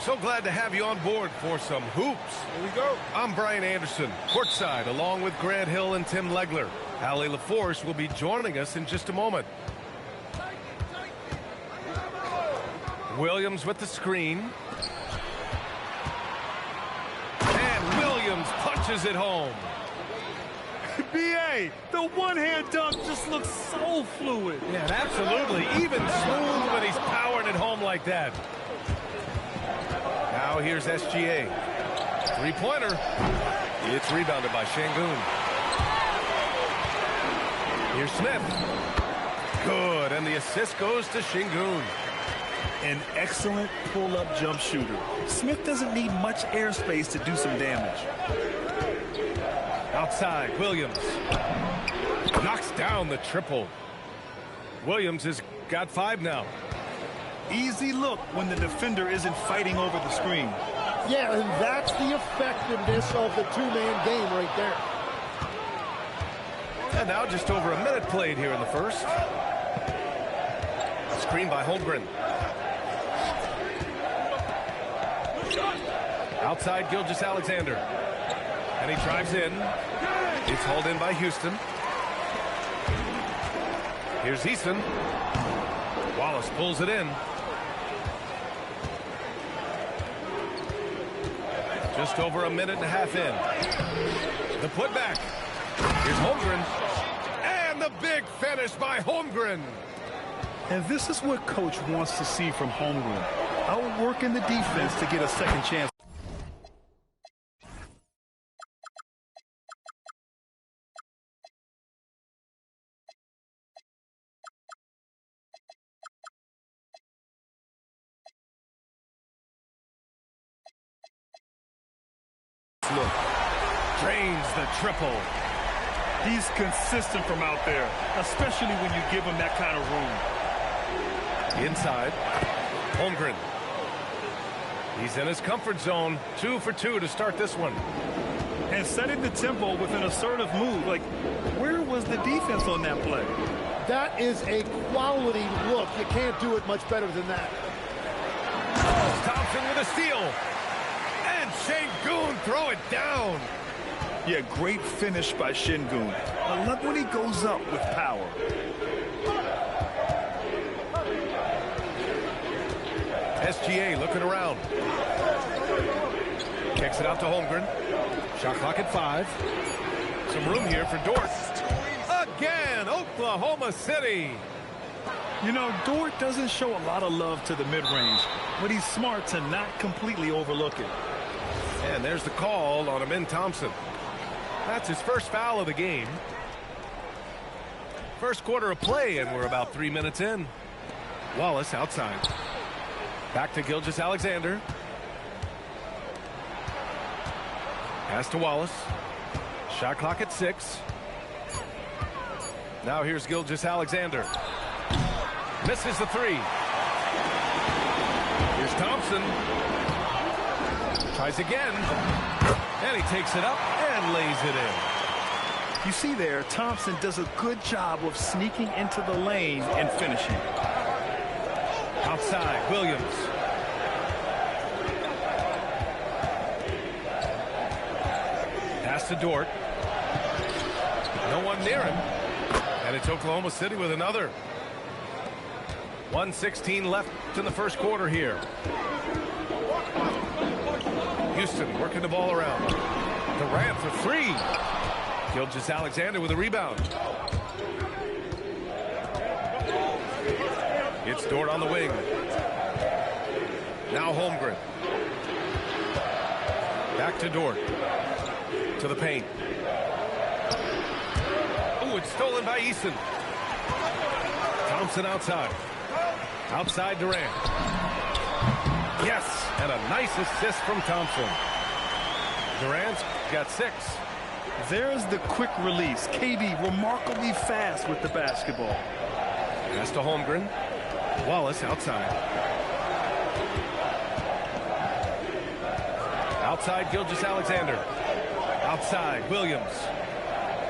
So glad to have you on board for some hoops. Here we go. I'm Brian Anderson, courtside, along with Grant Hill and Tim Legler. Allie LaForce will be joining us in just a moment. Williams with the screen. And Williams punches it home. B.A., the one-hand dunk just looks so fluid. Yeah, absolutely. Even smooth when he's powering it home like that. Now here's SGA. Three-pointer. It's rebounded by Şengün. Here's Smith. Good, and the assist goes to Şengün. An excellent pull-up jump shooter. Smith doesn't need much airspace to do some damage. Outside, Williams. Knocks down the triple. Williams has got 5 now. Easy look when the defender isn't fighting over the screen. Yeah, and that's the effectiveness of the two-man game right there. And now just over a minute played here in the first. Screen by Holmgren. Outside, Gilgeous-Alexander. And he drives in. It's hauled in by Houston. Here's Eason. Wallace pulls it in. Just over a minute and a half in. The putback. Here's Holmgren. And the big finish by Holmgren. And this is what Coach wants to see from Holmgren. Outworking the defense to get a second chance. Look, drains the triple. He's consistent from out there, especially when you give him that kind of room. Inside, Holmgren. He's in his comfort zone. 2 for 2 to start this one. And setting the tempo with an assertive move. Like, where was the defense on that play? That is a quality look. You can't do it much better than that. Thompson with a steal. And Şengün throw it down. Yeah, great finish by Şengün. I love when he goes up with power. SGA looking around. Kicks it out to Holmgren. Shot clock at 5. Some room here for Dort. Again, Oklahoma City. You know, Dort doesn't show a lot of love to the mid-range, but he's smart to not completely overlook it. And there's the call on Amin Thompson. That's his first foul of the game. First quarter of play, and we're about 3 minutes in. Wallace outside. Back to Gilgeous-Alexander. Pass to Wallace. Shot clock at 6. Now here's Gilgeous-Alexander. Misses the 3. Here's Thompson. Tries again. And he takes it up and lays it in. You see there, Thompson does a good job of sneaking into the lane and finishing. Outside, Williams. Pass to Dort. No one near him. And it's Oklahoma City with another. 1:16 left in the first quarter here. Houston working the ball around. Durant for 3. Gilgeous-Alexander with a rebound. It's Dort on the wing. Now Holmgren. Back to Dort. To the paint. Oh, it's stolen by Eason. Thompson outside. Outside Durant. Yes, and a nice assist from Thompson. Durant's got 6. There's the quick release. KD remarkably fast with the basketball. Pass to Holmgren. Wallace outside. Outside Gilgeous-Alexander. Outside Williams.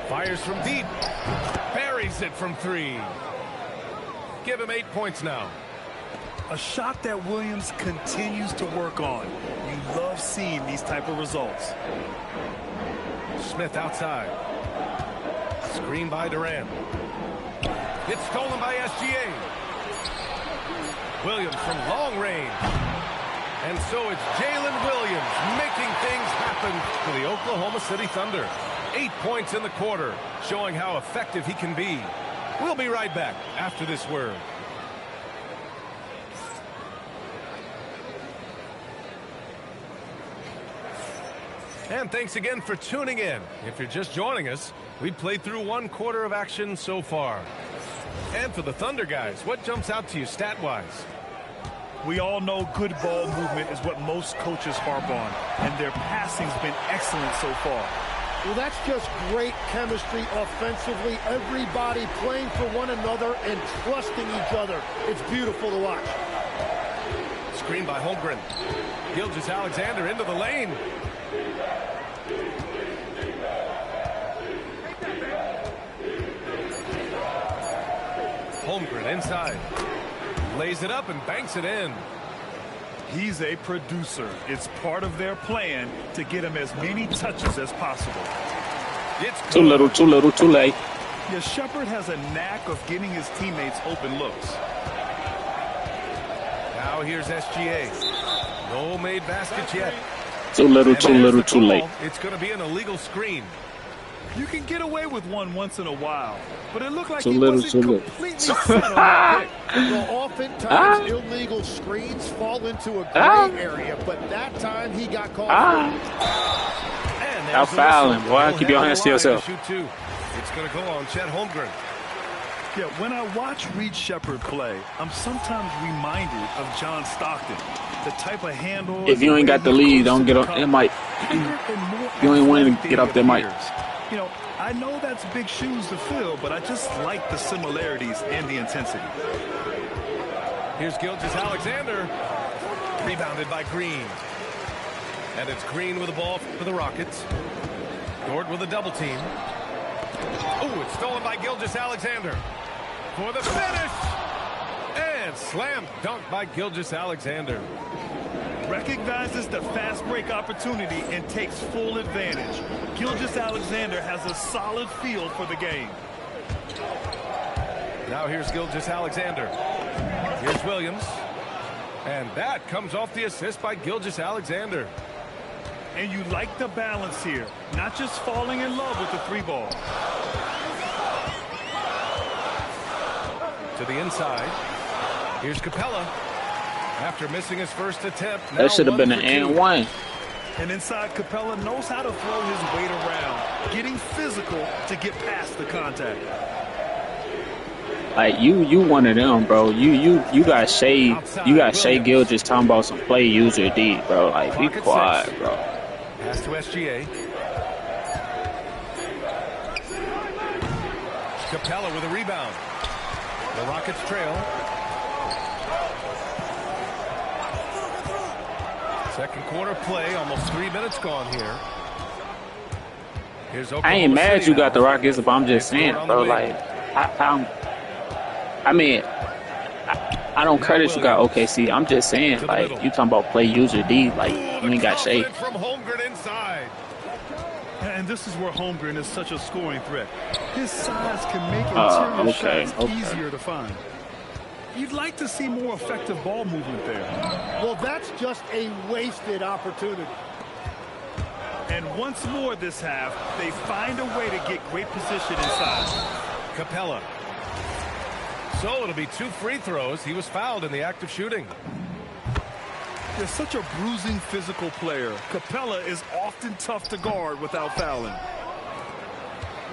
Fires from deep. Buries it from 3. Give him 8 points now. A shot that Williams continues to work on. You love seeing these type of results. Smith outside. Screen by Durant. It's stolen by SGA. Williams from long range. And so it's Jalen Williams making things happen for the Oklahoma City Thunder. 8 points in the quarter, showing how effective he can be. We'll be right back after this word. And thanks again for tuning in. If you're just joining us, we've played through 1 quarter of action so far. And for the Thunder guys, what jumps out to you stat-wise? We all know good ball movement is what most coaches harp on, and their passing's been excellent so far. Well, that's just great chemistry offensively. Everybody playing for one another and trusting each other. It's beautiful to watch. Screen by Holmgren. Gilgeous-Alexander into the lane. Holmgren inside. Lays it up and banks it in. He's a producer. It's part of their plan to get him as many touches as possible. It's too little, too little, too late. Yeah, Shepherd has a knack of getting his teammates open looks. Now here's SGA. No made baskets yet. Too little, too little, too late. It's going to be an illegal screen. You can get away with one once in a while, but it looked like he wasn't completely set on that pick. Well, oftentimes illegal screens fall into a gray area, but that time he got called. I'll foul him, boy. Keep your hands to yourself. Shoot two. It's going to go on Chet Holmgren. Yeah, when I watch Reed Shepherd play, I'm sometimes reminded of John Stockton. The type of handle. If you ain't got the lead, don't get on that mic. You ain't winning, get off that mic. You know, I know that's big shoes to fill, but I just like the similarities and the intensity. Here's Gilgeous-Alexander. Rebounded by Green. And it's Green with the ball for the Rockets. Dort with a double team. Oh, it's stolen by Gilgeous-Alexander. For the finish. And slam dunk by Gilgeous-Alexander. Recognizes the fast break opportunity and takes full advantage. Gilgeous-Alexander has a solid feel for the game. Now here's Gilgeous-Alexander. Here's Williams. And that comes off the assist by Gilgeous-Alexander. And you like the balance here. Not just falling in love with the 3-ball. To the inside. Here's Capella. After missing his first attempt, that should have been an and one. And inside, Capella knows how to throw his weight around, getting physical to get past the contact. Like you one of them, bro. You got Shea Gilgeous talking about some play user D, bro. Like be quiet, bro. Pass to SGA. Capella with a rebound. The Rockets trail. Second quarter play, almost 3 minutes gone here. Here's Oklahoma I ain't mad City you got now. the Rockets, but I'm just saying, bro. Like, I mean, I don't credit you got OKC. I'm just saying, like, you talking about play user D, like, you ain't got Shea. From Holmgren inside. And this is where Holmgren is such a scoring threat. His size can make interior shots easier to find. You'd like to see more effective ball movement there. Well, that's just a wasted opportunity. And once more this half, they find a way to get great position inside. Capella. So it'll be 2 free throws. He was fouled in the act of shooting. They're such a bruising physical player. Capella is often tough to guard without fouling.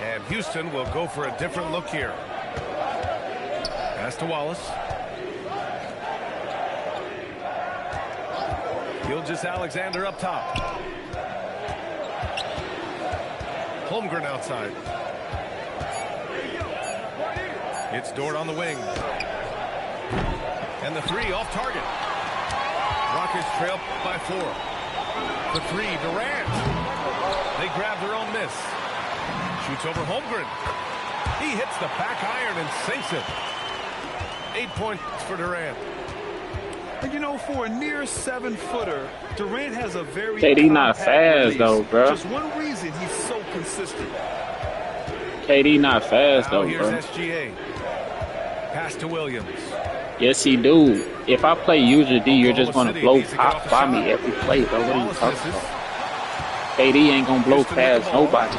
And Houston will go for a different look here. Pass to Wallace. Gilgeous-Alexander up top. Holmgren outside. It's Dort on the wing. And the 3 off target. Rockets trail by 4. The 3, Durant. They grab their own miss. Shoots over Holmgren. He hits the back iron and sinks it. 8 points for Durant. And you know, for a near 7-footer, Durant has a very KD not fast release. though, bro. Just one reason he's so consistent. KD not fast Now though, here's bro. SGA. Pass to Williams. Yes, he do. If I play user D, you're just gonna blow pop by me every play, bro. What are you talking about? KD ain't gonna blow past nobody.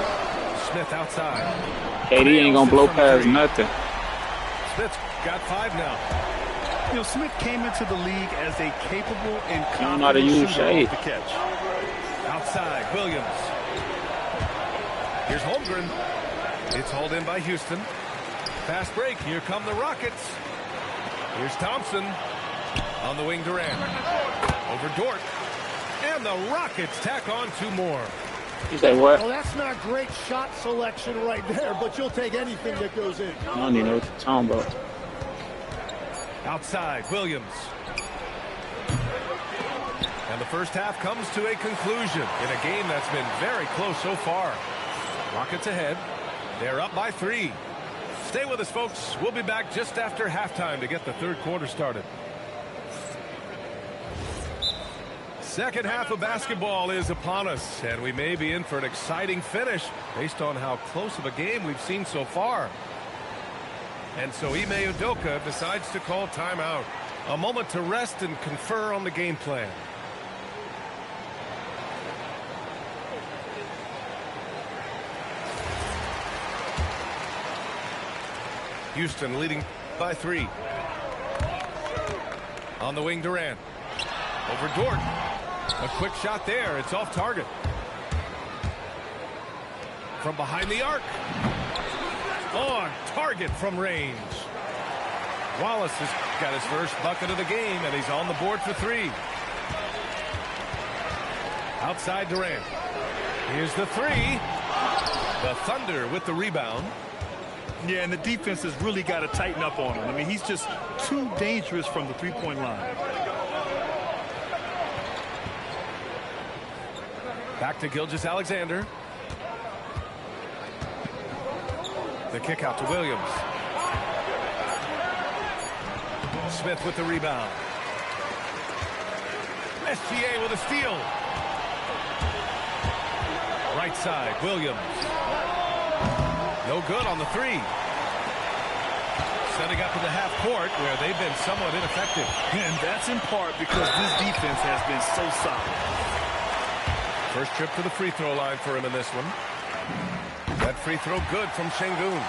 Smith outside. KD ain't gonna blow past nothing. Smith's got 5 now. You know, Smith came into the league as a capable and don't know how to confident use shooter shade. off the catch. Outside, Williams. Here's Holmgren. It's hauled in by Houston. Fast break. Here come the Rockets. Here's Thompson. On the wing, Durant. Over Dort. And the Rockets tack on 2 more. You say what? Well, that's not great shot selection right there, but you'll take anything that goes in. I don't even know what you're talking about. Outside, Williams. And the first half comes to a conclusion in a game that's been very close so far. Rockets ahead. They're up by 3. Stay with us, folks. We'll be back just after halftime to get the third quarter started. Second half of basketball is upon us, and we may be in for an exciting finish based on how close of a game we've seen so far. And so Ime Udoka decides to call timeout. A moment to rest and confer on the game plan. Houston leading by 3. On the wing, Durant. Over Dort. A quick shot there. It's off target. From behind the arc. On target from range. Wallace has got his first bucket of the game, and he's on the board for 3. Outside Durant. Here's the 3. The Thunder with the rebound. Yeah, and the defense has really got to tighten up on him. I mean, he's just too dangerous from the three-point line. Back to Gilgeous-Alexander. The kick out to Williams. Smith with the rebound. SGA with a steal. Right side, Williams. No good on the 3. Setting up in the half court where they've been somewhat ineffective. And that's in part because this defense has been so solid. First trip to the free throw line for him in this one. That free throw good from Şengün.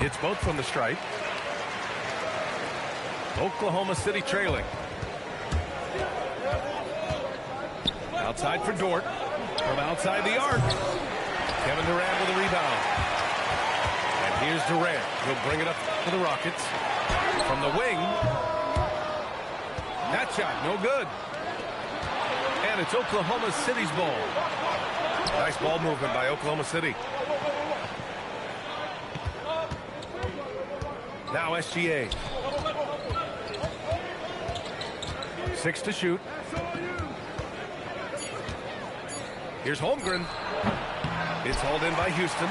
It's both from the stripe. Oklahoma City trailing. Outside for Dort. From outside the arc. Kevin Durant with a rebound. And here's Durant. He'll bring it up to the Rockets. From the wing. That shot, no good. And it's Oklahoma City's ball. Nice ball movement by Oklahoma City. Now SGA. 6 to shoot. Here's Holmgren. It's hauled in by Houston.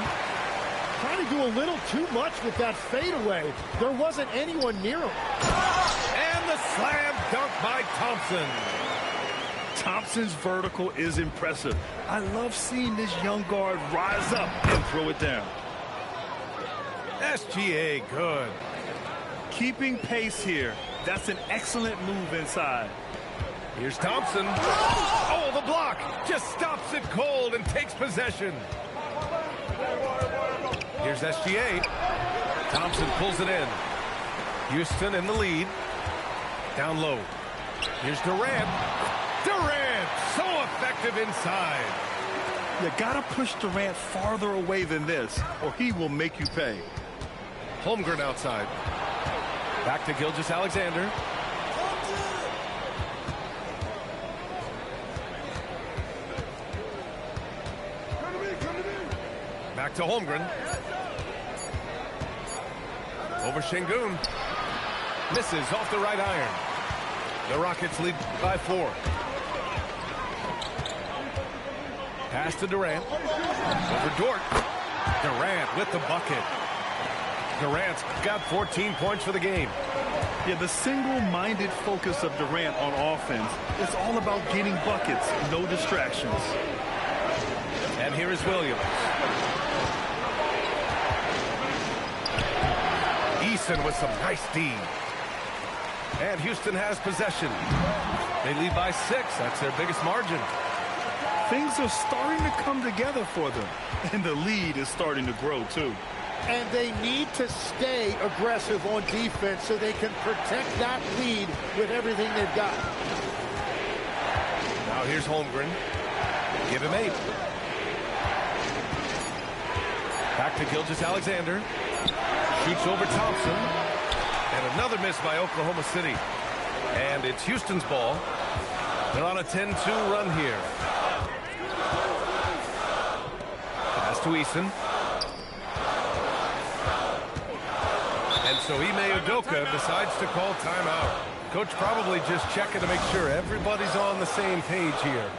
Trying to do a little too much with that fadeaway. There wasn't anyone near him. And the slam dunk by Thompson. Thompson's vertical is impressive. I love seeing this young guard rise up and throw it down. SGA good. Keeping pace here. That's an excellent move inside. Here's Thompson. Oh, the block. Just stops it cold and takes possession. Here's SGA. Thompson pulls it in. Houston in the lead. Down low. Here's Durant. Durant, so effective inside. You gotta push Durant farther away than this, or he will make you pay. Holmgren outside. Back to Gilgeous-Alexander. Back to Holmgren. Over Şengün. Misses off the right iron. The Rockets lead by 4. Pass to Durant. Over Dort. Durant with the bucket. Durant's got 14 points for the game. Yeah, the single-minded focus of Durant on offense is all about getting buckets, no distractions. And here is Williams. Eason with some nice D. And Houston has possession. They lead by 6. That's their biggest margin. Things are starting to come together for them, and the lead is starting to grow, too. And they need to stay aggressive on defense so they can protect that lead with everything they've got. Now here's Holmgren. Give him 8. Back to Gilgeous-Alexander. Shoots over Thompson. And another miss by Oklahoma City. And it's Houston's ball. They're on a 10-2 run here. Pass to Eason. And so Ime Udoka decides to call timeout. Coach probably just checking to make sure everybody's on the same page here.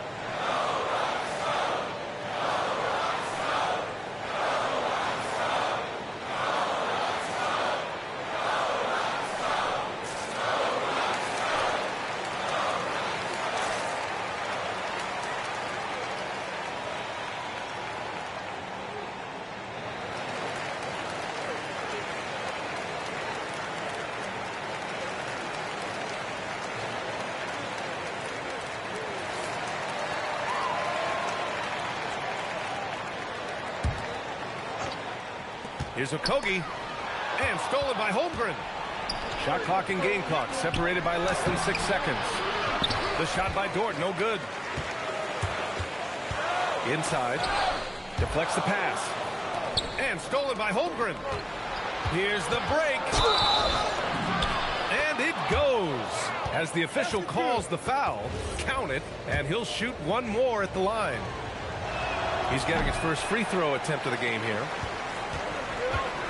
Here's Okogie, and stolen by Holmgren. Shot clock and game clock separated by less than 6 seconds. The shot by Dort, no good. Inside, deflects the pass, and stolen by Holmgren. Here's the break, and it goes. As the official calls the foul, count it, and he'll shoot one more at the line. He's getting his first free throw attempt of the game here.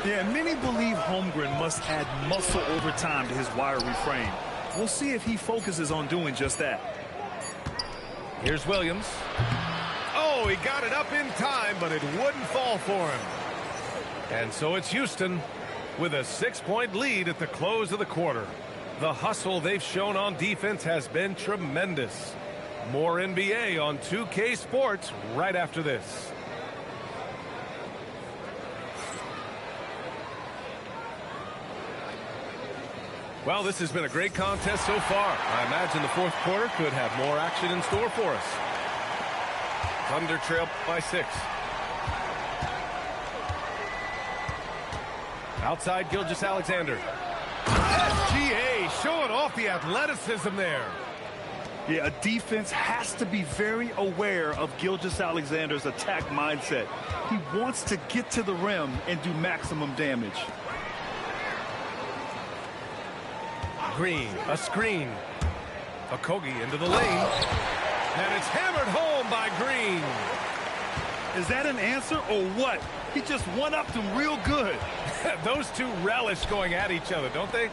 Yeah, many believe Holmgren must add muscle over time to his wiry frame. We'll see if he focuses on doing just that. Here's Williams. Oh, he got it up in time, but it wouldn't fall for him. And so it's Houston with a 6-point lead at the close of the quarter. The hustle they've shown on defense has been tremendous. More NBA on 2K Sports right after this. Well, this has been a great contest so far. I imagine the fourth quarter could have more action in store for us. Thunder trail by 6. Outside Gilgeous-Alexander. SGA showing off the athleticism there. Yeah, a defense has to be very aware of Gilgeous-Alexander's attack mindset. He wants to get to the rim and do maximum damage. Green, a screen. Okogie into the lane. And it's hammered home by Green. Is that an answer or what? He just one-upped him real good. Those two relish going at each other, don't they?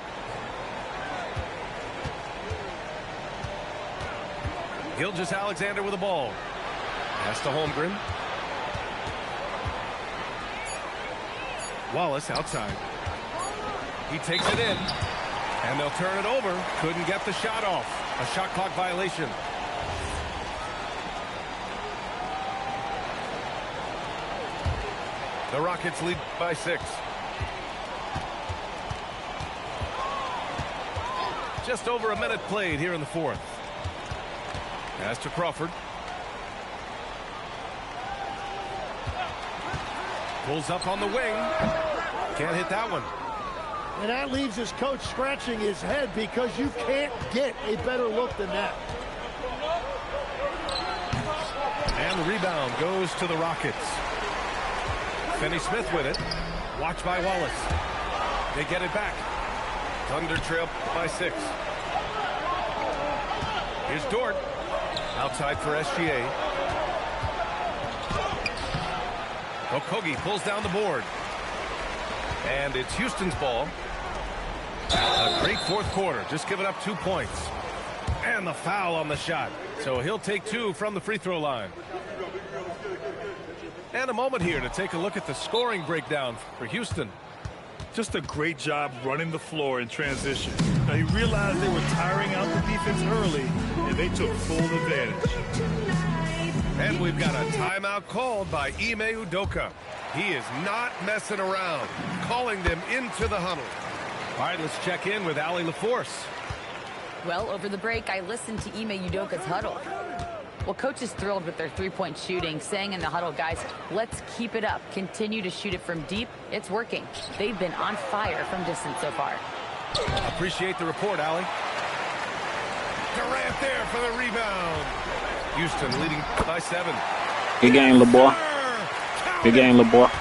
Gilgeous-Alexander with the ball. Pass to Holmgren. Wallace outside. He takes it in. And they'll turn it over. Couldn't get the shot off. A shot clock violation. The Rockets lead by 6. Just over a minute played here in the fourth. Pass to Crawford. Pulls up on the wing. Can't hit that one. And that leaves his coach scratching his head because you can't get a better look than that. And the rebound goes to the Rockets. Finney-Smith with it. Watched by Wallace. They get it back. Thunder trail by 6. Here's Dort. Outside for SGA. Okogie pulls down the board. And it's Houston's ball. A great fourth quarter, just giving up 2 points. And the foul on the shot. So he'll take 2 from the free throw line. And a moment here to take a look at the scoring breakdown for Houston. Just a great job running the floor in transition. Now, he realized they were tiring out the defense early, and they took full advantage. And we've got a timeout called by Ime Udoka. He is not messing around, calling them into the huddle. All right, let's check in with Allie LaForce. Well, over the break, I listened to Ime Udoka's huddle. Well, coach is thrilled with their three-point shooting, saying in the huddle, guys, let's keep it up. Continue to shoot it from deep. It's working. They've been on fire from distance so far. Appreciate the report, Allie. Durant there for the rebound. Houston leading by 7. Good game, LeBoy. Good game, LeBoy.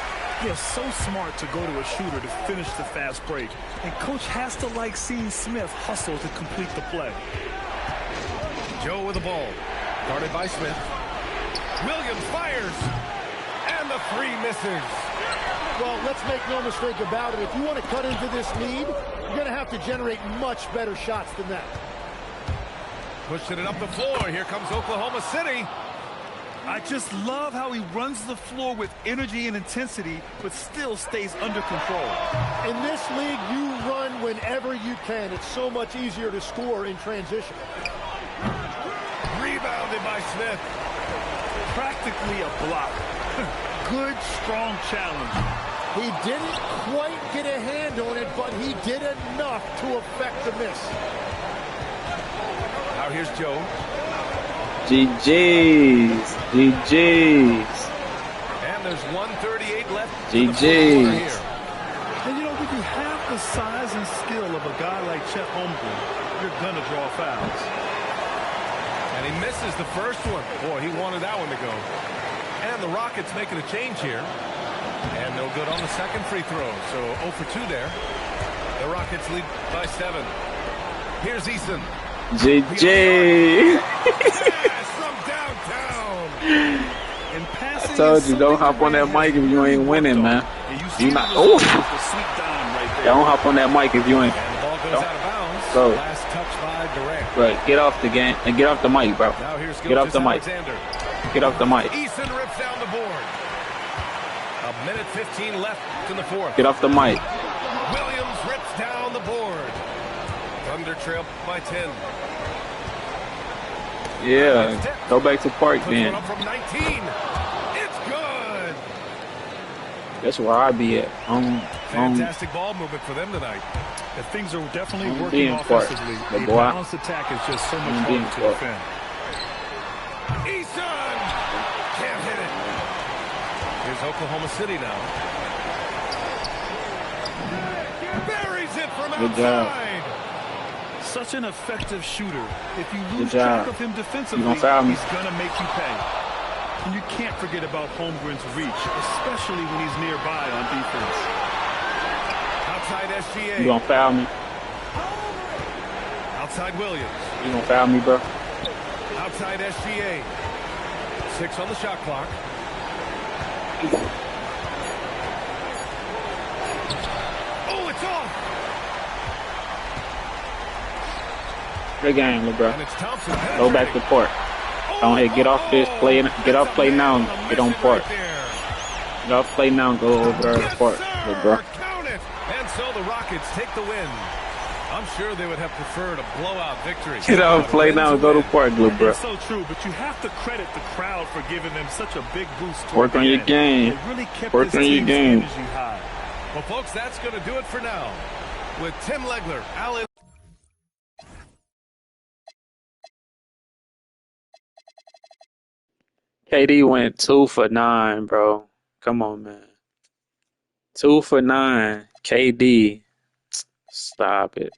Yeah, so smart to go to a shooter to finish the fast break. And coach has to like seeing Smith hustle to complete the play. Joe with the ball. Guarded by Smith. Williams fires. And the 3 misses. Well, let's make no mistake about it. If you want to cut into this lead, you're going to have to generate much better shots than that. Pushing it up the floor. Here comes Oklahoma City. I just love how he runs the floor with energy and intensity, but still stays under control. In this league, you run whenever you can. It's so much easier to score in transition. Rebounded by Smith. Practically a block. Good, strong challenge. He didn't quite get a hand on it, but he did enough to affect the miss. Now here's Joe. GG's. GG's. And there's 1:38 left. GG's. And you know, when you have the size and skill of a guy like Chet Holmgren, you're gonna draw fouls. And he misses the first one. Boy, he wanted that one to go. And the Rockets making a change here. And no good on the second free throw. So 0 for 2 there. The Rockets lead by 7. Here's Eason. GG. From downtown. I told you, don't hop on that mic if you ain't winning, man. You not. Oh. Don't hop on that mic if you ain't. And the ball goes out of bounds. Bro. Last touch by Durant. Bro, get off the game and get off the mic, bro. Now here's Get off the mic. Alexander. Get off the mic. Eason rips down the board. 1:15 left in the fourth. Get off the mic. Williams rips down the board. Thunder trail by 10. Yeah, go back to Park Puts then. one up from 19. It's good. That's where I be at. Fantastic ball movement for them tonight. And things are definitely I'm working being offensively. The The boy. balanced attack is just so much I'm being harder to Park. defend. Eason can't hit it. Here's Oklahoma City now. Buries it from Good job. outside. Such an effective shooter. If you lose Good job. track of him defensively, You gonna foul me? he's gonna make you pay. And you can't forget about Holmgren's reach, especially when he's nearby on defense. Outside SGA. You gonna foul me? Outside Williams. You gonna foul me, bro? Outside SGA. 6 on the shot clock. Oh, it's off. Good game, LeBron. And it's Thompson. Go back to Park. Don't hit. Get off this play. Get off play now. Get on Park. Get off play now and go over there to Park, LeBron. Count it. And so the Rockets take the win. I'm sure they would have preferred a blowout victory. Get off play now and go to Park, LeBron. It's so true, but you have to credit the crowd for giving them such a big boost. Work on your game. It really kept Work this on your team's game. energy high. Well, folks, that's going to do it for now. With Tim Legler, Alan. KD went 2 for 9, bro. Come on, man. 2 for 9. KD. Stop it.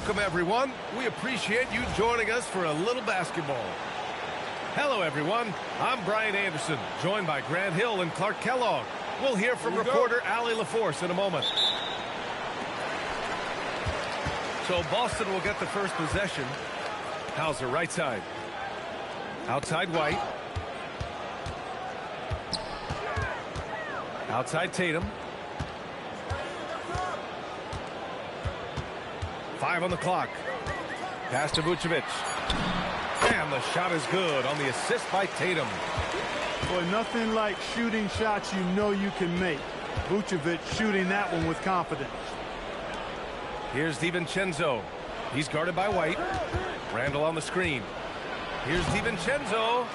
Welcome, everyone. We appreciate you joining us for a little basketball. Hello, everyone. I'm Brian Anderson, joined by Grant Hill and Clark Kellogg. We'll hear from reporter Allie LaForce in a moment. So Boston will get the first possession. Hauser right side. Outside White. Outside Tatum. 5 on the clock. Pass to Vucevic. And the shot is good on the assist by Tatum. Boy, nothing like shooting shots you know you can make. Vucevic shooting that one with confidence. Here's DiVincenzo. He's guarded by White. Randall on the screen. Here's DiVincenzo.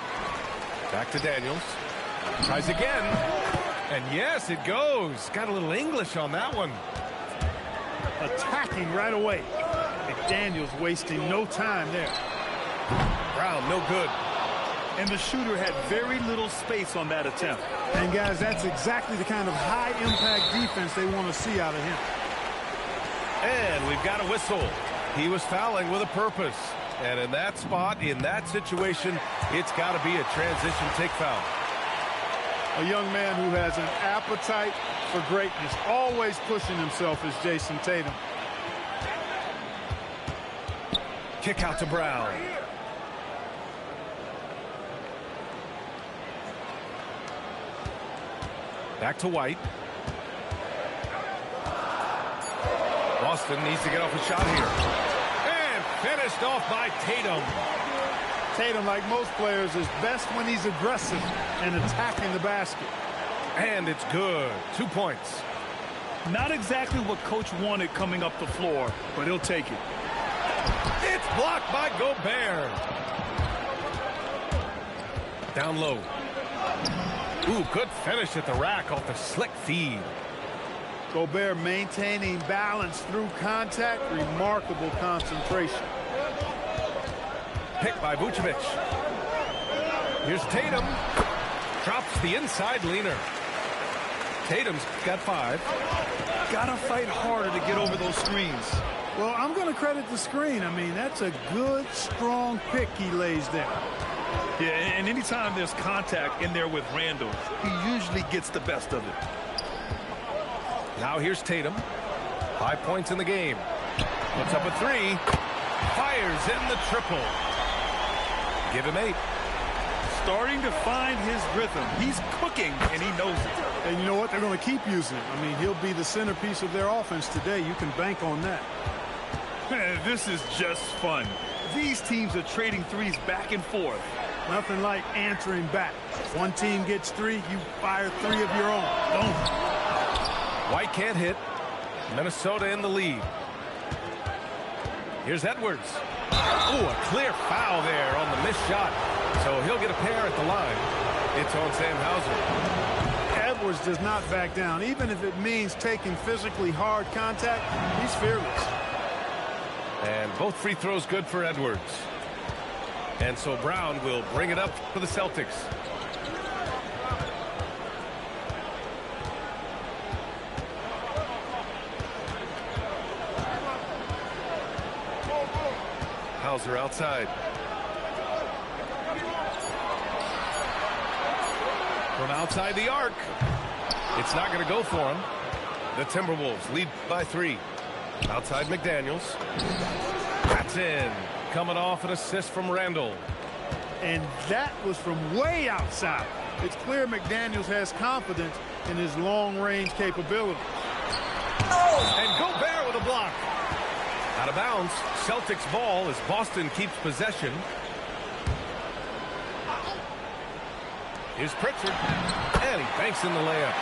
Back to Daniels. Tries again. And yes, it goes. Got a little English on that one. Attacking right away. McDaniels wasting no time there. Brown, no good. And the shooter had very little space on that attempt. And guys, that's exactly the kind of high-impact defense they want to see out of him. And we've got a whistle. He was fouling with a purpose. And in that spot, in that situation, it's got to be a transition take foul. A young man who has an appetite for greatness, always pushing himself, is Jason Tatum. Kick out to Brown. Back to White. Boston needs to get off a shot here. And finished off by Tatum. Tatum, like most players, is best when he's aggressive and attacking the basket. And it's good. 2 points. Not exactly what coach wanted coming up the floor, but he'll take it. It's blocked by Gobert. Down low. Ooh, good finish at the rack off the slick feed. Gobert maintaining balance through contact. Remarkable concentration. Picked by Vucevic. Here's Tatum. Drops the inside leaner. Tatum's got 5. Gotta fight harder to get over those screens. Well, I'm going to credit the screen. I mean, that's a good, strong pick he lays there. Yeah, and anytime there's contact in there with Randall, he usually gets the best of it. Now here's Tatum. 5 points in the game. Puts up a 3. Fires in the triple. Give him 8. Starting to find his rhythm. He's cooking, and he knows it. And you know what? They're going to keep using him. I mean, he'll be the centerpiece of their offense today. You can bank on that. This is just fun. These teams are trading threes back and forth. Nothing like answering back. One team gets 3, you fire 3 of your own. Boom. White can't hit. Minnesota in the lead. Here's Edwards. Ooh, a clear foul there on the missed shot. So he'll get a pair at the line. It's on Sam Hauser. Edwards does not back down. Even if it means taking physically hard contact, he's fearless. And both free throws good for Edwards. And so Brown will bring it up for the Celtics. Hauser outside. From outside the arc. It's not going to go for him. The Timberwolves lead by 3. Outside McDaniels. That's in. Coming off an assist from Randall. And that was from way outside. It's clear McDaniels has confidence in his long-range capability. And Gobert with a block. Out of bounds. Celtics ball as Boston keeps possession. Here's Pritchard. And he banks in the layup.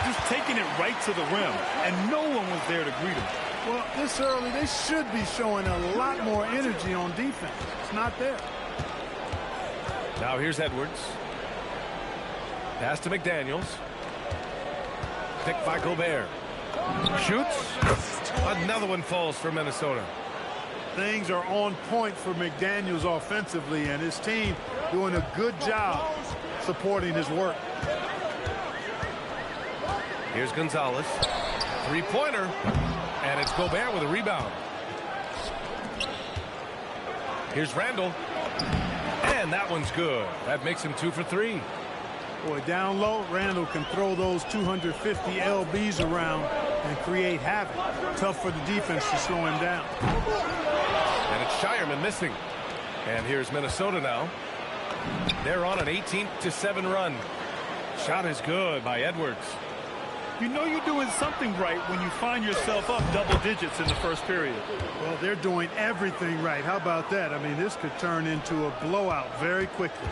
Just taking it right to the rim, and no one was there to greet him. Well, this early, they should be showing a lot more energy on defense. It's not there. Now here's Edwards. Pass to McDaniels. Picked by Gobert. Shoots. Another one falls for Minnesota. Things are on point for McDaniels offensively, and his team doing a good job supporting his work. Here's Gonzalez. Three-pointer. And it's Gobert with a rebound. Here's Randall. And that one's good. That makes him 2 for 3. Boy, down low, Randall can throw those 250 LBs around and create havoc. Tough for the defense to slow him down. And it's Shireman missing. And here's Minnesota now. They're on an 18-7 run. Shot is good by Edwards. You know you're doing something right when you find yourself up double digits in the first period. Well, they're doing everything right. How about that? I mean, this could turn into a blowout very quickly.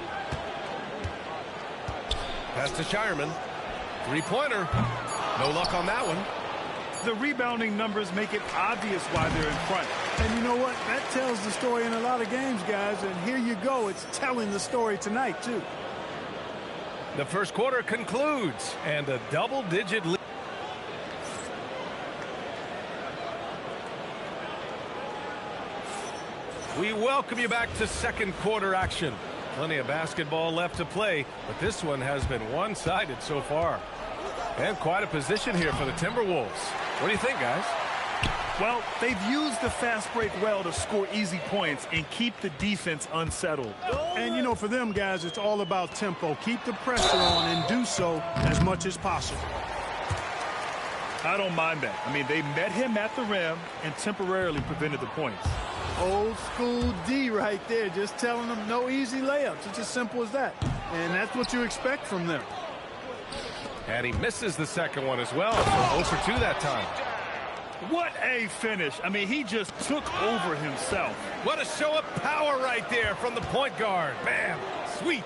Pass to Shireman. Three-pointer. No luck on that one. The rebounding numbers make it obvious why they're in front. And you know what? That tells the story in a lot of games, guys. And here you go. It's telling the story tonight, too. The first quarter concludes, and a double-digit lead. We welcome you back to second quarter action. Plenty of basketball left to play, but this one has been one-sided so far. And quite a position here for the Timberwolves. What do you think, guys? Well, they've used the fast break well to score easy points and keep the defense unsettled. And, you know, for them, guys, it's all about tempo. Keep the pressure on and do so as much as possible. I don't mind that. I mean, they met him at the rim and temporarily prevented the points. Old school D right there, just telling them no easy layups. It's as simple as that. And that's what you expect from them. And he misses the second one as well, so 0 for 2 that time. What a finish. I mean, he just took over himself. What a show of power right there from the point guard. Bam, sweet.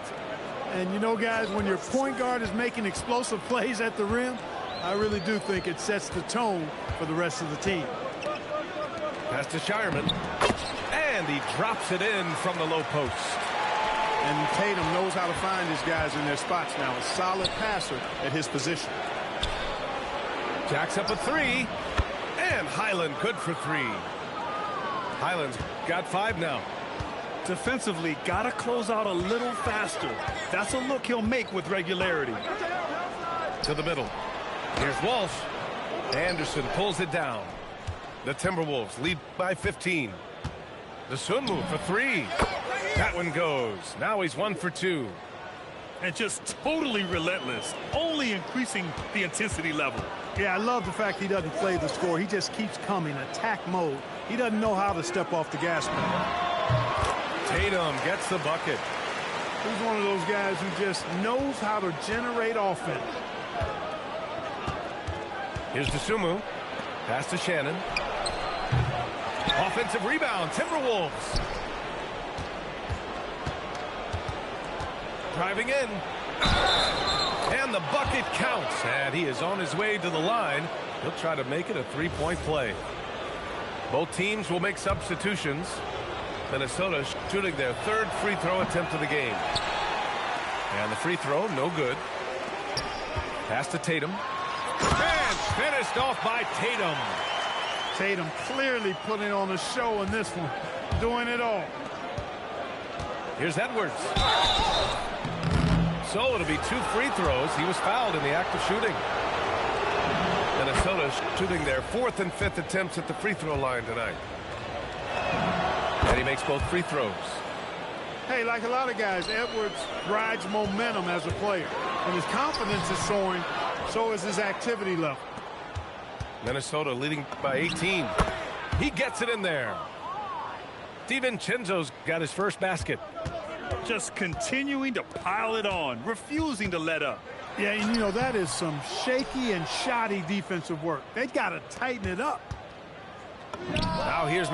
And you know, guys, when your point guard is making explosive plays at the rim, I really do think it sets the tone for the rest of the team. Pass to Shireman. And he drops it in from the low post. And Tatum knows how to find his guys in their spots now. A solid passer at his position. Jacks up a 3. And Highland good for 3. Highland's got 5 now. Defensively, got to close out a little faster. That's a look he'll make with regularity. To the middle. Here's Walsh. Anderson pulls it down. The Timberwolves lead by 15. The Sunmu for 3. That one goes. Now he's 1 for 2. And just totally relentless, only increasing the intensity level. Yeah, I love the fact he doesn't play the score. He just keeps coming, attack mode. He doesn't know how to step off the gas pedal. Tatum gets the bucket. He's one of those guys who just knows how to generate offense. Here's Dosunmu. Pass to Shannon. Offensive rebound, Timberwolves. Driving in. And the bucket counts. And he is on his way to the line. He'll try to make it a three-point play. Both teams will make substitutions. Minnesota shooting their third free throw attempt of the game. And the free throw, no good. Pass to Tatum. And finished off by Tatum. Tatum clearly putting on a show in this one. Doing it all. Here's Edwards. So it'll be 2 free throws. He was fouled in the act of shooting. Minnesota shooting their 4th and 5th attempts at the free throw line tonight. And he makes both free throws. Hey, like a lot of guys, Edwards rides momentum as a player. When his confidence is soaring, so is his activity level. Minnesota leading by 18. He gets it in there. DiVincenzo's got his first basket. Just continuing to pile it on, refusing to let up. Yeah, and you know, that is some shaky and shoddy defensive work. They got to tighten it up. Now here's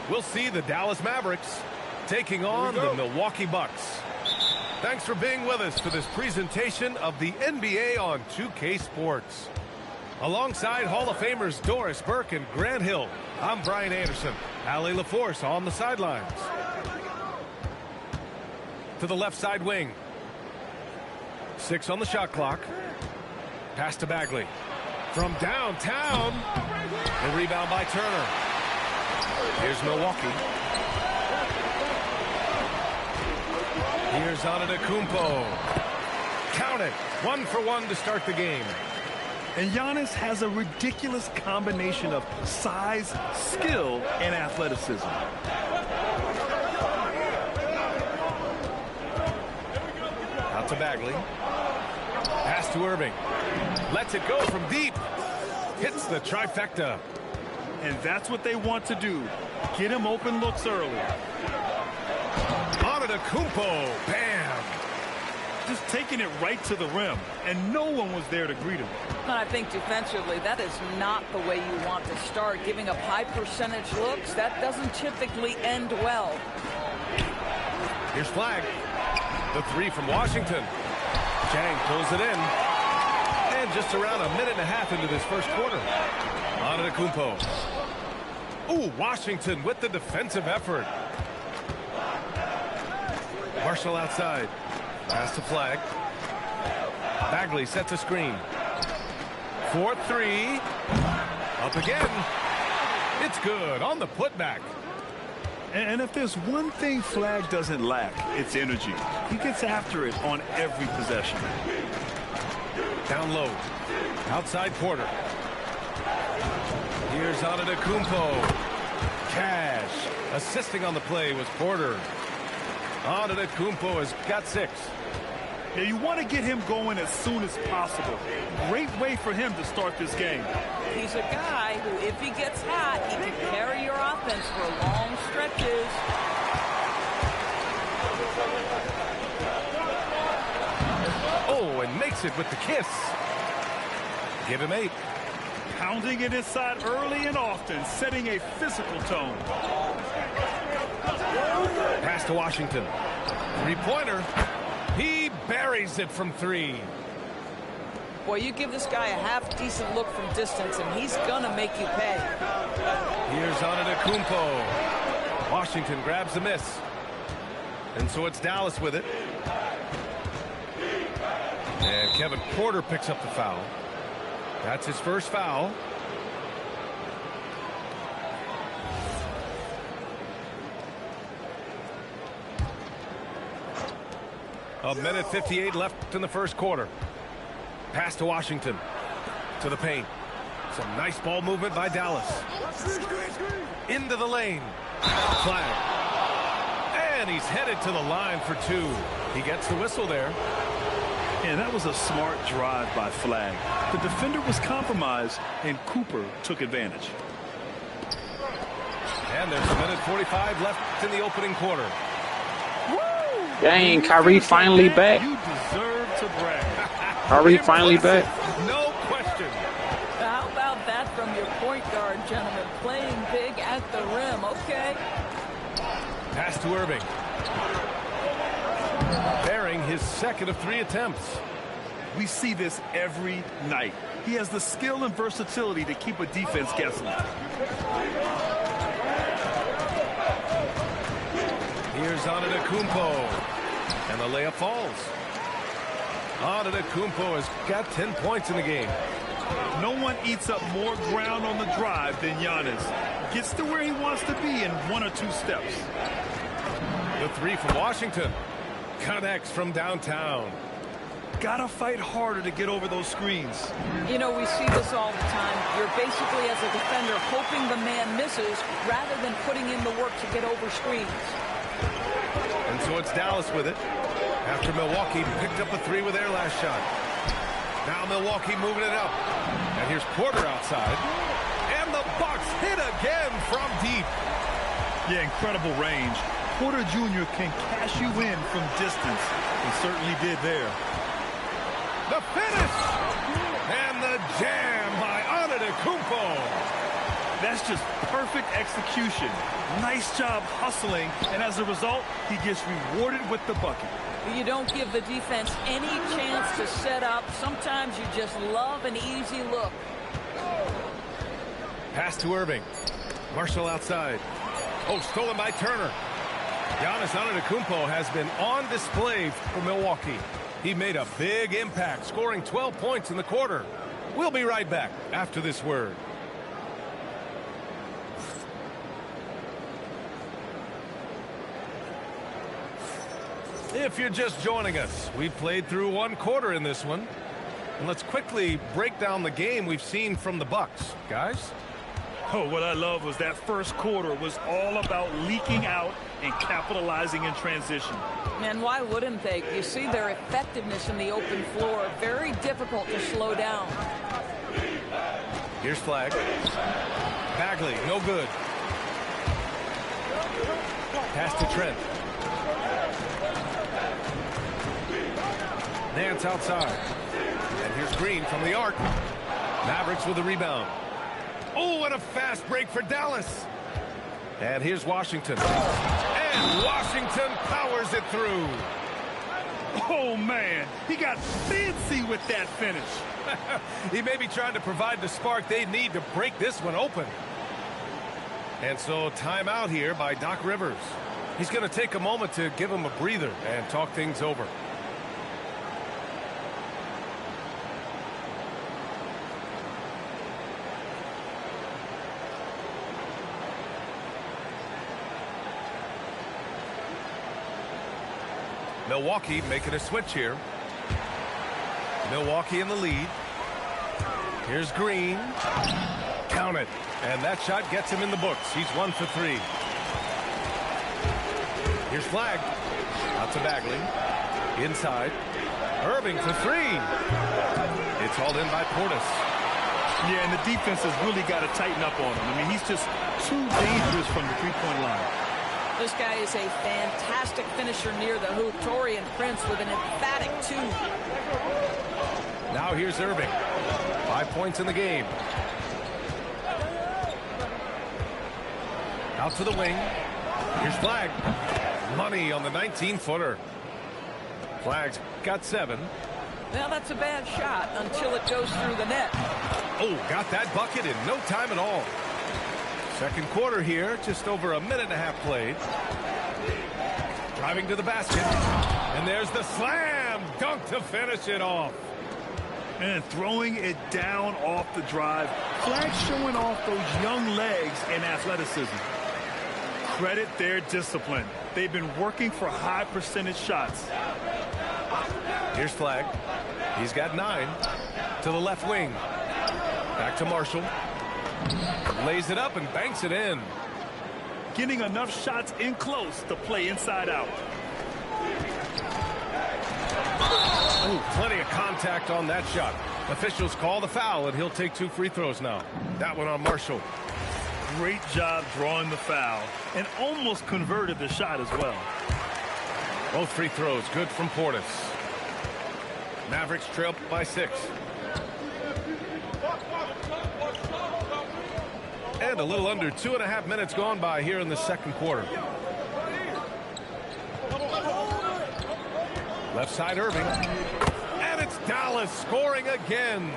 We'll see the Dallas Mavericks taking on the Milwaukee Bucks. Thanks for being with us for this presentation of the NBA on 2K Sports. Alongside Hall of Famers Doris Burke and Grant Hill, I'm Brian Anderson. Allie LaForce on the sidelines. To the left side wing. 6 on the shot clock. Pass to Bagley. From downtown. The rebound by Turner. Here's Milwaukee. Here's Antetokounmpo. Count it. 1 for 1 to start the game. And Giannis has a ridiculous combination of size, skill, and athleticism. Out to Bagley. Pass to Irving. Lets it go from deep. Hits the trifecta. And that's what they want to do. Get him open looks early. Antetokounmpo. Bam. Just taking it right to the rim. And no one was there to greet him. And I think defensively, that is not the way you want to start. Giving up high percentage looks, that doesn't typically end well. Here's Flag. The 3 from Washington. Chang pulls it in. And just around a minute and a half into this first quarter. Antetokounmpo. Ooh, Washington with the defensive effort. Marshall outside. Pass to Flag. Bagley sets a screen. 4-3. Up again. It's good on the putback. And if there's one thing Flag doesn't lack, it's energy. He gets after it on every possession. Down low. Outside Porter. Here's Antetokounmpo. Cash. Assisting on the play was Porter. Antetokounmpo has got 6. Yeah, you want to get him going as soon as possible. Great way for him to start this game. He's a guy who, if he gets hot, he can carry your offense for long stretches. Oh, and makes it with the kiss. Give him 8. Pounding it inside early and often, setting a physical tone. Pass to Washington. 3-pointer. He buries it from 3. Boy, you give this guy a half-decent look from distance, and he's going to make you pay. Here's Antetokounmpo. Washington grabs the miss. And so it's Dallas with it. And Kevin Porter picks up the foul. That's his first foul. A minute 58 left in the first quarter. Pass to Washington. To the paint. Some nice ball movement by Dallas. Into the lane. Flag. And he's headed to the line for 2. He gets the whistle there. And that was a smart drive by Flag. The defender was compromised, and Cooper took advantage. And there's a minute 45 left in the opening quarter. Dang, Kyrie finally back. You deserve to brag. Kyrie finally back. No question. How about that from your point guard, gentlemen? Playing big at the rim, okay? Pass to Irving. Bearing his second of 3 attempts. We see this every night. He has the skill and versatility to keep a defense guessing. Here's Antetokounmpo. And the layup falls. Antetokounmpo has got 10 points in the game. No one eats up more ground on the drive than Giannis. Gets to where he wants to be in 1 or 2 steps. The 3 from Washington. Connects from downtown. Gotta fight harder to get over those screens. You know, we see this all the time. You're basically, as a defender, hoping the man misses rather than putting in the work to get over screens. And so it's Dallas with it. After Milwaukee picked up a 3 with their last shot. Now Milwaukee moving it up. And here's Porter outside. And the Bucks hit again from deep. Yeah, incredible range. Porter Jr. can cash you in from distance. He certainly did there. The finish! And the jam by Antetokounmpo. That's just perfect execution. Nice job hustling, and as a result, he gets rewarded with the bucket. You don't give the defense any chance to set up. Sometimes you just love an easy look. Pass to Irving. Marshall outside. Oh, stolen by Turner. Giannis Antetokounmpo has been on display for Milwaukee. He made a big impact, scoring 12 points in the quarter. We'll be right back after this word. If you're just joining us, we've played through one quarter in this one. And let's quickly break down the game we've seen from the Bucks. Guys? Oh, what I love was that first quarter was all about leaking out and capitalizing in transition. And why wouldn't they? You see their effectiveness in the open floor. Very difficult to slow down. Here's Flag. Bagley, no good. Pass to Trent. Nance outside. And here's Green from the arc. Mavericks with the rebound. Oh, and a fast break for Dallas. And here's Washington. And Washington powers it through. Oh, man. He got fancy with that finish. He may be trying to provide the spark they need to break this one open. And so timeout here by Doc Rivers. He's going to take a moment to give him a breather and talk things over. Milwaukee making a switch here. Milwaukee in the lead. Here's Green. Count it. And that shot gets him in the books. He's 1 for 3. Here's Flag. Out to Bagley. Inside. Irving for 3. It's hauled in by Portis. Yeah, and the defense has really got to tighten up on him. I mean, he's just too dangerous from the three-point line. This guy is a fantastic finisher near the hoop. Taurean Prince with an emphatic 2. Now here's Irving. 5 points in the game. Out to the wing. Here's Flag. Money on the 19-footer. Flag's got 7. Now that's a bad shot until it goes through the net. Oh, got that bucket in no time at all. Second quarter here, just over a minute and a half played. Driving to the basket. And there's the slam dunk to finish it off. And throwing it down off the drive. Flag showing off those young legs and athleticism. Credit their discipline. They've been working for high percentage shots. Here's Flag. He's got 9. To the left wing. Back to Marshall. Lays it up and banks it in. Getting enough shots in close to play inside out. Ooh, plenty of contact on that shot. Officials call the foul, and he'll take 2 free throws now. That one on Marshall. Great job drawing the foul and almost converted the shot as well. Both free throws good from Portis. Mavericks trail by 6. And a little under 2.5 minutes gone by here in the second quarter. Left side Irving. And it's Dallas scoring again.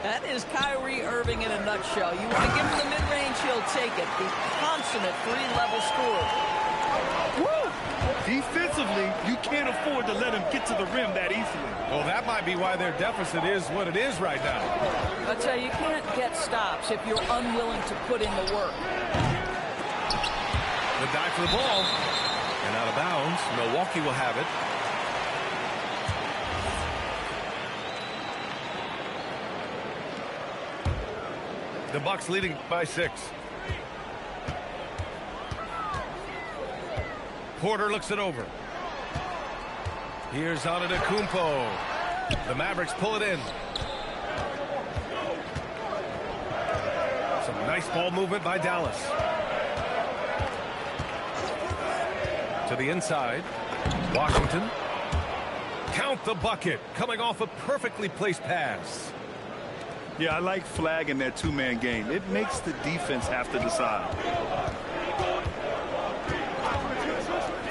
That is Kyrie Irving in a nutshell. You want to give him the mid-range, he'll take it. The consummate 3-level scorer. Woo! Defensively, you can't afford to let him get to the rim that easily. Well, that might be why their deficit is what it is right now. I tell you, you can't get stops if you're unwilling to put in the work. The dive for the ball. And out of bounds. Milwaukee will have it. The Bucks leading by 6. Porter looks it over. Here's Antetokounmpo. The Mavericks pull it in. Some nice ball movement by Dallas. To the inside. Washington. Count the bucket. Coming off a perfectly placed pass. Yeah, I like Flagg in that two-man game. It makes the defense have to decide.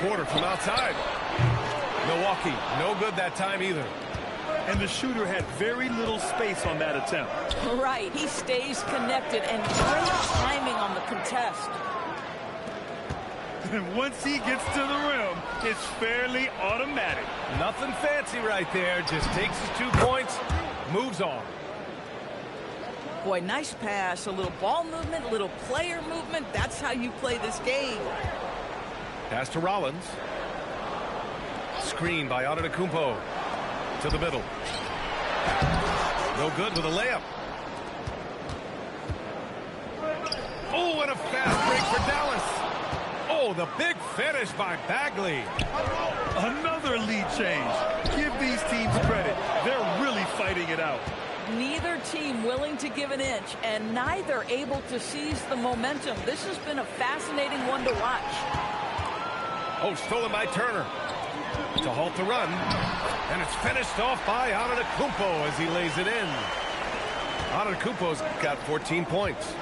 Porter from outside. Milwaukee, no good that time either. And the shooter had very little space on that attempt. Right, he stays connected and great timing on the contest. And once he gets to the rim, it's fairly automatic. Nothing fancy right there. Just takes his 2 points, moves on. Boy, nice pass. A little ball movement, a little player movement. That's how you play this game. Pass to Rollins. Screen by Antetokounmpo. To the middle. No good with a layup. Oh, and a fast break for Dallas. Oh, the big finish by Bagley. Another lead change. Give these teams credit. They're really fighting it out. Neither team willing to give an inch, and neither able to seize the momentum. This has been a fascinating one to watch. Oh, stolen by Turner. To halt the run. And it's finished off by Antetokounmpo as he lays it in. Antetokounmpo's got 14 points.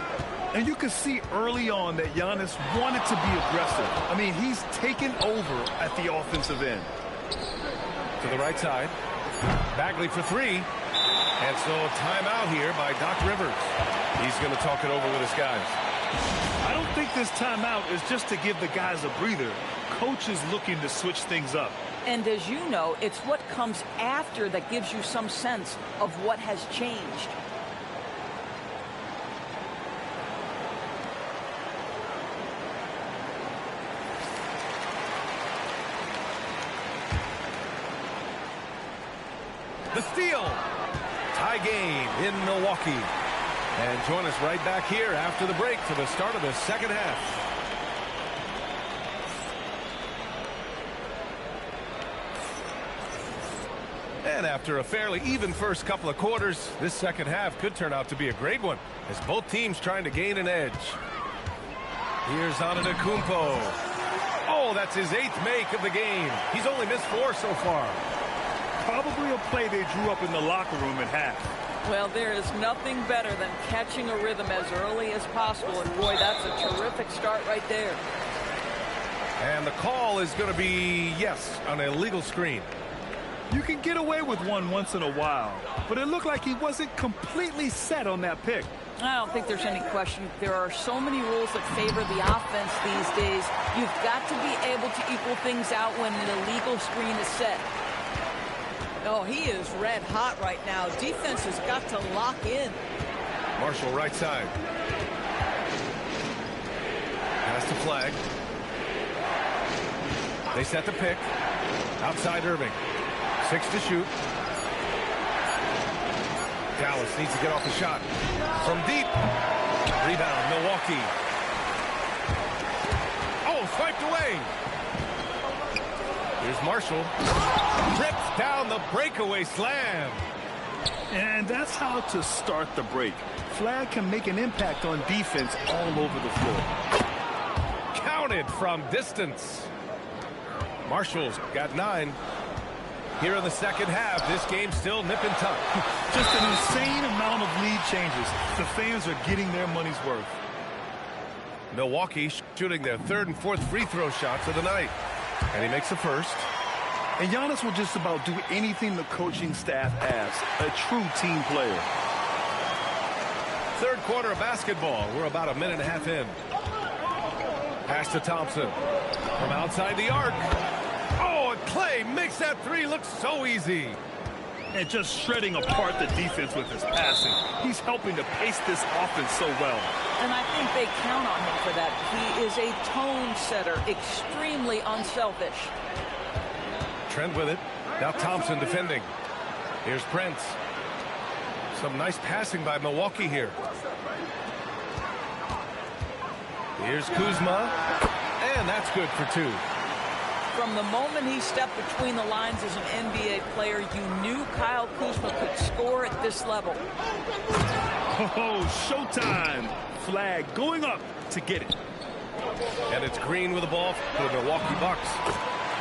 And you can see early on that Giannis wanted to be aggressive. I mean, he's taken over at the offensive end. To the right side. Bagley for three. And so timeout here by Doc Rivers. He's going to talk it over with his guys. I don't think this timeout is just to give the guys a breather. Coach is looking to switch things up. And as you know, it's what comes after that gives you some sense of what has changed. The steal. Tie game in Milwaukee. And join us right back here after the break for the start of the second half. And after a fairly even first couple of quarters, this second half could turn out to be a great one as both teams trying to gain an edge. Here's Antetokounmpo. Oh, that's his 8th make of the game. He's only missed 4 so far. Probably a play they drew up in the locker room at half. Well, there is nothing better than catching a rhythm as early as possible. And boy, that's a terrific start right there. And the call is going to be, yes, an illegal screen. You can get away with one once in a while, but it looked like he wasn't completely set on that pick. I don't think there's any question. There are so many rules that favor the offense these days. You've got to be able to equal things out when an illegal screen is set. Oh, he is red hot right now. Defense has got to lock in. Marshall right side. Pass to Flagg. They set the pick. Outside Irving. 6 to shoot. Dallas needs to get off the shot. From deep. Rebound, Milwaukee. Oh, swiped away. Here's Marshall. Rips down the breakaway slam. And that's how to start the break. Flagg can make an impact on defense all over the floor. Counted from distance. Marshall's got 9. Here in the second half, this game's still nip and tuck. Just an insane amount of lead changes. The fans are getting their money's worth. Milwaukee shooting their 3rd and 4th free throw shots of the night. And he makes the first. And Giannis will just about do anything the coaching staff asks. A true team player. 3rd quarter of basketball. We're about a minute and a half in. Pass to Thompson. From outside the arc. Oh, and Clay makes that 3 look so easy. And just shredding apart the defense with his passing. He's helping to pace this offense so well. And I think they count on him for that. He is a tone setter, extremely unselfish. Trent with it. Now Thompson defending. Here's Prince. Some nice passing by Milwaukee here. Here's Kuzma. And that's good for 2. From the moment he stepped between the lines as an NBA player, you knew Kyle Kuzma could score at this level. Oh, showtime. Flagg going up to get it. And it's Green with the ball for the Milwaukee Bucks.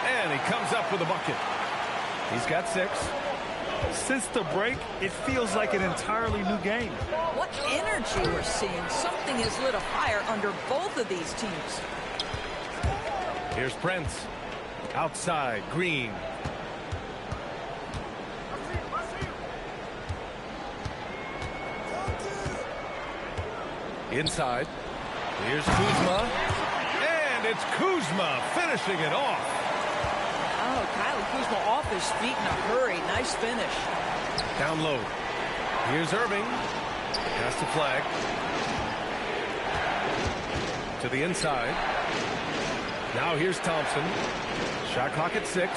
And he comes up with a bucket. He's got 6. Since the break, it feels like an entirely new game. What energy we're seeing. Something has lit a fire under both of these teams. Here's Prince. Outside, Green. Inside. Here's Kuzma. And it's Kuzma finishing it off. Oh, Kyle Kuzma off his feet in a hurry. Nice finish. Down low. Here's Irving. Pass to Flag. To the inside. Now here's Thompson. Shot clock at 6.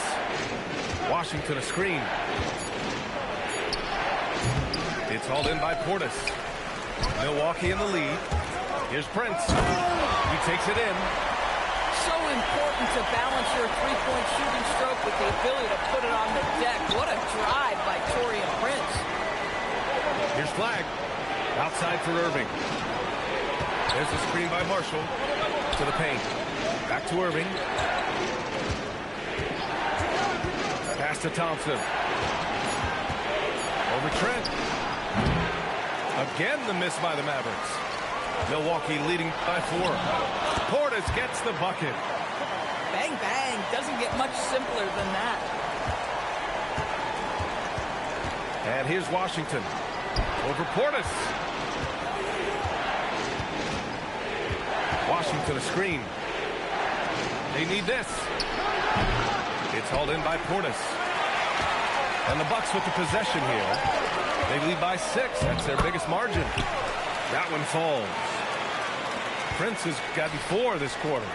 Washington a screen. It's hauled in by Portis. Milwaukee in the lead. Here's Prince. He takes it in. So important to balance your three-point shooting stroke with the ability to put it on the deck. What a drive by Taurean Prince. Here's Flag. Outside for Irving. There's a screen by Marshall. To the paint. Back to Irving. Pass to Thompson. Over Trent. Again the miss by the Mavericks. Milwaukee leading by 4. Portis gets the bucket. Bang, bang. Doesn't get much simpler than that. And here's Washington. Over Portis. Washington a screen. They need this. It's hauled in by Portis. And the Bucks with the possession here. They lead by 6. That's their biggest margin. That one falls. Prince has gotten 4 this quarter.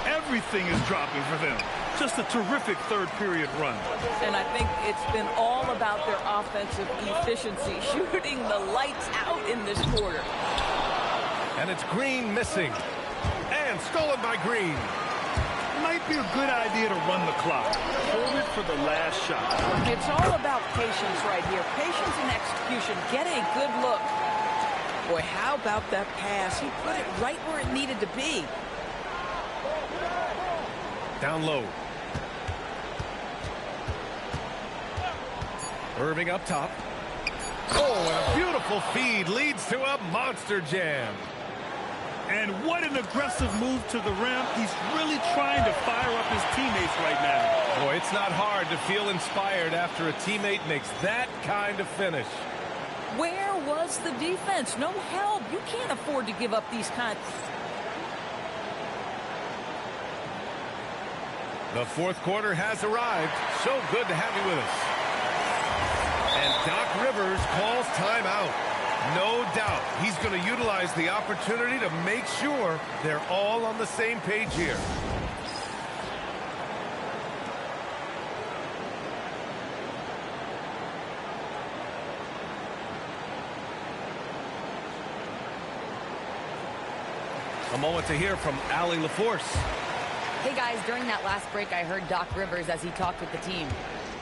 Everything is dropping for them. Just a terrific third period run. And I think it's been all about their offensive efficiency, shooting the lights out in this quarter. And it's Green missing. And stolen by Green. Might be a good idea to run the clock. Hold it for the last shot. It's all about patience right here. Patience and execution. Get a good look. Boy, how about that pass? He put it right where it needed to be. Down low. Irving up top. Oh, and a beautiful feed leads to a monster jam. And what an aggressive move to the rim. He's really trying to fire up his teammates right now. Boy, it's not hard to feel inspired after a teammate makes that kind of finish. Where was the defense? No help. You can't afford to give up these kinds. The fourth quarter has arrived. So good to have you with us. And Doc Rivers calls timeout. No doubt he's going to utilize the opportunity to make sure they're all on the same page here. A moment to hear from Allie LaForce. Hey guys, during that last break I heard Doc Rivers as he talked with the team.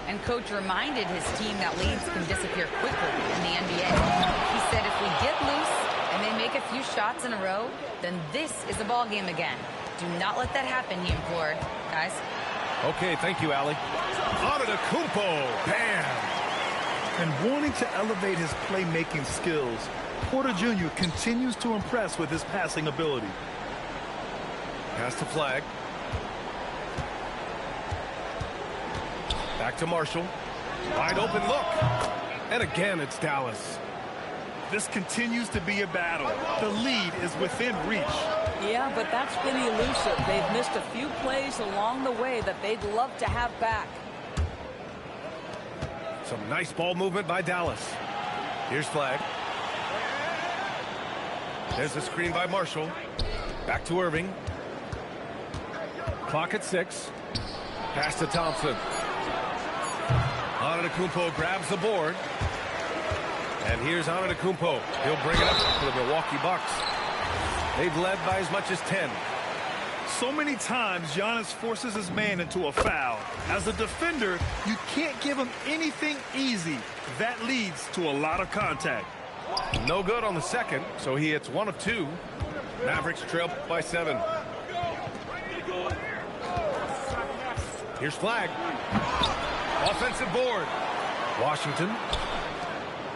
And coach reminded his team that leads can disappear quickly in the NBA. He said if we get loose and they make a few shots in a row, then this is a ball game again. Do not let that happen, he implored. Guys. Okay, thank you, Allie. Antetokounmpo, bam! And wanting to elevate his playmaking skills, Porter Jr. continues to impress with his passing ability. Pass to Flag. Back to Marshall. Wide open look. And again, it's Dallas. This continues to be a battle. The lead is within reach. Yeah, but that's been elusive. They've missed a few plays along the way that they'd love to have back. Some nice ball movement by Dallas. Here's Flag. There's a screen by Marshall. Back to Irving. Clock at 6. Pass to Thompson. Antetokounmpo grabs the board. And here's Antetokounmpo. He'll bring it up for the Milwaukee Bucks. They've led by as much as 10. So many times, Giannis forces his man into a foul. As a defender, you can't give him anything easy. That leads to a lot of contact. No good on the second, so he hits 1 of 2. Mavericks trail by 7. Here's Flag. Offensive board. Washington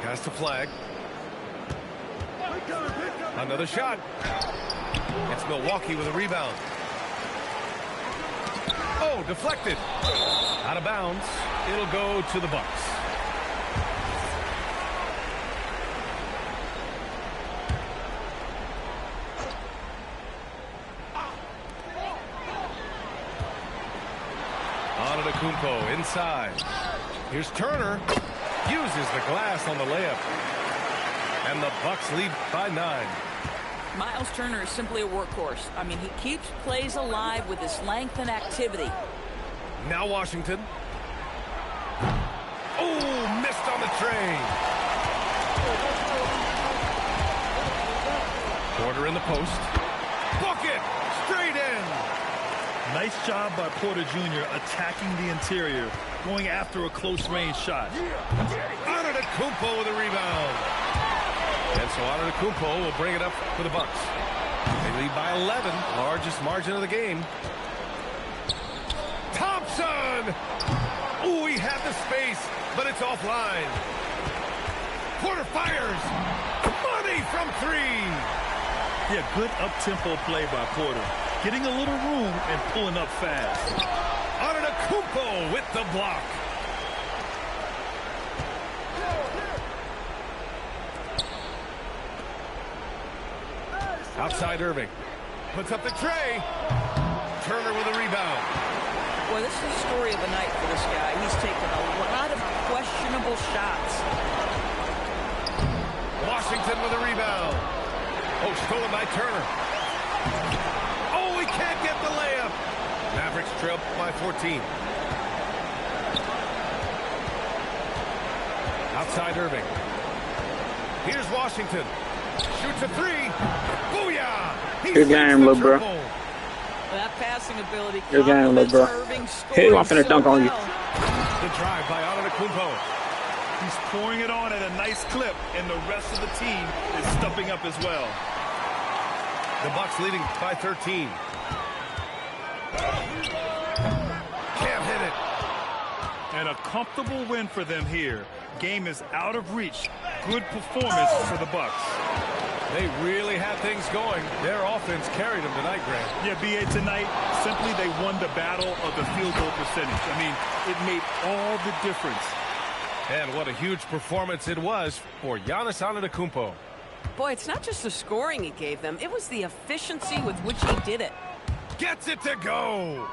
has the flag. Another shot. It's Milwaukee with a rebound. Oh, deflected. Out of bounds. It'll go to the Bucks. Antetokounmpo inside. Here's Turner. Uses the glass on the layup. And the Bucks lead by 9. Miles Turner is simply a workhorse. I mean, he keeps plays alive with his length and activity. Now Washington. Oh, missed on the train. Porter in the post. Bucket! Straight in. Nice job by Porter Jr. attacking the interior, going after a close-range shot. Antetokounmpo with a rebound. And so Antetokounmpo will bring it up for the Bucks. They lead by 11, largest margin of the game. Thompson! Ooh, he had the space, but it's offline. Porter fires. Money from 3. Yeah, good up-tempo play by Porter. Getting a little room and pulling up fast. Antetokounmpo with the block. Outside Irving. Puts up the tray. Turner with a rebound. Boy, this is the story of the night for this guy. He's taken a lot of questionable shots. Washington with a rebound. Oh, stolen by Turner. Oh, he can't get the layup. Mavericks trail by 14. Outside Irving. Here's Washington. Shoots a 3. Booyah! Good game, little bro. That passing ability. Good game, little bro. Hey, I'm finna dunk on you. The drive by Antetokounmpo. He's pouring it on at a nice clip, and the rest of the team is stepping up as well. The Bucks leading by 13. Can't hit it. And a comfortable win for them here. Game is out of reach. Good performance for the Bucks. They really had things going. Their offense carried them tonight, Grant. Yeah, B.A., tonight, simply they won the battle of the field goal percentage. I mean, it made all the difference. And what a huge performance it was for Giannis Antetokounmpo. Boy, it's not just the scoring he gave them. It was the efficiency with which he did it. Gets it to go.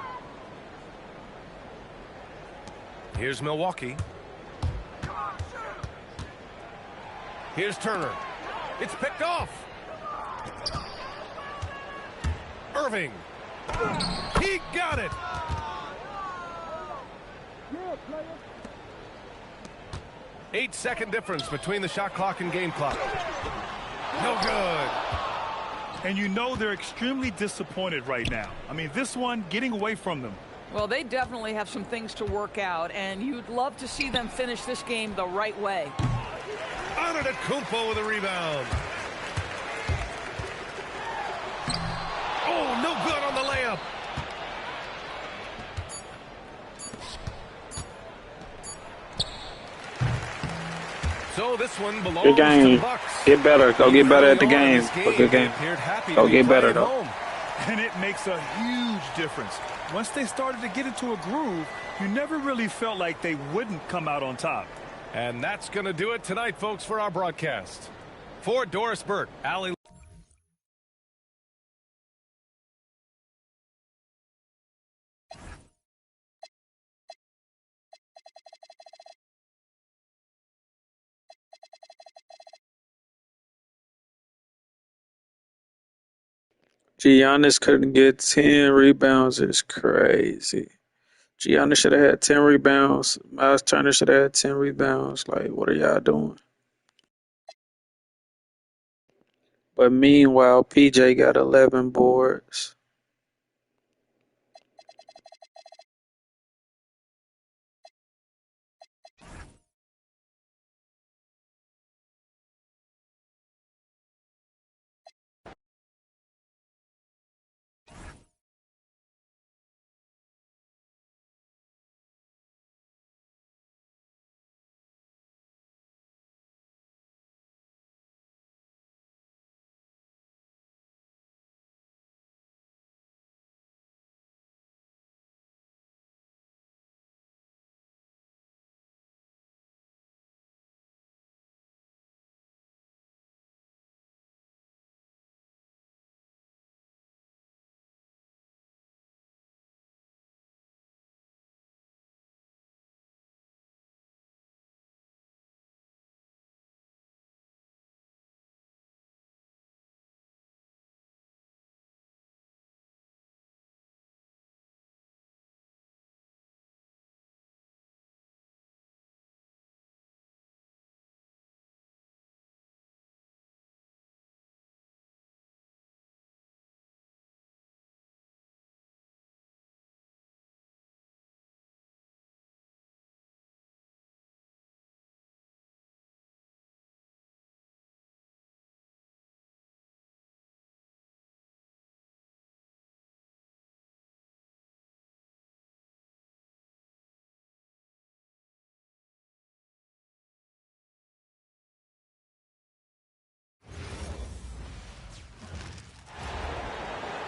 Here's Milwaukee. Here's Turner. It's picked off. Irving. He got it. Eight-second difference between the shot clock and game clock. No good. And you know they're extremely disappointed right now. I mean, this one getting away from them. Well, they definitely have some things to work out, and you'd love to see them finish this game the right way. Antetokounmpo with a rebound. Oh, no good on the layup. So this one belongs good game. to the Bucks. Get better. Go get better at the game. Good game. Go get better, though. And it makes a huge difference. Once they started to get into a groove, you never really felt like they wouldn't come out on top. And that's going to do it tonight, folks, for our broadcast. For Doris Burke, Allie. Giannis couldn't get 10 rebounds. It's crazy. Giannis should have had 10 rebounds. Miles Turner should have had 10 rebounds. Like, what are y'all doing? But meanwhile, PJ got 11 boards.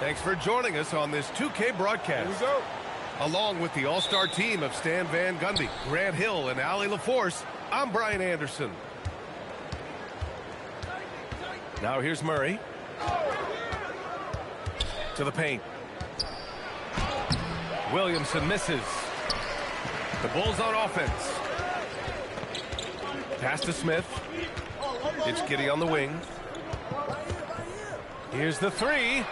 Thanks for joining us on this 2K broadcast. Here we go. Along with the all-star team of Stan Van Gundy, Grant Hill, and Allie LaForce, I'm Brian Anderson. Now here's Murray. To the paint. Williamson misses. The Bulls on offense. Pass to Smith. It's Giddey on the wing. Here's the three.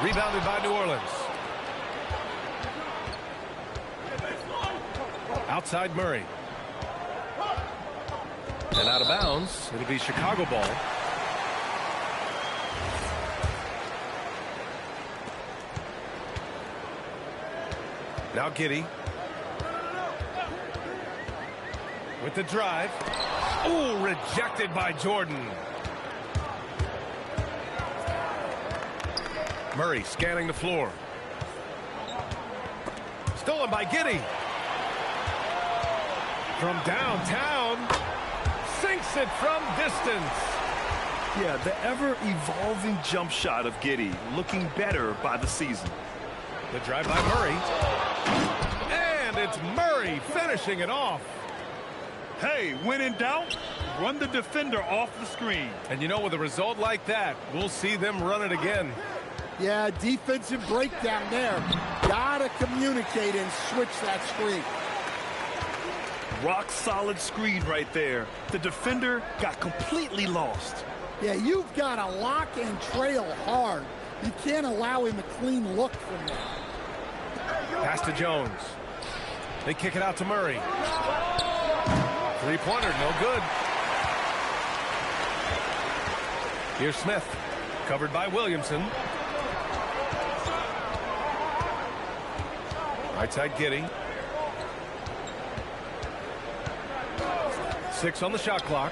Rebounded by New Orleans. Outside Murray. And out of bounds. It'll be Chicago ball. Now Giddey. With the drive. Oh, rejected by Jordan. Murray scanning the floor. Stolen by Giddey. From downtown. Sinks it from distance. Yeah, the ever-evolving jump shot of Giddey looking better by the season. The drive by Murray. And it's Murray finishing it off. Hey, when in doubt, run the defender off the screen. And you know, with a result like that, we'll see them run it again. Yeah, defensive breakdown there. Gotta communicate and switch that screen. Rock solid screen right there. The defender got completely lost. Yeah, you've got to lock and trail hard. You can't allow him a clean look from there. Pass to Jones. They kick it out to Murray. Three-pointer, no good. Here's Smith, covered by Williamson. Right side Giddey. 6 on the shot clock.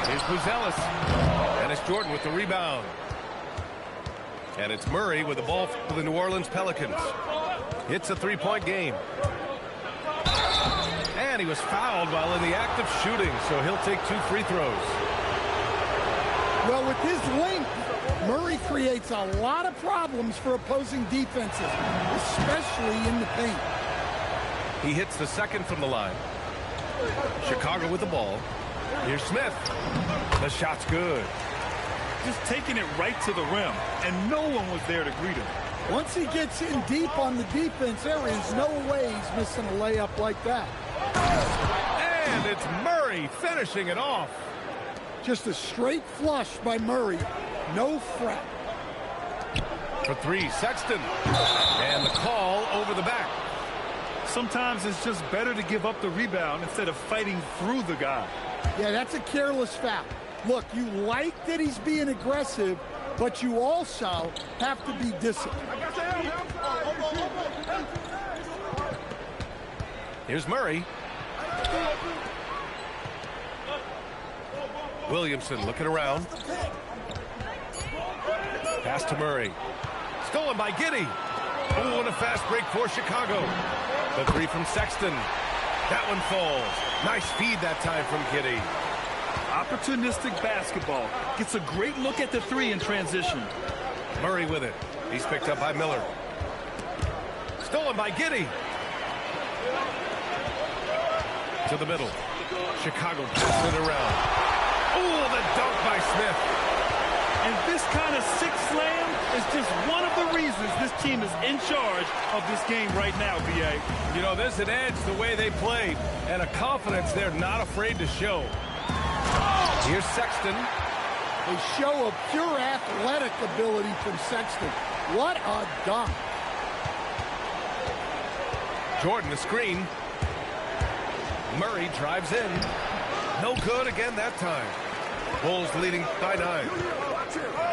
Here's Buzelis. And it's Jordan with the rebound. And it's Murray with the ball for the New Orleans Pelicans. It's a three-point game. And he was fouled while in the act of shooting, so he'll take 2 free throws. Well, with his length, Murray creates a lot of problems for opposing defenses, especially in the paint. He hits the second from the line. Chicago with the ball. Here's Smith. The shot's good. Just taking it right to the rim, and no one was there to greet him. Once he gets in deep on the defense, there is no way he's missing a layup like that. And it's Murray finishing it off. Just a straight flush by Murray. No fret. For 3, Sexton. And the call over the back. Sometimes it's just better to give up the rebound instead of fighting through the guy. Yeah, that's a careless foul. Look, you like that he's being aggressive, but you also have to be disciplined. Here's Murray. Williamson looking around. Pass to Murray. Stolen by Giddey. Oh, and a fast break for Chicago. The 3 from Sexton. That one falls. Nice feed that time from Giddey. Opportunistic basketball. Gets a great look at the 3 in transition. Murray with it. He's picked up by Miller. Stolen by Giddey. To the middle. Chicago passes it around. Oh, the dunk by Smith. And this kind of sick slam is just one of the reasons this team is in charge of this game right now, B.A. You know, there's an edge the way they play and a confidence they're not afraid to show. Here's Sexton. A show of pure athletic ability from Sexton. What a dunk. Jordan the screen. Murray drives in. No good again that time. Bulls leading by 9.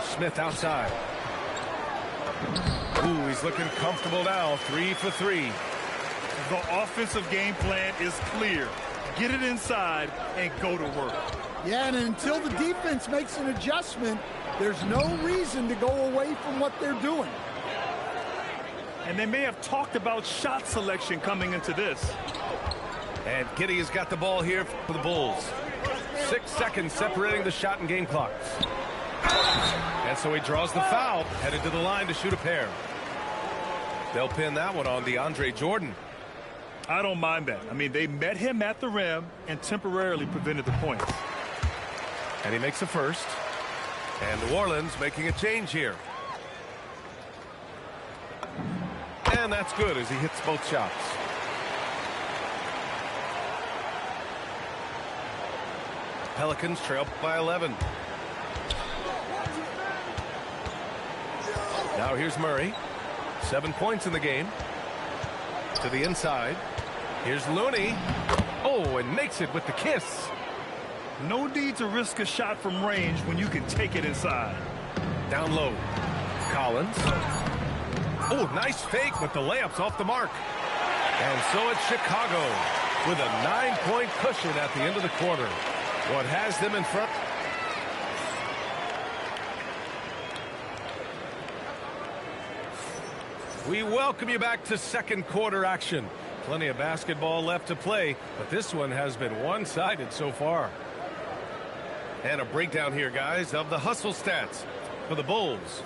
Smith outside. Ooh, he's looking comfortable now. 3 for 3. The offensive game plan is clear. Get it inside and go to work. Yeah, and until the defense makes an adjustment, there's no reason to go away from what they're doing. And they may have talked about shot selection coming into this. And Giddey has got the ball here for the Bulls. 6 seconds separating the shot and game clocks. And so he draws the foul, headed to the line to shoot a pair. They'll pin that one on DeAndre Jordan. I don't mind that. I mean, they met him at the rim and temporarily prevented the points. And he makes a first. And New Orleans making a change here. And that's good as he hits both shots. Pelicans trail by 11. Now here's Murray. 7 points in the game. To the inside. Here's Looney. Oh, and makes it with the kiss. No need to risk a shot from range when you can take it inside. Down low. Collins. Oh, nice fake, but the layup's off the mark. And so it's Chicago with a 9-point cushion at the end of the quarter. What has them in front? We welcome you back to second quarter action. Plenty of basketball left to play, but this one has been one-sided so far. And a breakdown here, guys, of the hustle stats for the Bulls.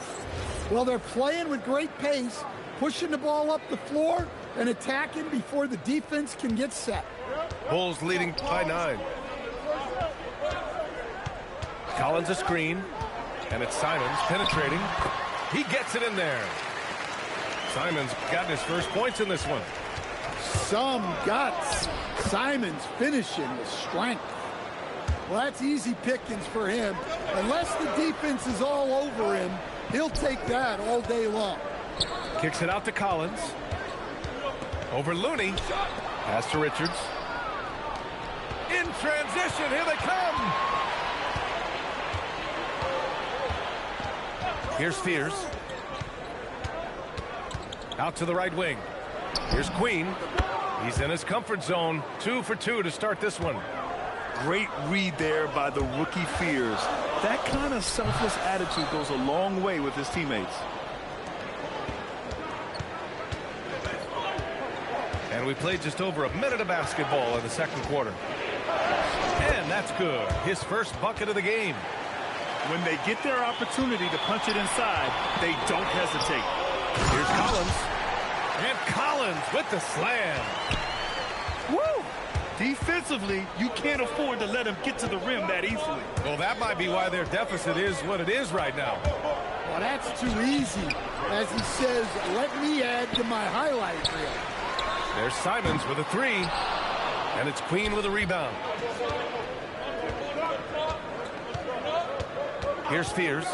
Well, they're playing with great pace, pushing the ball up the floor and attacking before the defense can get set. Bulls leading by 9. Collins a screen, and it's Simons penetrating. He gets it in there. Simons gotten his first points in this one. Some guts. Simons finishing with strength. Well, that's easy pickings for him. Unless the defense is all over him, he'll take that all day long. Kicks it out to Collins. Over Looney. Pass to Richards. In transition, here they come. Here's Spears. Out to the right wing. Here's Queen. He's in his comfort zone. 2 for 2 to start this one. Great read there by the rookie Fears. That kind of selfless attitude goes a long way with his teammates. And we played just over a minute of basketball in the second quarter. And that's good. His first bucket of the game. When they get their opportunity to punch it inside, they don't hesitate. Here's Collins. And Collins with the slam. Woo! Defensively, you can't afford to let him get to the rim that easily. Well, that might be why their deficit is what it is right now. Well, that's too easy. As he says, let me add to my highlight reel. There's Simons with a 3. And it's Queen with a rebound. Here's Spears.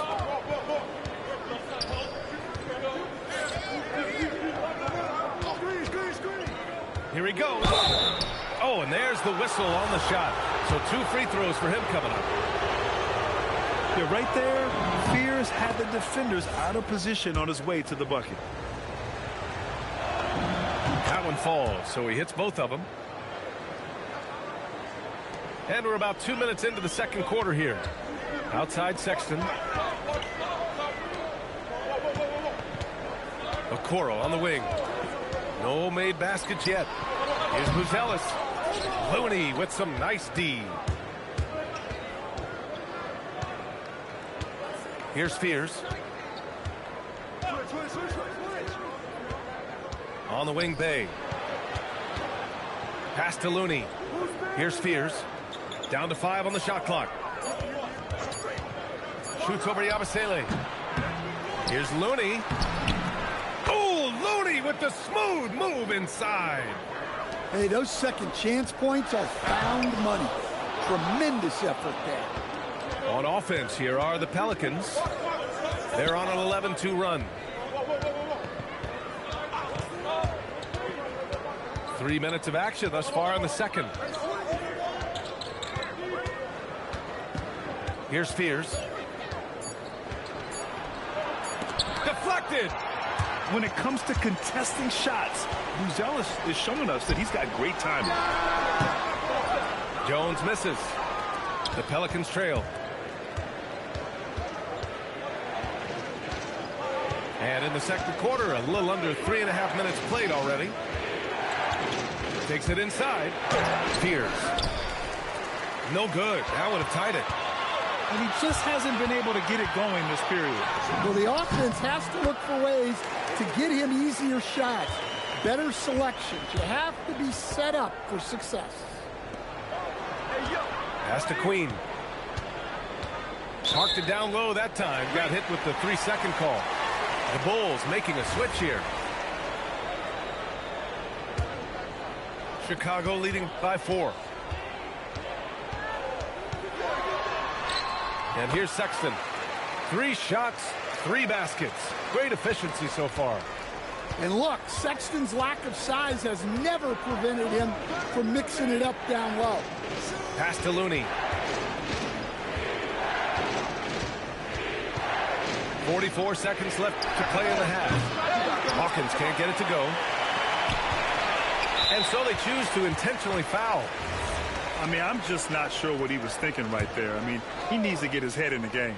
Here he goes. Oh, and there's the whistle on the shot. So 2 free throws for him coming up. Yeah, right there, Fears had the defenders out of position on his way to the bucket. That one falls, so he hits both of them. And we're about 2 minutes into the second quarter here. Outside Sexton. Okoro on the wing. No made baskets yet. Here's Buzelis. Looney with some nice D. Here's Spears. On the wing, Bay. Pass to Looney. Here's Spears. Down to 5 on the shot clock. Shoots over Yabusele. Here's Looney. Oh, Looney with the smooth move inside. Hey, those second chance points are found money. Tremendous effort there. On offense, here are the Pelicans. They're on an 11-2 run. 3 minutes of action thus far in the second. Here's Spears. Deflected. When it comes to contesting shots, Buzelis is showing us that he's got great timing. Jones misses. The Pelicans trail. And in the second quarter, a little under 3.5 minutes played already. Takes it inside. Spears. No good. That would have tied it. and he just hasn't been able to get it going this period. Well, the offense has to look for ways to get him easier shots, better selections. You have to be set up for success. Pass to Queen. Parked it down low that time. Got hit with the 3-second call. The Bulls making a switch here. Chicago leading by 4. And here's Sexton. 3 shots, 3 baskets. Great efficiency so far. And look, Sexton's lack of size has never prevented him from mixing it up down low. Pass to Looney. 44 seconds left to play in the half. Hawkins can't get it to go. And so they choose to intentionally foul. I mean, I'm just not sure what he was thinking right there. I mean, he needs to get his head in the game.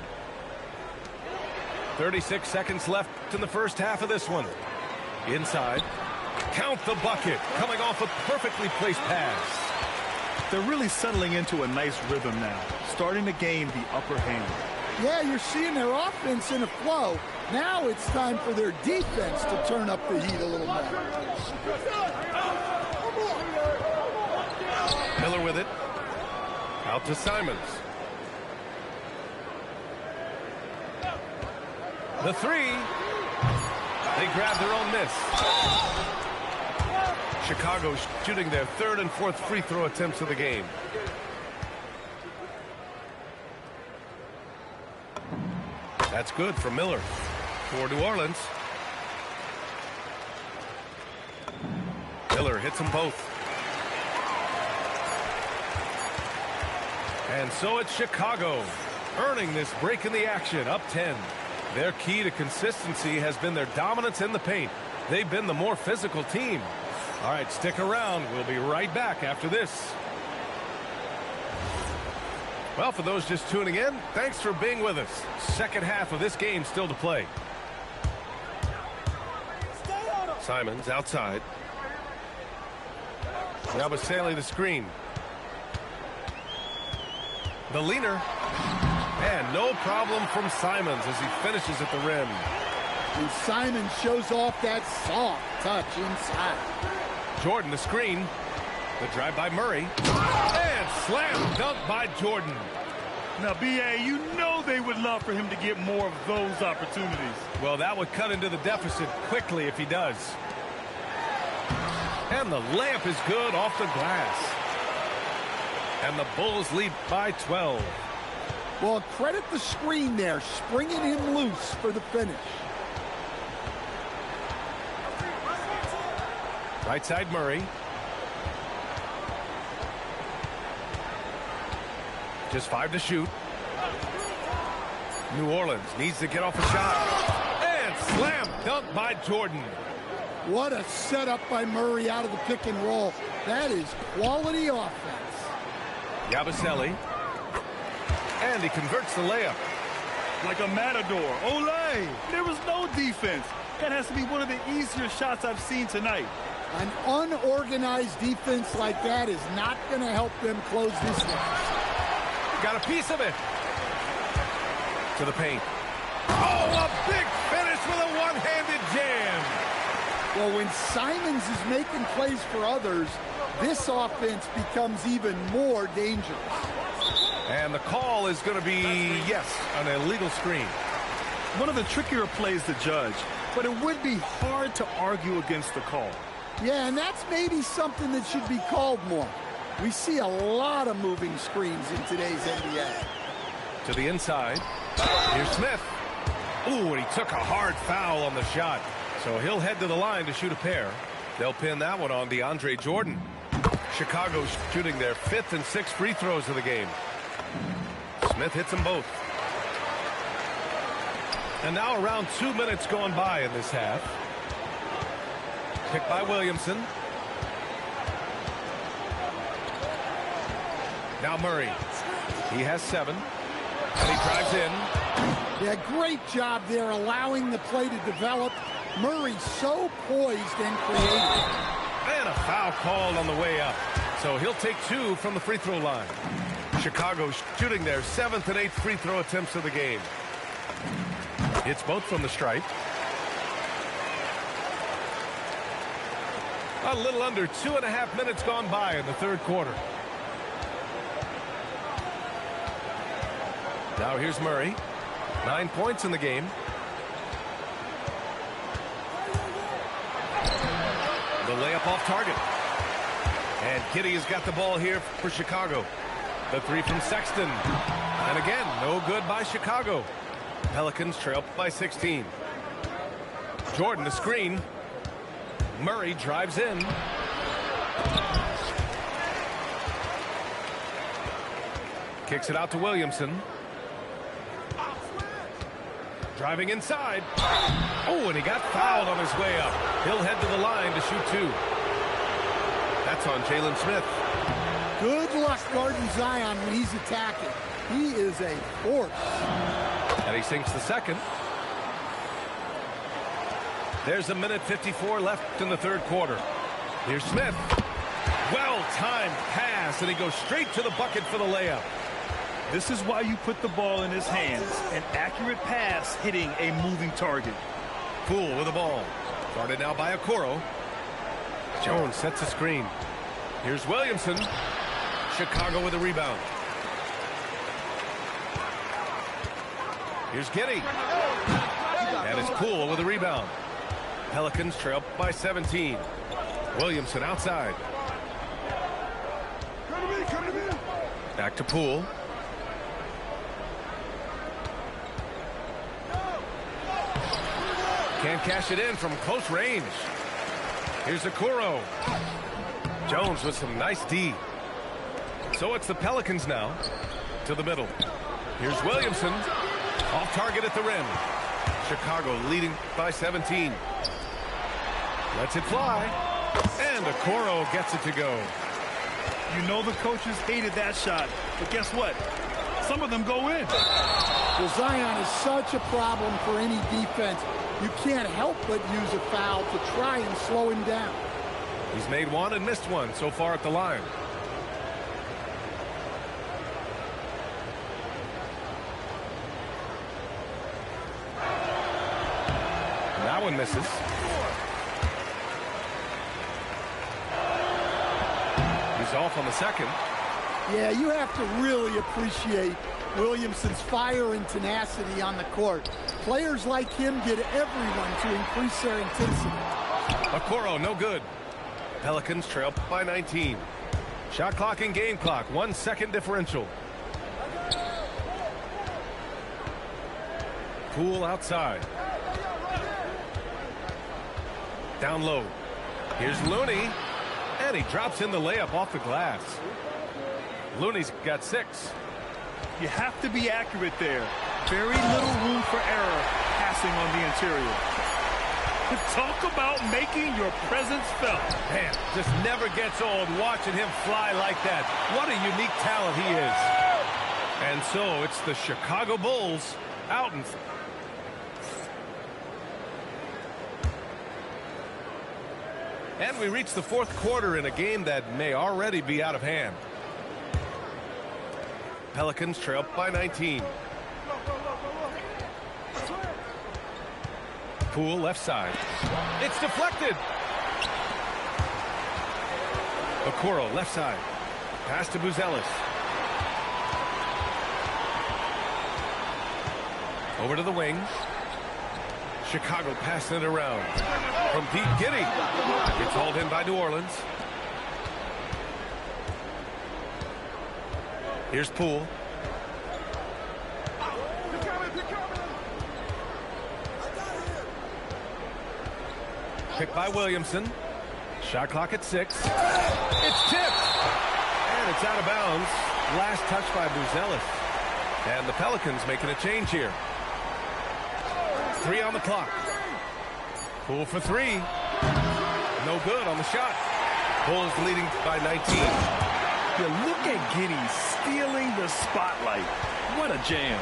36 seconds left in the first half of this one. Inside. Count the bucket. Coming off a perfectly placed pass. They're really settling into a nice rhythm now, starting to gain the upper hand. Yeah, you're seeing their offense in a flow. Now it's time for their defense to turn up the heat a little more. Miller with it. Out to Simons. The 3. They grab their own miss. Chicago shooting their 3rd and 4th free throw attempts of the game. That's good for Miller. For New Orleans. Miller hits them both. And so it's Chicago earning this break in the action, up 10. Their key to consistency has been their dominance in the paint. They've been the more physical team. All right, stick around. We'll be right back after this. Well, for those just tuning in, thanks for being with us. Second half of this game still to play. Simons outside. Yabusele the screen. The leaner. And no problem from Simons as he finishes at the rim. And Simons shows off that soft touch inside. Jordan the screen. The drive by Murray. And slam dunk by Jordan. Now, B.A., you know they would love for him to get more of those opportunities. Well, that would cut into the deficit quickly if he does. And the layup is good off the glass. And the Bulls lead by 12. Well, credit the screen there, springing him loose for the finish. Right side Murray. Just 5 to shoot. New Orleans needs to get off a shot. And slam dunk by Jordan. What a setup by Murray out of the pick and roll. That is quality offense. Yabusele. And he converts the layup. Like a matador. Olay! There was no defense. That has to be one of the easier shots I've seen tonight. An unorganized defense like that is not going to help them close this match. Got a piece of it. To the paint. Oh, a big finish with a one-handed jam. Well, when Simons is making plays for others, this offense becomes even more dangerous. And the call is going to be, yes, an illegal screen. One of the trickier plays to judge, but it would be hard to argue against the call. Yeah, and that's maybe something that should be called more. We see a lot of moving screens in today's NBA. To the inside. Here's Smith. Ooh, and he took a hard foul on the shot. So he'll head to the line to shoot a pair. They'll pin that one on DeAndre Jordan. Chicago shooting their 5th and 6th free throws of the game. Smith hits them both. And now around 2 minutes gone by in this half. Picked by Williamson. Now Murray. He has 7. And he drives in. Yeah, great job there allowing the play to develop. Murray so poised and creative. And a foul called on the way up. So he'll take 2 from the free throw line. Chicago shooting their 7th and 8th free throw attempts of the game. It's both from the stripe. A little under 2.5 minutes gone by in the third quarter. Now here's Murray. 9 points in the game. The layup off target. And Giddey has got the ball here for Chicago. The three from Sexton. And again, no good by Chicago. Pelicans trail by 16. Jordan, the screen. Murray drives in. Kicks it out to Williamson. Driving inside. Oh, and he got fouled on his way up. He'll head to the line to shoot 2. That's on Jalen Smith. Good luck guarding Zion when he's attacking. He is a force. And he sinks the second. There's 1:54 left in the third quarter. Here's Smith. Well-timed pass, and he goes straight to the bucket for the layup. This is why you put the ball in his hands. An accurate pass hitting a moving target. Poole with the ball. Guarded now by Okoro. Jones sets a screen. Here's Williamson. Chicago with a rebound. Here's Giddey. And it's Poole with a rebound. Pelicans trail by 17. Williamson outside. Back to Poole. Can't cash it in from close range. Here's Okoro. Jones with some nice D. So it's the Pelicans now to the middle. Here's Williamson. Off target at the rim. Chicago leading by 17. Lets it fly. And Okoro gets it to go. You know the coaches hated that shot. But guess what? Some of them go in. Well, Zion is such a problem for any defense. You can't help but use a foul to try and slow him down. He's made one and missed one so far at the line. That one misses. He's off on the second. Yeah, you have to really appreciate Williamson's fire and tenacity on the court. Players like him get everyone to increase their intensity. Okoro, no good. Pelicans trail by 19. Shot clock and game clock, 1 second differential. Poole outside. Down low. Here's Looney. And he drops in the layup off the glass. Looney's got 6. You have to be accurate there. Very little room for error passing on the interior. Talk about making your presence felt. Man, just never gets old watching him fly like that. What a unique talent he is. And so it's the Chicago Bulls out in front. And we reach the fourth quarter in a game that may already be out of hand. Pelicans trail by 19. Poole left side. It's deflected. Okoro left side. Pass to Buzelis. Over to the wings. Chicago passing it around. From deep, Giddey. It's hauled in by New Orleans. Here's Poole. Picked by Williamson. Shot clock at 6. It's tipped. And it's out of bounds. Last touch by Buzelis. And the Pelicans making a change here. 3 on the clock. Poole for 3. No good on the shot. Bulls leading by 19. Yeah, look at Giddey stealing the spotlight. What a jam.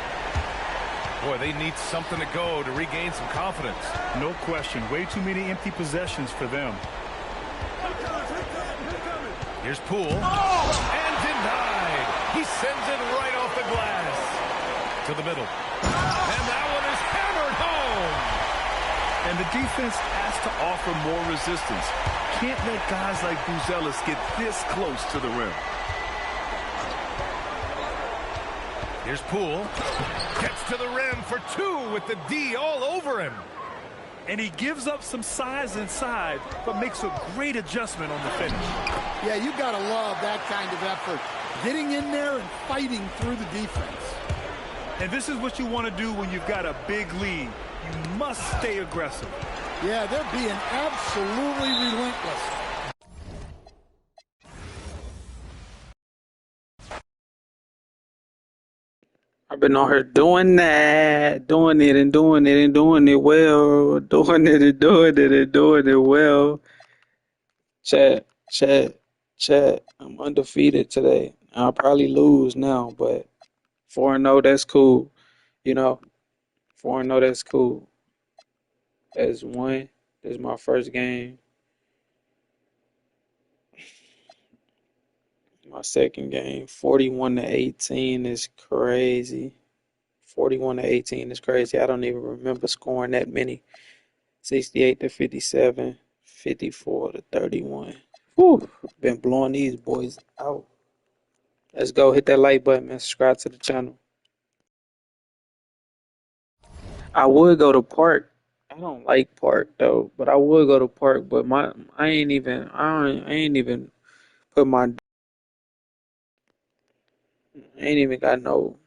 Boy, they need something to go to regain some confidence. No question. Way too many empty possessions for them. Here's Poole. Oh! And denied. He sends it right off the glass. To the middle. And that one is hammered home. And the defense has to offer more resistance. Can't let guys like Buzelis get this close to the rim. Here's Poole. Gets to the rim for two with the D all over him. And he gives up some size inside, but makes a great adjustment on the finish. Yeah, you got to love that kind of effort. Getting in there and fighting through the defense. And this is what you want to do when you've got a big lead. You must stay aggressive. Yeah, they're being absolutely relentless. I've been on here doing that, doing it and doing it and doing it well, doing it and doing it and doing it well. Chat. I'm undefeated today. I'll probably lose now, but 4-0, that's cool. You know, 4-0, that's cool. That's one. This is my first game. My second game, 41-18 is crazy. 41-18 is crazy. I don't even remember scoring that many. 68-57, 54-31. Whew, been blowing these boys out. Let's go. Hit that like button, man. Subscribe to the channel. I would go to Park. I don't like Park though, but I would go to Park. But I ain't even put my. I ain't even got no.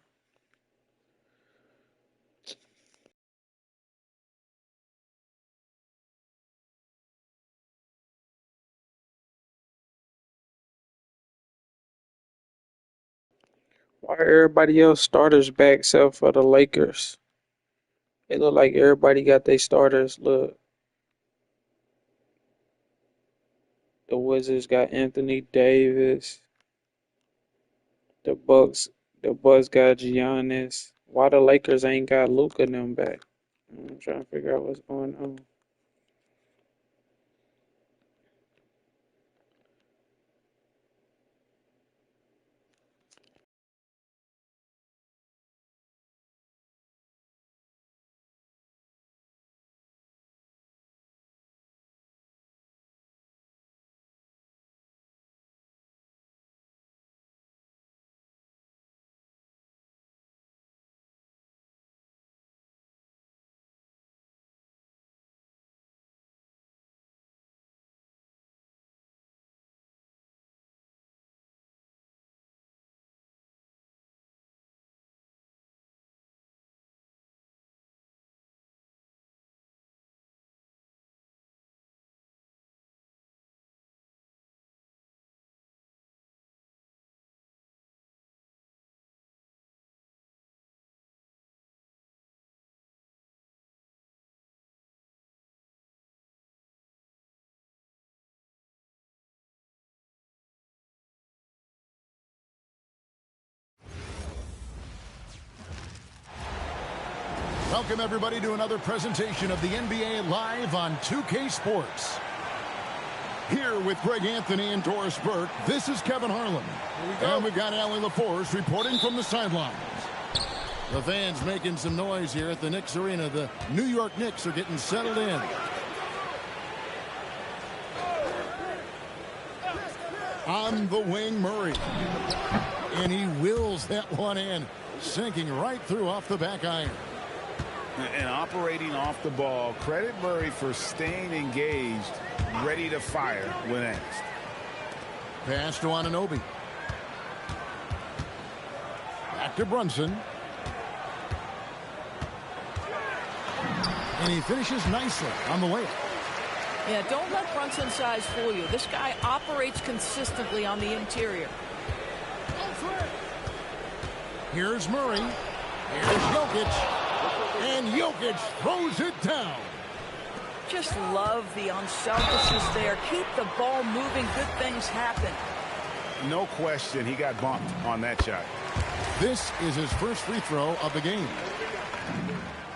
Why everybody else starters back except for the Lakers? It look like everybody got their starters. Look, the Wizards got Anthony Davis. The Bucks got Giannis. Why the Lakers ain't got Luka and them back? I'm trying to figure out what's going on. Welcome, everybody, to another presentation of the NBA Live on 2K Sports. Here with Greg Anthony and Doris Burke, this is Kevin Harlan. And we've got Allie LaForce reporting from the sidelines. The fans making some noise here at the Knicks Arena. The New York Knicks are getting settled in. On the wing, Murray. And he wills that one in, sinking right through off the back iron. And operating off the ball, credit Murray for staying engaged, ready to fire when asked. Pass to Anunoby. Back to Brunson. And he finishes nicely on the layup. Yeah, don't let Brunson's size fool you. This guy operates consistently on the interior. Here's Murray. Here's Jokic. And Jokic throws it down. Just love the unselfishness there. Keep the ball moving. Good things happen. No question, he got bumped on that shot. This is his first free throw of the game.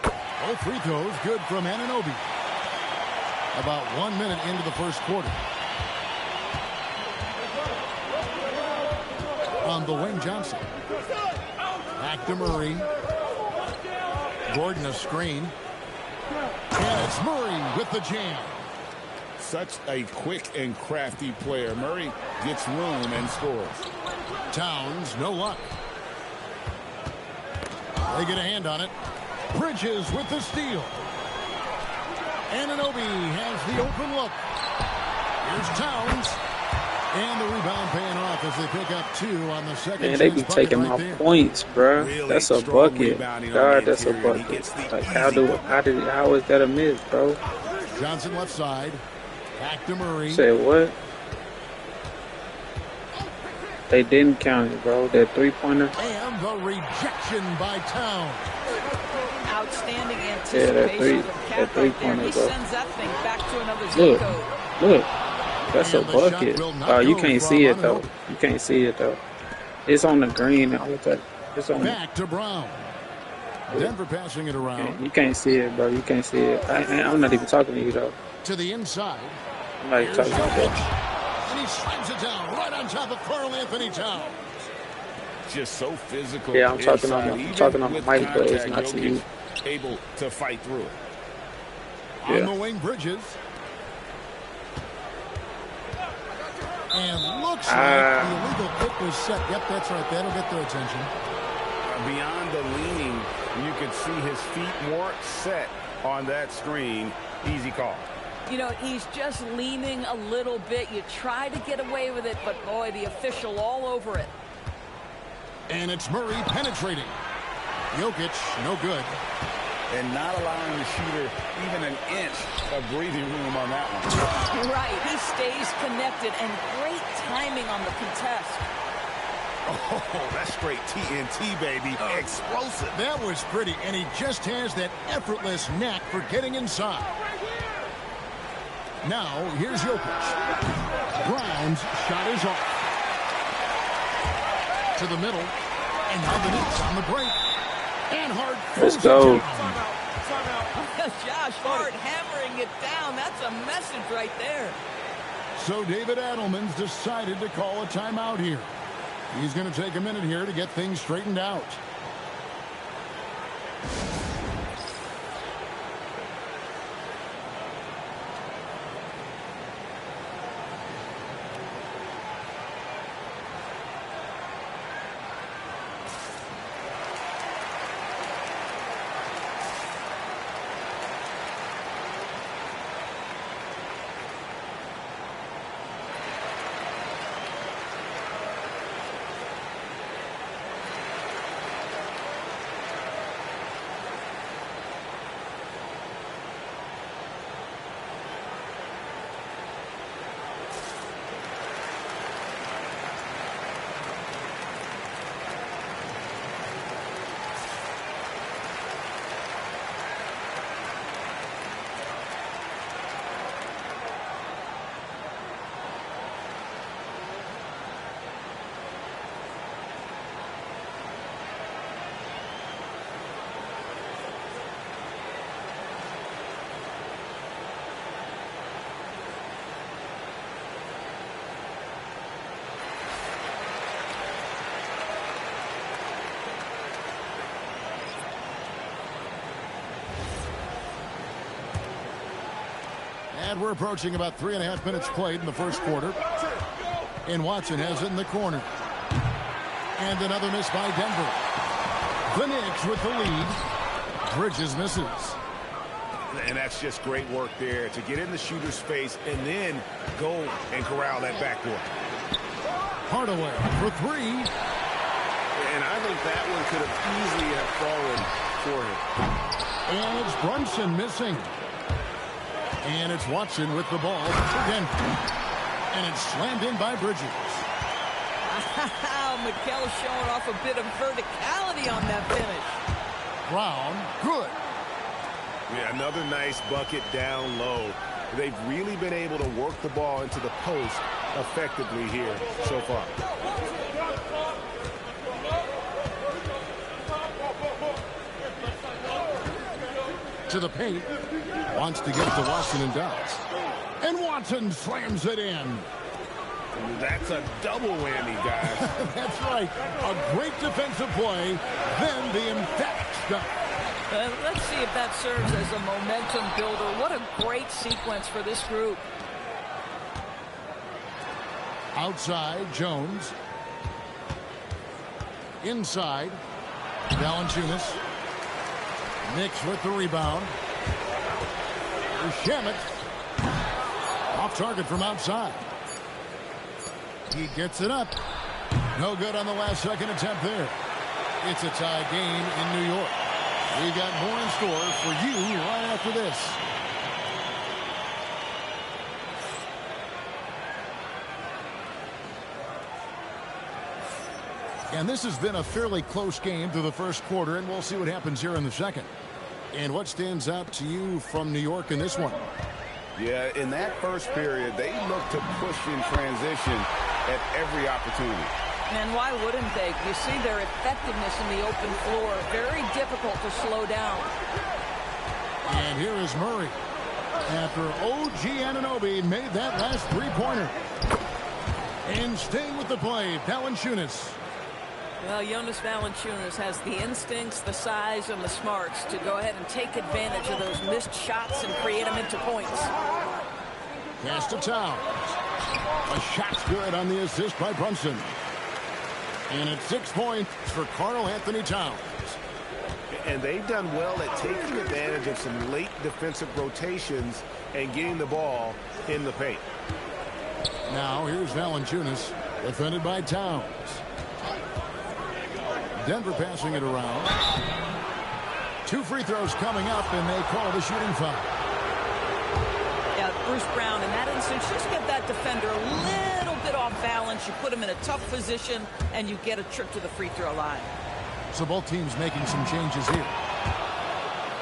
Both free throws good from Anunoby. About 1 minute into the first quarter. on Dwayne Johnson. Back to Murray. Gordon a screen. And it's Murray with the jam. Such a quick and crafty player. Murray gets room and scores. Towns, no luck. They get a hand on it. Bridges with the steal. Anunoby has the open look. Here's Towns. And the rebound paying off as they pick up 2 on the second. Man, they be taking my points, bro. Really that's a bucket. God, that's a bucket. Like, how is that a miss, bro? Johnson left side. Back to Murray. Say what? They didn't count it, bro. That 3-pointer. And the rejection by Towns. Outstanding anticipation from Cap right there. He sends that thing back to another zip code. Look. That's a bucket. You can't see it, though. You can't see it, though. It's on the green. It's on back to Brown. Denver passing it around. You can't see it, bro. You can't see it. I'm not even talking to you, though. To the inside. I'm not even talking about that. And he slams it down right on top of Karl-Anthony Towns. Just so physical. Yeah, I'm talking on the mic, but it's not to you. Able to fight through it. On the wing, Bridges. And looks like the illegal kick was set. Yep, that's right. That'll get their attention. Beyond the leaning, you could see his feet more set on that screen. Easy call. You know, he's just leaning a little bit. You try to get away with it, but boy, the official all over it. And it's Murray penetrating. Jokic, no good. And not allowing the shooter even an inch of breathing room on that one. Right. He stays connected, and great timing on the contest. Oh, that's straight TNT, baby. Explosive. That was pretty, and he just has that effortless knack for getting inside. Now, here's Jokic. Brown's shot is off. To the middle. And now the Knicks on the break. And Hart. Let's go. Josh Hart hammering it down. That's a message right there. So David Adelman's decided to call a timeout here. He's going to take a minute here to get things straightened out. And we're approaching about 3.5 minutes played in the first quarter. And Watson has it in the corner. And another miss by Denver. The Knicks with the lead. Bridges misses. And that's just great work there to get in the shooter's face and then go and corral that backdoor. Hardaway for 3. And I think that one could have easily have fallen for him. And it's Brunson missing. And it's Watson with the ball for Denver. And it's slammed in by Bridges. Wow, Mikal showing off a bit of verticality on that finish. Brown, good. Yeah, another nice bucket down low. They've really been able to work the ball into the post effectively here so far. To the paint. Wants to get to Watson and does. And Watson slams it in. That's a double whammy, guys. That's right. A great defensive play, then the emphatic stop. Let's see if that serves as a momentum builder. What a great sequence for this group. Outside, Jones. Inside, Valanciunas. Knicks with the rebound. Shamet. Off target from outside. He gets it up. No good on the last second attempt there. It's a tie game in New York. We got more in store for you right after this. And this has been a fairly close game through the first quarter, and we'll see what happens here in the second. And what stands out to you from New York in this one? Yeah, in that first period, they looked to push in transition at every opportunity. And why wouldn't they? You see their effectiveness in the open floor. Very difficult to slow down. And here is Murray. After OG Anunoby made that last three-pointer. And staying with the play, Valanciunas. Well, Jonas Valanciunas has the instincts, the size, and the smarts to go ahead and take advantage of those missed shots and create them into points. Pass to Towns. A shot's good on the assist by Brunson. And it's 6 points for Karl-Anthony Towns. And they've done well at taking advantage of some late defensive rotations and getting the ball in the paint. Now here's Valanciunas, defended by Towns. Denver passing it around. 2 free throws coming up, and they call the shooting foul. Yeah, Bruce Brown, in that instance, just get that defender a little bit off balance. You put him in a tough position, and you get a trip to the free throw line. So both teams making some changes here.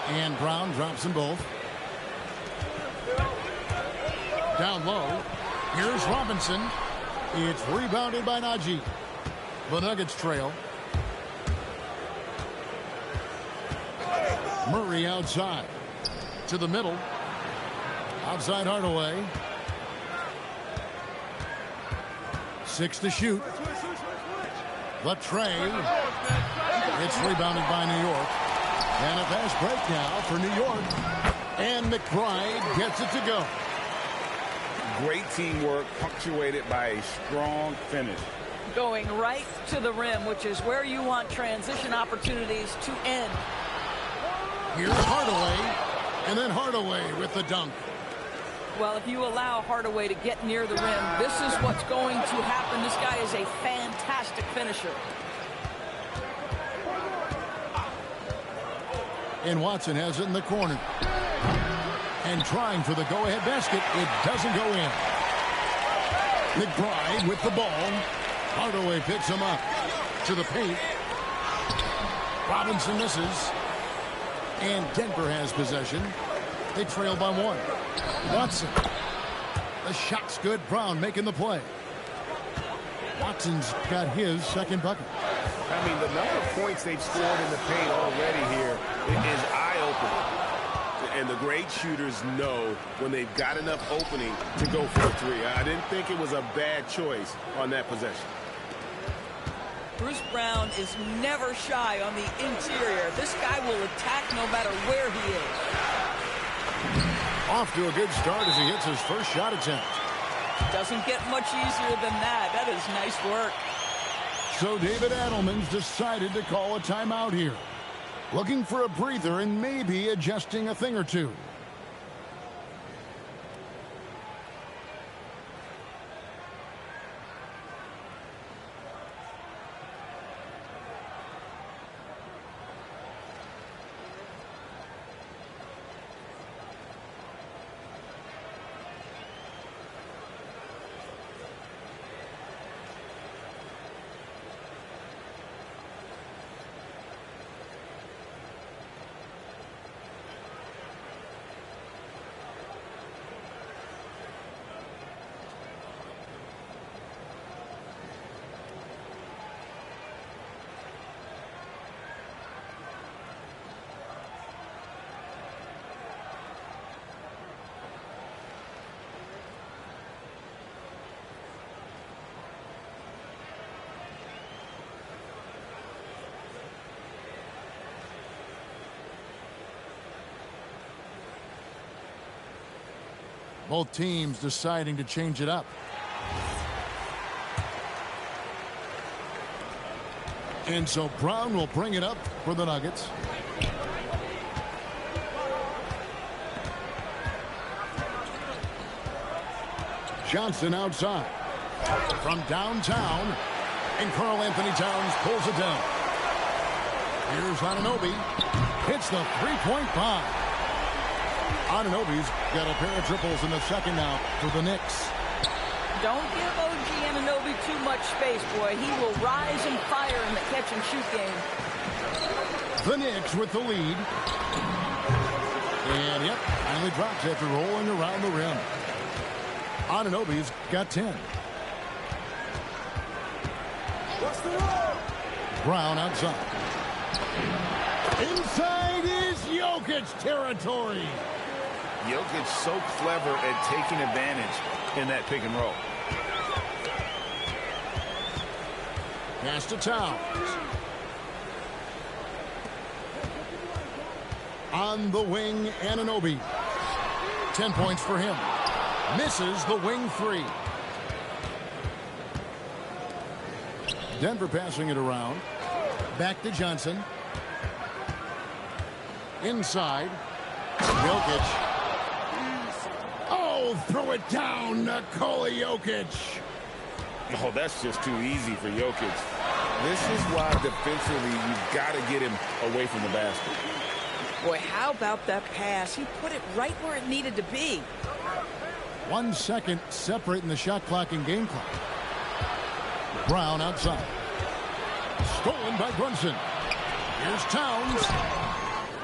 And Brown drops them both. Down low. Here's Robinson. It's rebounded by Najee. The Nuggets trail. Murray outside. To the middle. Outside Hardaway. 6 to shoot. The tray. It's rebounded by New York. And a fast break now for New York. And McBride gets it to go. Great teamwork punctuated by a strong finish. Going right to the rim, which is where you want transition opportunities to end. Here's Hardaway. And then Hardaway with the dunk. Well, if you allow Hardaway to get near the rim, this is what's going to happen. This guy is a fantastic finisher. And Watson has it in the corner. And trying for the go-ahead basket. It doesn't go in. McBride with the ball. Hardaway picks him up to the paint. Robinson misses. And Denver has possession. They trail by 1. Watson. The shot's good. Brown making the play. Watson's got his second bucket. I mean, the number of points they've scored in the paint already here is eye-opening. And the great shooters know when they've got enough opening to go for a 3. I didn't think it was a bad choice on that possession. Bruce Brown is never shy on the interior. This guy will attack no matter where he is. Off to a good start as he hits his first shot attempt. Doesn't get much easier than that. That is nice work. So David Adelman's decided to call a timeout here. Looking for a breather and maybe adjusting a thing or two. Both teams deciding to change it up. And so Brown will bring it up for the Nuggets. Johnson outside. From downtown. And Karl-Anthony Towns pulls it down. Here's Anunoby. Hits the three-point bomb. Anunoby's got a pair of triples in the second now for the Knicks. Don't give OG Anunoby too much space, boy. He will rise and fire in the catch-and-shoot game. The Knicks with the lead. And, yep, finally drops after rolling around the rim. Anunoby's got 10. Brown outside. Inside is Jokic territory. Jokic so clever at taking advantage in that pick and roll. Pass to Towns. On the wing, Anunoby. 10 points for him. Misses the wing three. Denver passing it around. Back to Johnson. Inside. Jokic. Oh, throw it down, Nikola Jokic. Oh, that's just too easy for Jokic. This is why defensively you've got to get him away from the basket. Boy, how about that pass? He put it right where it needed to be. 1 second separating the shot clock and game clock. Brown outside. Stolen by Brunson. Here's Towns.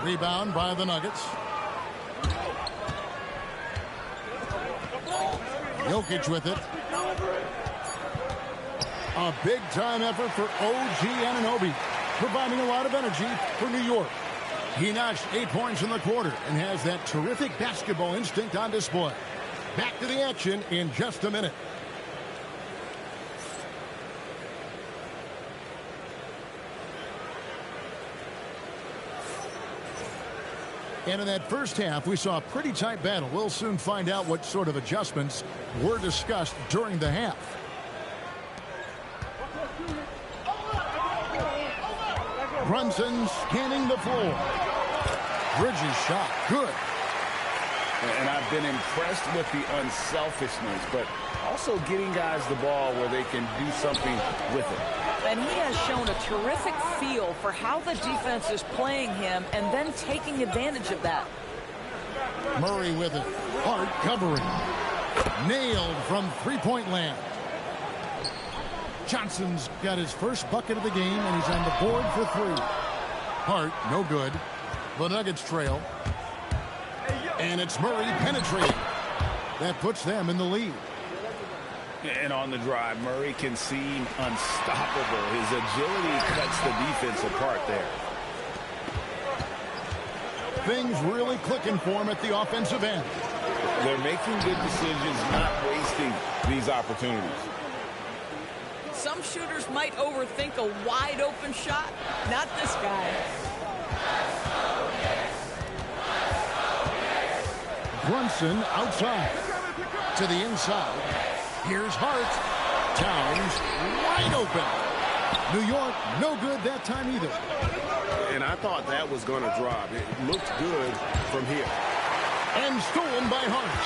Rebound by the Nuggets. Jokic with it. A big-time effort for OG Anunoby, providing a lot of energy for New York. He notched 8 points in the quarter and has that terrific basketball instinct on display. Back to the action in just a minute. And in that first half, we saw a pretty tight battle. We'll soon find out what sort of adjustments were discussed during the half. Brunson scanning the floor. Bridges shot. Good. And I've been impressed with the unselfishness, but also getting guys the ball where they can do something with it. And he has shown a terrific feel for how the defense is playing him and then taking advantage of that. Murray with it. Hart covering. Nailed from three-point land. Johnson's got his first bucket of the game, and he's on the board for three. Hart, no good. The Nuggets trail. And it's Murray penetrating. That puts them in the lead. And on the drive, Murray can seem unstoppable. His agility cuts the defense apart there. Things really clicking for him at the offensive end. They're making good decisions, not wasting these opportunities. Some shooters might overthink a wide open shot. Not this guy. Brunson outside. To the inside. Here's Hart. Towns wide open. New York no good that time either. And I thought that was going to drop. It looked good from here. And stolen by Hart.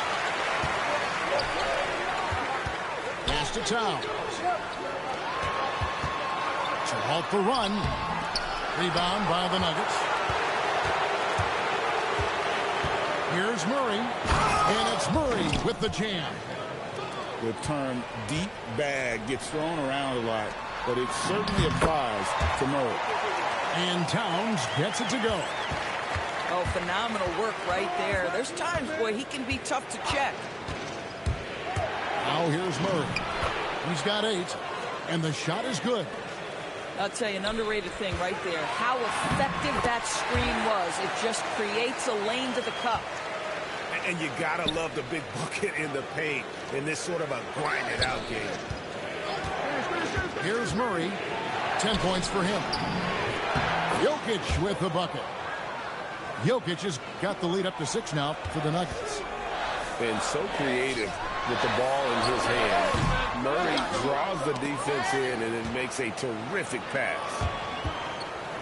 Pass to Towns. To halt the run. Rebound by the Nuggets. Here's Murray. And it's Murray with the jam. The term deep bag gets thrown around a lot, but it certainly applies to Murray. And Towns gets it to go. Oh, phenomenal work right there. There's times, boy, he can be tough to check. Now here's Murray. He's got 8, and the shot is good. I'll tell you, an underrated thing right there. How effective that screen was. It just creates a lane to the cup. And you got to love the big bucket in the paint in this sort of a grind-it-out game. Here's Murray. 10 points for him. Jokic with the bucket. Jokic has got the lead up to 6 now for the Nuggets. and so creative with the ball in his hand. Murray draws the defense in and then makes a terrific pass.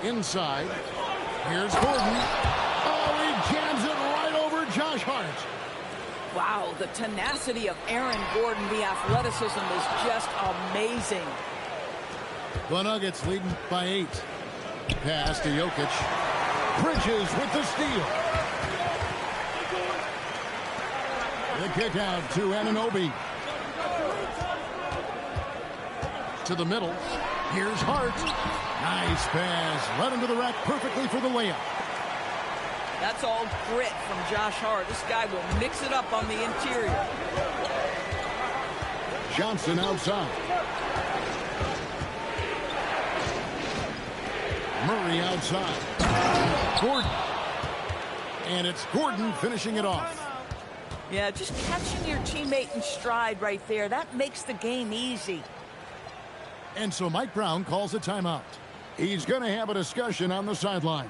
Inside. Here's Gordon. Oh, he jams it right over Josh Hart. Wow, the tenacity of Aaron Gordon, the athleticism is just amazing. The Nuggets leading by 8. Pass to Jokic. Bridges with the steal. The kick out to Anunoby. To the middle. Here's Hart. Nice pass. Led him to the rack perfectly for the layup. That's all grit from Josh Hart. This guy will mix it up on the interior. Johnson outside. Murray outside. Gordon. And it's Gordon finishing it off. Yeah, just catching your teammate in stride right there. That makes the game easy. And so Mike Brown calls a timeout. He's going to have a discussion on the sideline.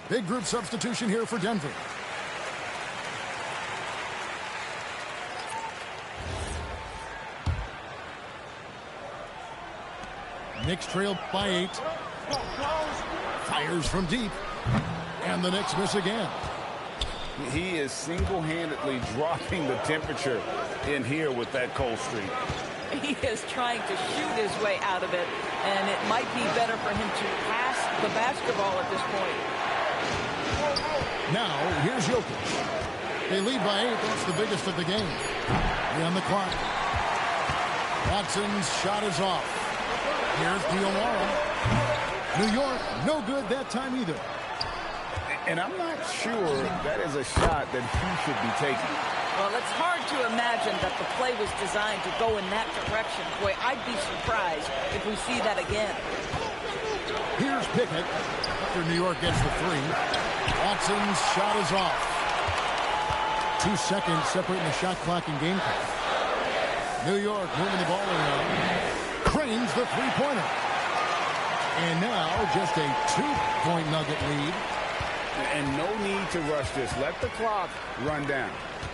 Big group substitution here for Denver. Knicks trail by 8. Fires from deep. And the Knicks miss again. He is single-handedly dropping the temperature in here with that cold streak. He is trying to shoot his way out of it, and it might be better for him to pass the basketball at this point. Now, here's Jokic. They lead by 8. That's the biggest of the game. On the clock. Watson's shot is off. Here's Diawara. New York, no good that time either. And I'm not sure that is a shot that he should be taking. Well, it's hard to imagine that the play was designed to go in that direction. Boy, I'd be surprised if we see that again. Here's Pickett after New York gets the 3. Watson's shot is off. 2 seconds separating the shot clock and game clock. New York moving the ball around. Cranes the three-pointer. And now just a 2-point Nugget lead. And no need to rush this. Let the clock run down.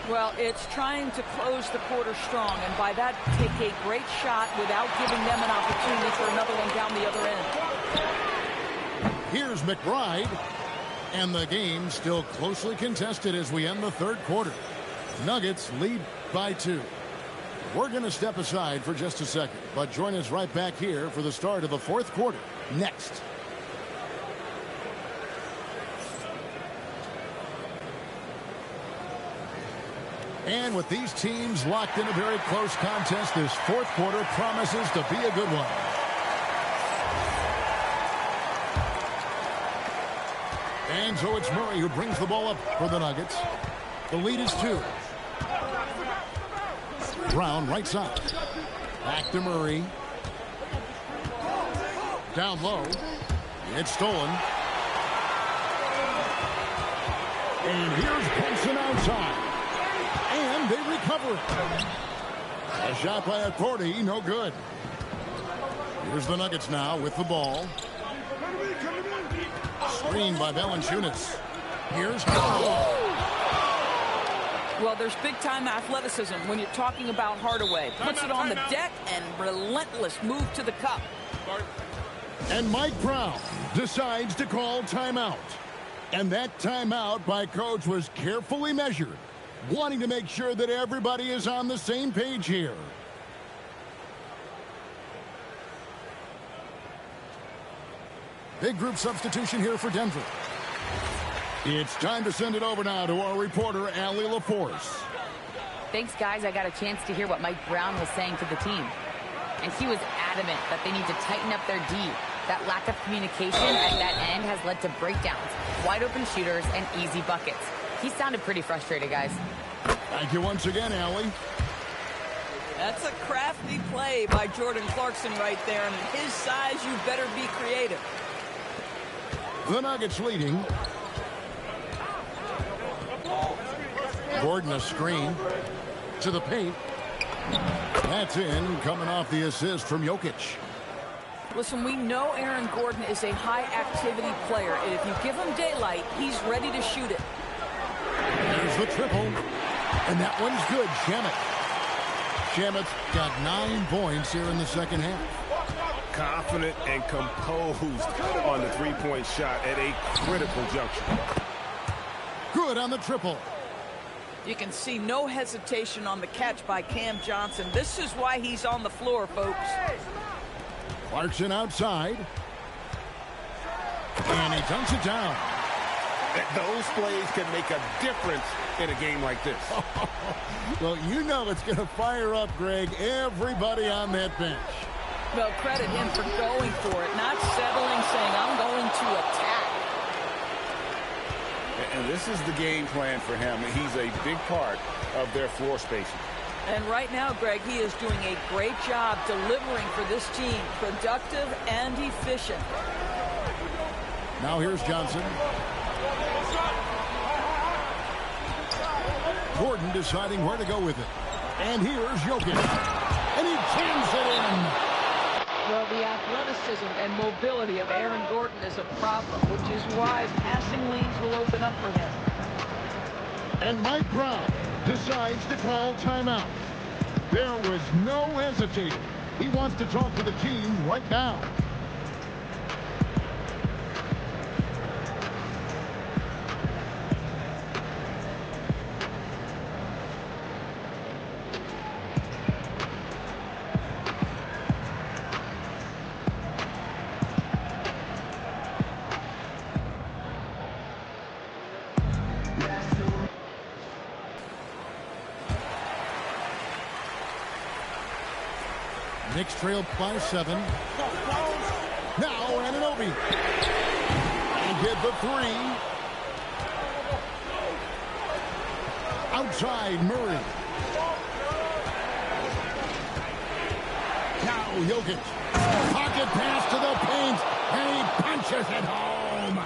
Well, it's trying to close the quarter strong, and by that, take a great shot without giving them an opportunity for another one down the other end. Here's McBride. And the game still closely contested as we end the third quarter. Nuggets lead by 2. We're going to step aside for just a second, but join us right back here for the start of the fourth quarter next. And with these teams locked in a very close contest, this fourth quarter promises to be a good one. And so it's Murray who brings the ball up for the Nuggets. The lead is 2. Brown right side. Back to Murray. Down low. It's stolen. And here's Paulson outside. And they recover it. A shot by Acordi, no good. Here's the Nuggets now with the ball. Screen by Valanciunas. Here's Well, there's big-time athleticism when you're talking about Hardaway. Puts it on the deck and relentless move to the cup. And Mike Brown decides to call timeout. And that timeout by Coach was carefully measured. wanting to make sure that everybody is on the same page here. Big group substitution here for Denver. It's time to send it over now to our reporter, Allie LaForce. Thanks, guys. I got a chance to hear what Mike Brown was saying to the team. And he was adamant that they need to tighten up their D. That lack of communication at that end has led to breakdowns, wide open shooters, and easy buckets. He sounded pretty frustrated, guys. Thank you once again, Allie. That's a crafty play by Jordan Clarkson right there. And at his size, you better be creative. The Nuggets leading. Gordon a screen to the paint. That's in, coming off the assist from Jokic. Listen, we know Aaron Gordon is a high-activity player, and if you give him daylight, he's ready to shoot it. There's the triple, and that one's good. Shamet's got 9 points here in the second half. Confident and composed on the three-point shot at a critical juncture. Good on the triple. You can see no hesitation on the catch by Cam Johnson. This is why he's on the floor, folks. Clarkson outside. And he dunks it down. Those plays can make a difference in a game like this. Well, you know it's going to fire up, Greg, everybody on that bench. Well, credit him for going for it, not settling, saying, I'm going to attack. And this is the game plan for him. He's a big part of their floor spacing. And right now, Greg, he is doing a great job delivering for this team. Productive and efficient. Now here's Johnson. Gordon deciding where to go with it. And here's Jokic. And he jams it in. Well, the athleticism and mobility of Aaron Gordon is a problem, which is why passing lanes will open up for him. And Mike Brown decides to call timeout. There was no hesitating. He wants to talk to the team right now. Knicks trail by 7. Now Anunoby. And get the 3. Outside Murray. Now Jokic. Pocket pass to the paint. And he punches it home.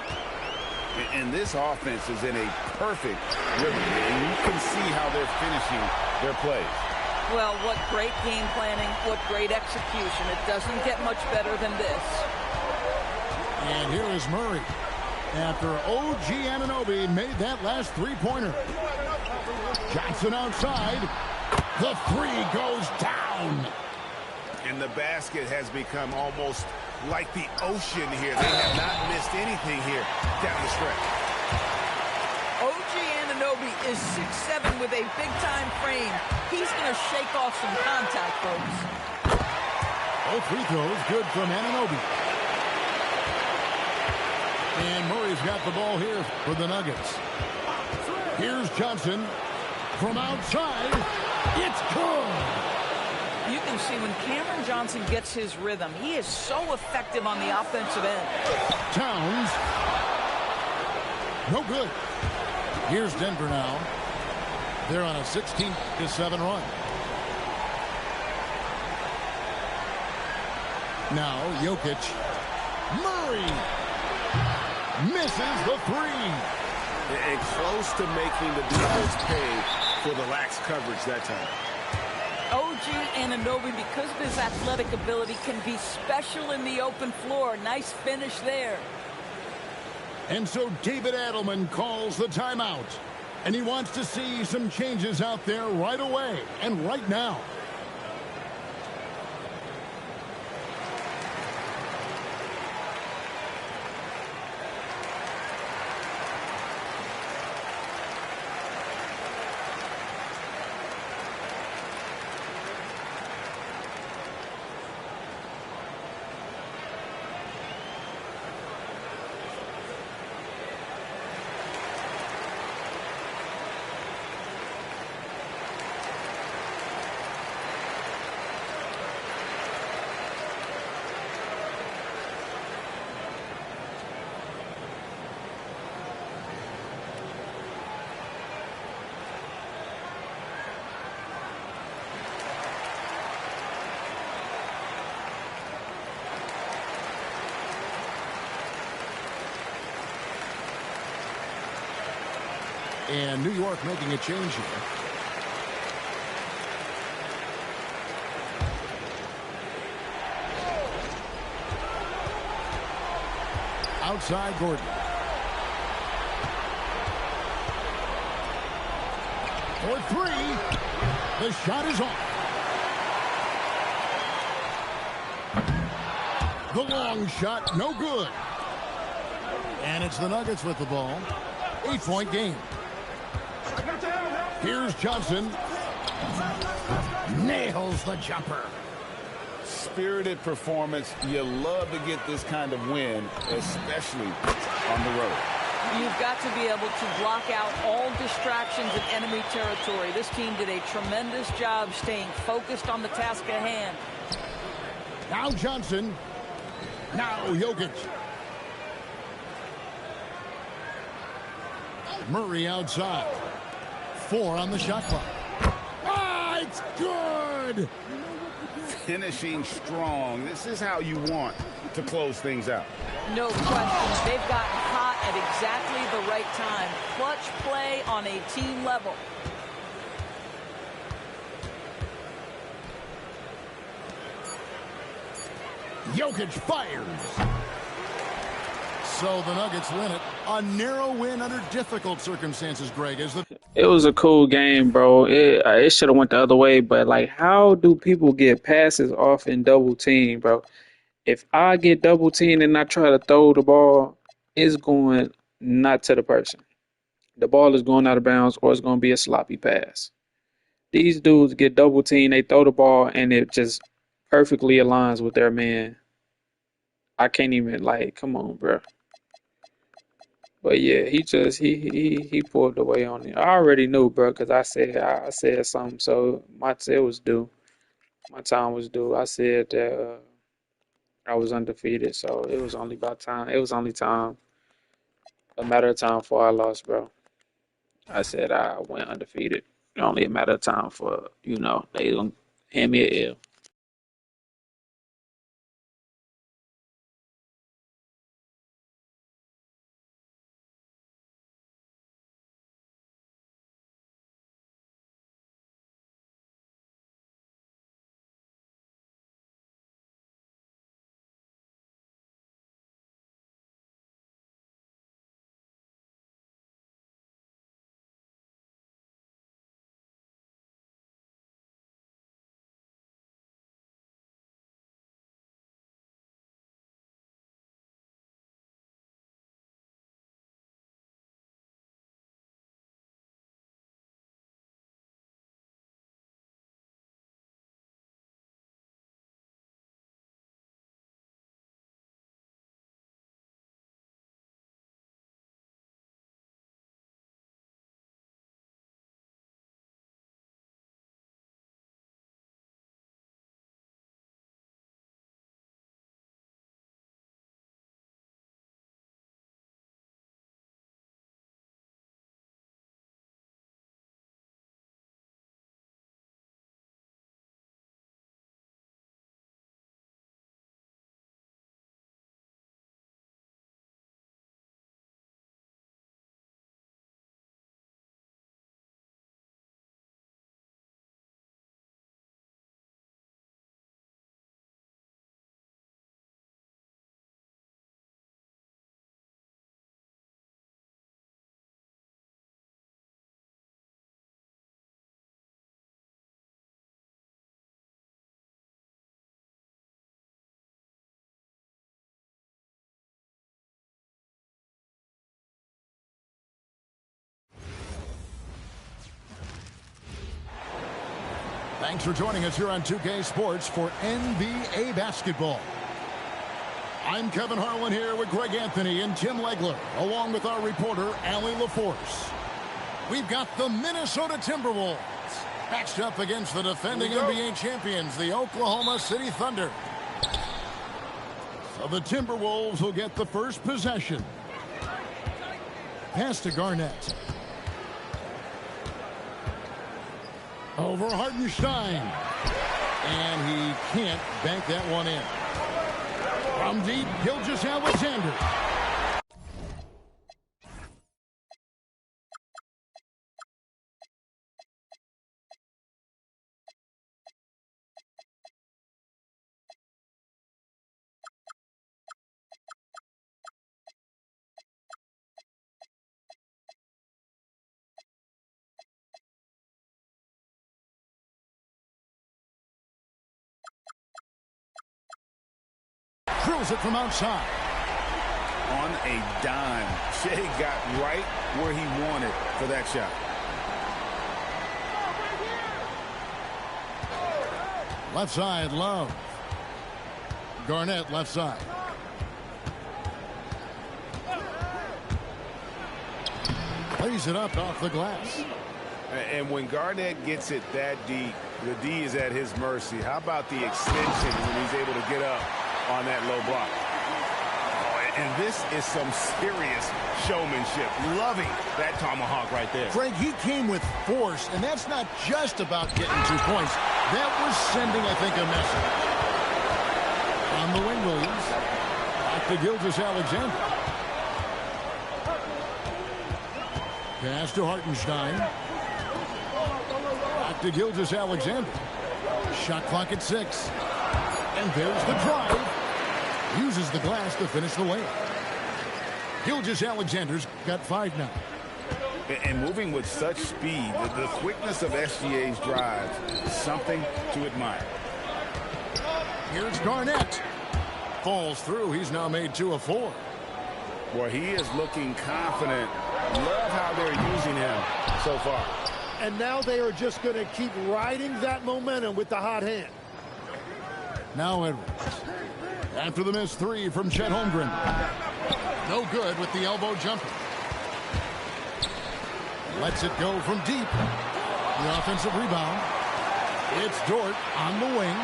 And this offense is in a perfect rhythm. And you can see how they're finishing their plays. Well, what great game planning, what great execution. It doesn't get much better than this. And here is Murray. After OG Anunoby made that last three-pointer. Johnson outside. The 3 goes down. And the basket has become almost like the ocean here. They have not missed anything here down the stretch. OG Anunoby is 6'7" with a big-time frame. He's going to shake off some contact, folks. Both free throws good from Anunoby. And Murray's got the ball here for the Nuggets. Here's Johnson from outside. It's good. You can see when Cameron Johnson gets his rhythm, he is so effective on the offensive end. Towns. No good. Here's Denver now. They're on a 16-7 run. Now Jokic. Murray misses the 3. And close to making the defense pay for the lax coverage that time. OG Anunoby, because of his athletic ability, can be special in the open floor. Nice finish there. And so David Adelman calls the timeout. And he wants to see some changes out there right away and right now. And New York making a change here. Outside Gordon. For three. The shot is off. The long shot, no good. And it's the Nuggets with the ball. 8-point game. Here's Johnson. Nails the jumper. Spirited performance. You love to get this kind of win, especially on the road. You've got to be able to block out all distractions in enemy territory. This team did a tremendous job staying focused on the task at hand. Now Johnson. Now Jokic. Murray outside. 4 on the shot clock. Ah, it's good! Finishing strong. This is how you want to close things out. No question. They've gotten hot at exactly the right time. Clutch play on a team level. Jokic fires. So the Nuggets win it. A narrow win under difficult circumstances, Greg. It was a cool game, bro. It should have went the other way, but like, how do people get passes off in double team, bro? If I get double teamed and I try to throw the ball, it's going not to the person. The ball is going out of bounds, or it's going to be a sloppy pass. These dudes get double teamed, they throw the ball, and it just perfectly aligns with their man. I can't even, like, come on, bro. But yeah, he pulled away on it. I already knew, bro, because I said something, so it was due. My time was due. I said that I was undefeated, so it was only about time. It was only time, a matter of time before I lost, bro. I said I went undefeated. Only a matter of time for, they gonna hand me an L. Thanks for joining us here on 2K Sports for NBA basketball. I'm Kevin Harlan here with Greg Anthony and Tim Legler, along with our reporter, Allie LaForce. We've got the Minnesota Timberwolves matched up against the defending NBA champions, the Oklahoma City Thunder. So the Timberwolves will get the first possession. Pass to Garnett. Over Hartenstein. And he can't bank that one in. From deep, Gilgeous-Alexander. Drills it from outside. On a dime. Shea got right where he wanted for that shot. Left side, Love. Garnett, left side. Plays it up off the glass. And when Garnett gets it that deep, the D is at his mercy. How about the extension when he's able to get up on that low block? And this is some serious showmanship. Loving that tomahawk right there. Greg, he came with force, and that's not just about getting 2 points. That was sending, I think, a message. On the wing, Williams. Back to Gilgeous-Alexander. Pass to Hartenstein. Back to Gilgeous-Alexander. Shot clock at 6. And there's the drive. Uses the glass to finish the layup. Gilgeous-Alexander's got 5 now. And moving with such speed, the quickness of SGA's drives, something to admire. Here's Garnett. Falls through. He's now made 2 of 4. Boy, he is looking confident. Love how they're using him so far. And now they are just going to keep riding that momentum with the hot hand. Now Edwards. After the missed 3 from Chet Holmgren. No good with the elbow jumper. Lets it go from deep. The offensive rebound. It's Dort on the wing.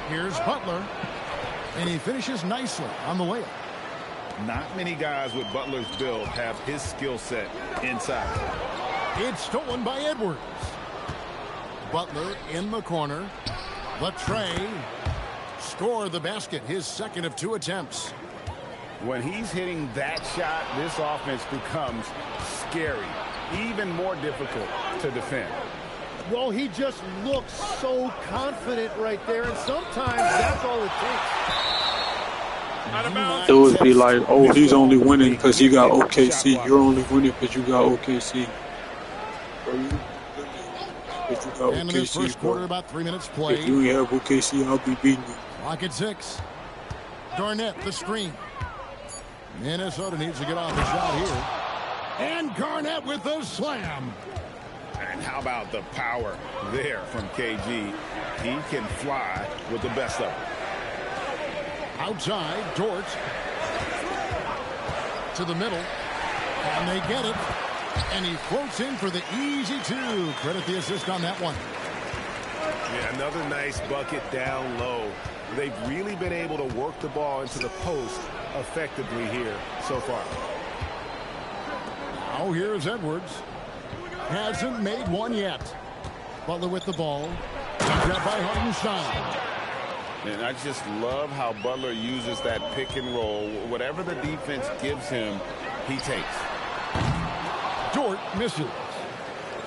Here's Butler. And he finishes nicely on the layup. Not many guys with Butler's build have his skill set inside. It's stolen by Edwards. Butler in the corner. Latrey score the basket, his second of 2 attempts. When he's hitting that shot, this offense becomes scary, even more difficult to defend. Well, he just looks so confident right there, and sometimes that's all it takes. It would be like, oh, he's only winning because he got OKC. You're only winning because you got OKC. And in this first quarter, about 3 minutes played. If you have OKC, I'll be beating you. Clock at 6. Garnett, the screen. Minnesota needs to get off the shot here. And Garnett with the slam. And how about the power there from KG? He can fly with the best of them. Outside, Dort. To the middle. And they get it. And he floats in for the easy 2. Credit the assist on that one. Yeah, another nice bucket down low. They've really been able to work the ball into the post effectively here so far. Now here's Edwards. Hasn't made one yet. Butler with the ball. Grabbed by Hartenstein. And I just love how Butler uses that pick and roll. Whatever the defense gives him, he takes. Dort misses.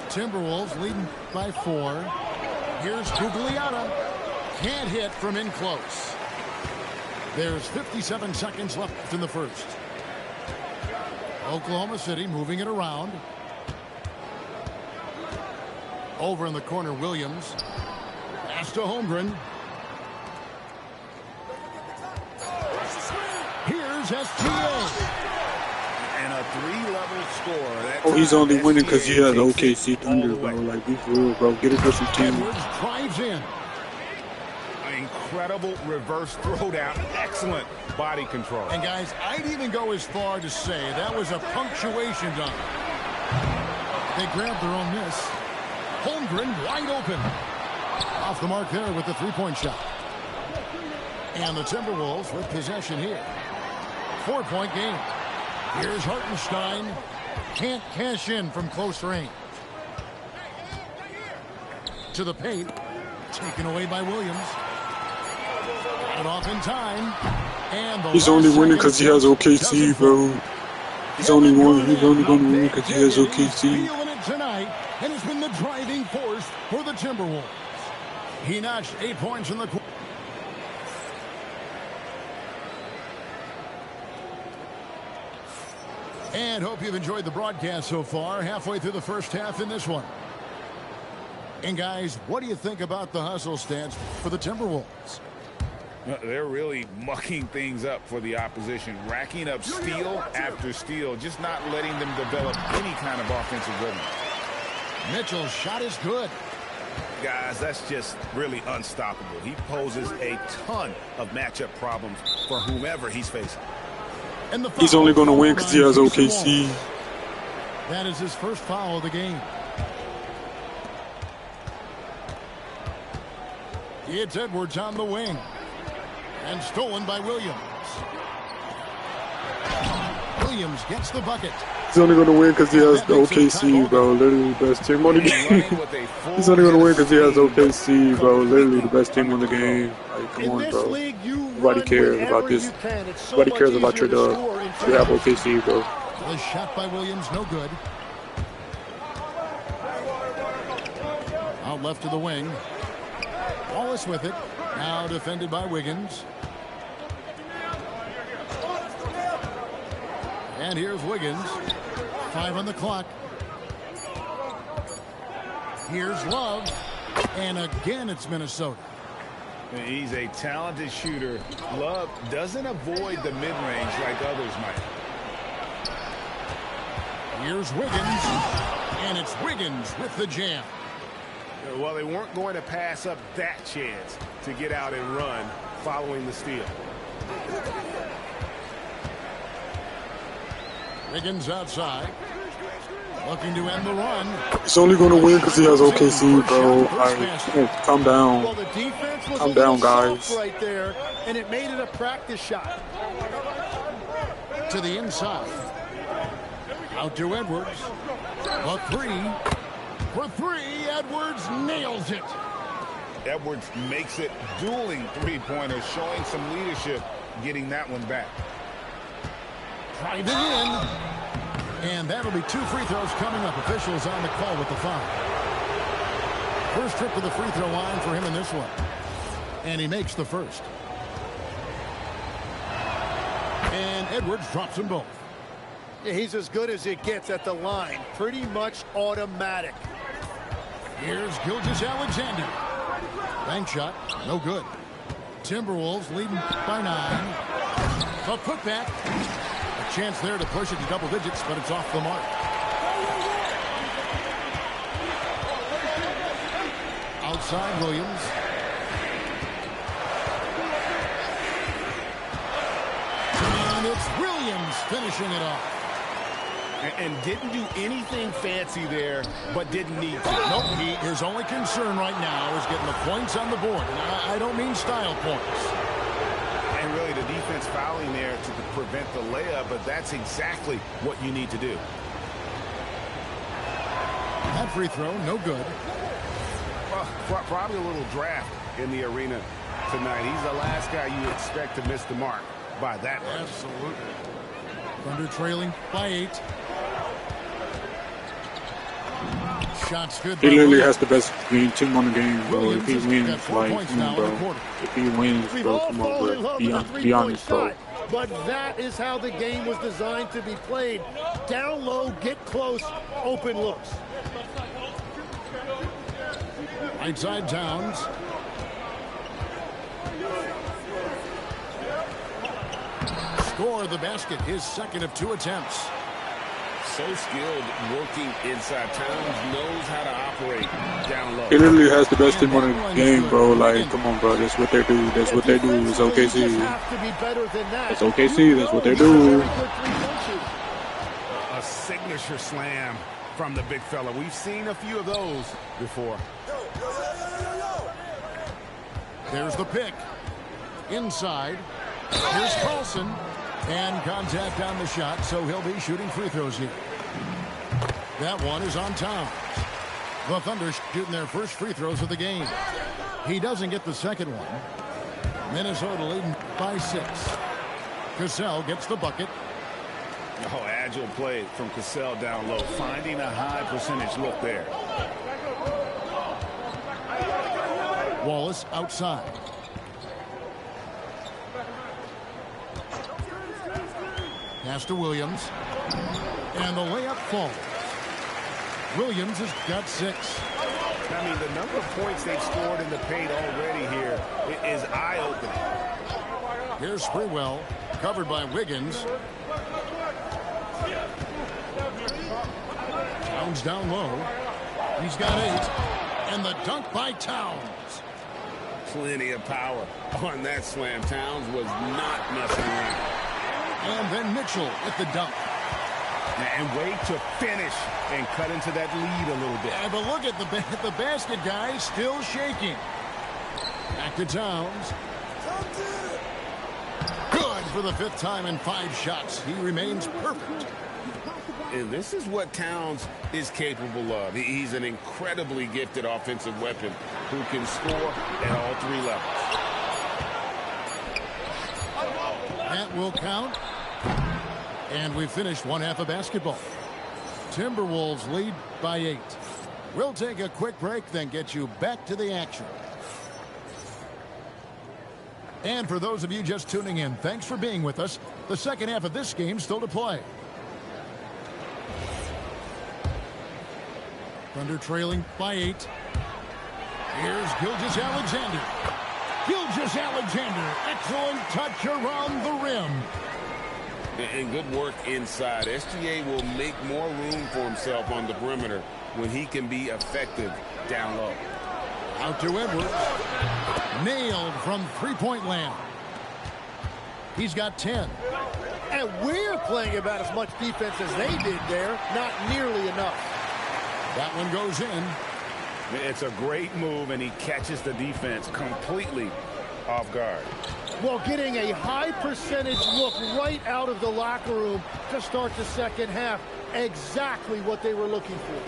Timberwolves leading by 4. Here's Gugliotta. Can't hit from in close. There's 57 seconds left in the first. Oklahoma City moving it around. Over in the corner, Williams. Pass to Holmgren. Here's SGA. And a 3-level score. Oh, he's only winning because he has OKC Thunder, bro. Like, be for real, bro. Get a different team. Edwards drives in. Incredible reverse throwdown. Excellent body control. And, guys, I'd even go as far to say that was a punctuation dunk. They grabbed their own miss. Holmgren wide open. Off the mark there with the 3-point shot. And the Timberwolves with possession here. 4-point game. Here's Hartenstein. Can't cash in from close range. To the paint. Taken away by Williams. Got it off in time. And he's only winning because he has OKC, bro. He's only winning. He's only going to win because he has OKC. Feeling it tonight, and it's been the driving force for the Timberwolves. He notched 8 points in the quarter. And hope you've enjoyed the broadcast so far. Halfway through the first half in this one. And guys, what do you think about the hustle stats for the Timberwolves? They're really mucking things up for the opposition, racking up steal after steal, just not letting them develop any kind of offensive rhythm. Mitchell's shot is good. Guys, that's just really unstoppable. He poses a ton of matchup problems for whomever he's facing. And he's only going to win because he has OKC. That is his first foul of the game. It's Edwards on the wing. And stolen by Williams. Williams gets the bucket. He's only going to win because he has the OKC, bro. Literally the best team on the game. He's only going to win because he has OKC, bro. Literally the best team on the game. Like, come on, bro. Nobody cares about this. Nobody cares about your dub. You have OKC, bro. The shot by Williams, no good. Out left to the wing. Wallace with it. Now defended by Wiggins. And here's Wiggins. 5 on the clock. Here's Love. And again, it's Minnesota. He's a talented shooter. Love doesn't avoid the mid-range like others might. Here's Wiggins. And it's Wiggins with the jam. Well, they weren't going to pass up that chance to get out and run following the steal. Wiggins outside. Looking to end the run. He's only going to win because he has OKC, bro. Like, calm down. Well, the defense was calm down, guys. Right there, and it made it a practice shot. To the inside. Out to Edwards. A three. For three, Edwards nails it. Edwards makes it dueling three-pointers, showing some leadership, getting that one back. Drive it in. And that'll be 2 free throws coming up. Officials on the call with the foul. First trip to the free throw line for him in this one. And he makes the first. And Edwards drops them both. Yeah, he's as good as it gets at the line. Pretty much automatic. Here's Gilgeous-Alexander. Bank shot, no good. Timberwolves leading by 9. The putback. A chance there to push it to double digits, but it's off the mark. Outside Williams. And it's Williams finishing it off. And didn't do anything fancy there, but didn't need to. Nope, his only concern right now is getting the points on the board. And I don't mean style points. And really, the defense fouling there to prevent the layup, but that's exactly what you need to do. That free throw, no good. Well, probably a little draft in the arena tonight. He's the last guy you expect to miss the mark by that much. Absolutely. Thunder trailing by 8. Shots good. He literally has the best green team on the game, bro. If he wins, like, bro. If he wins, bro, come on, bro. Be honest, bro. But that is how the game was designed to be played. Down low, get close, open looks. Right side Towns. Score the basket, his second of 2 attempts. So skilled working inside. Towns knows how to operate down low. He literally has the best team on the game, bro. Like, come on, bro. That's what they do. That's what they do. It's OKC. It's OKC. That's what they do. A signature slam from the big fella. We've seen a few of those before. There's the pick. Inside. Here's Carlson. And contact on the shot, so he'll be shooting free throws here. That one is on Towns. The Thunder shooting their first free throws of the game. He doesn't get the second one. Minnesota leading by 6. Cassell gets the bucket. Oh, agile play from Cassell down low, finding a high percentage look there. Wallace outside. Pass to Williams. And the layup falls. Williams has got 6. I mean, the number of points they've scored in the paint already here is eye-opening. Here's Sprewell, covered by Wiggins. Towns down low. He's got 8. And the dunk by Towns. Plenty of power on that slam. Towns was not messing around. And then Mitchell at the dunk. And wait to finish and cut into that lead a little bit. Yeah, but look at the basket guy still shaking. Back to Towns. Good for the 5th time in 5 shots. He remains perfect. And this is what Towns is capable of. He's an incredibly gifted offensive weapon who can score at all 3 levels. That will count. And we've finished one half of basketball. Timberwolves lead by 8. We'll take a quick break, then get you back to the action. And for those of you just tuning in, thanks for being with us. The second half of this game still to play. Thunder trailing by 8. Here's Gilgeous-Alexander. Gilgeous-Alexander, excellent touch around the rim. And good work inside. SGA will make more room for himself on the perimeter when he can be effective down low. Out to Edwards. Nailed from three-point land. He's got 10. And we're playing about as much defense as they did there. Not nearly enough. That one goes in. It's a great move, and he catches the defense completely off guard. Well, getting a high percentage look right out of the locker room to start the second half. Exactly what they were looking for.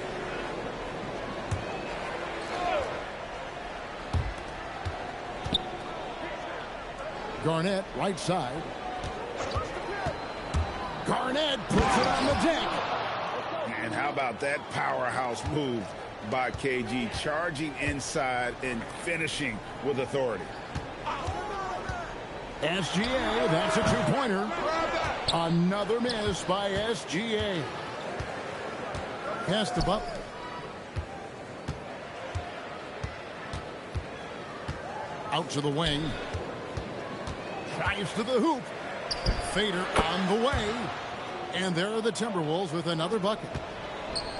Garnett, right side. Garnett puts it on the deck. And how about that powerhouse move by KG, charging inside and finishing with authority. SGA, that's a 2-pointer. Another miss by SGA. Pass to Butler. Out to the wing. Drives to the hoop. Fader on the way. And there are the Timberwolves with another bucket.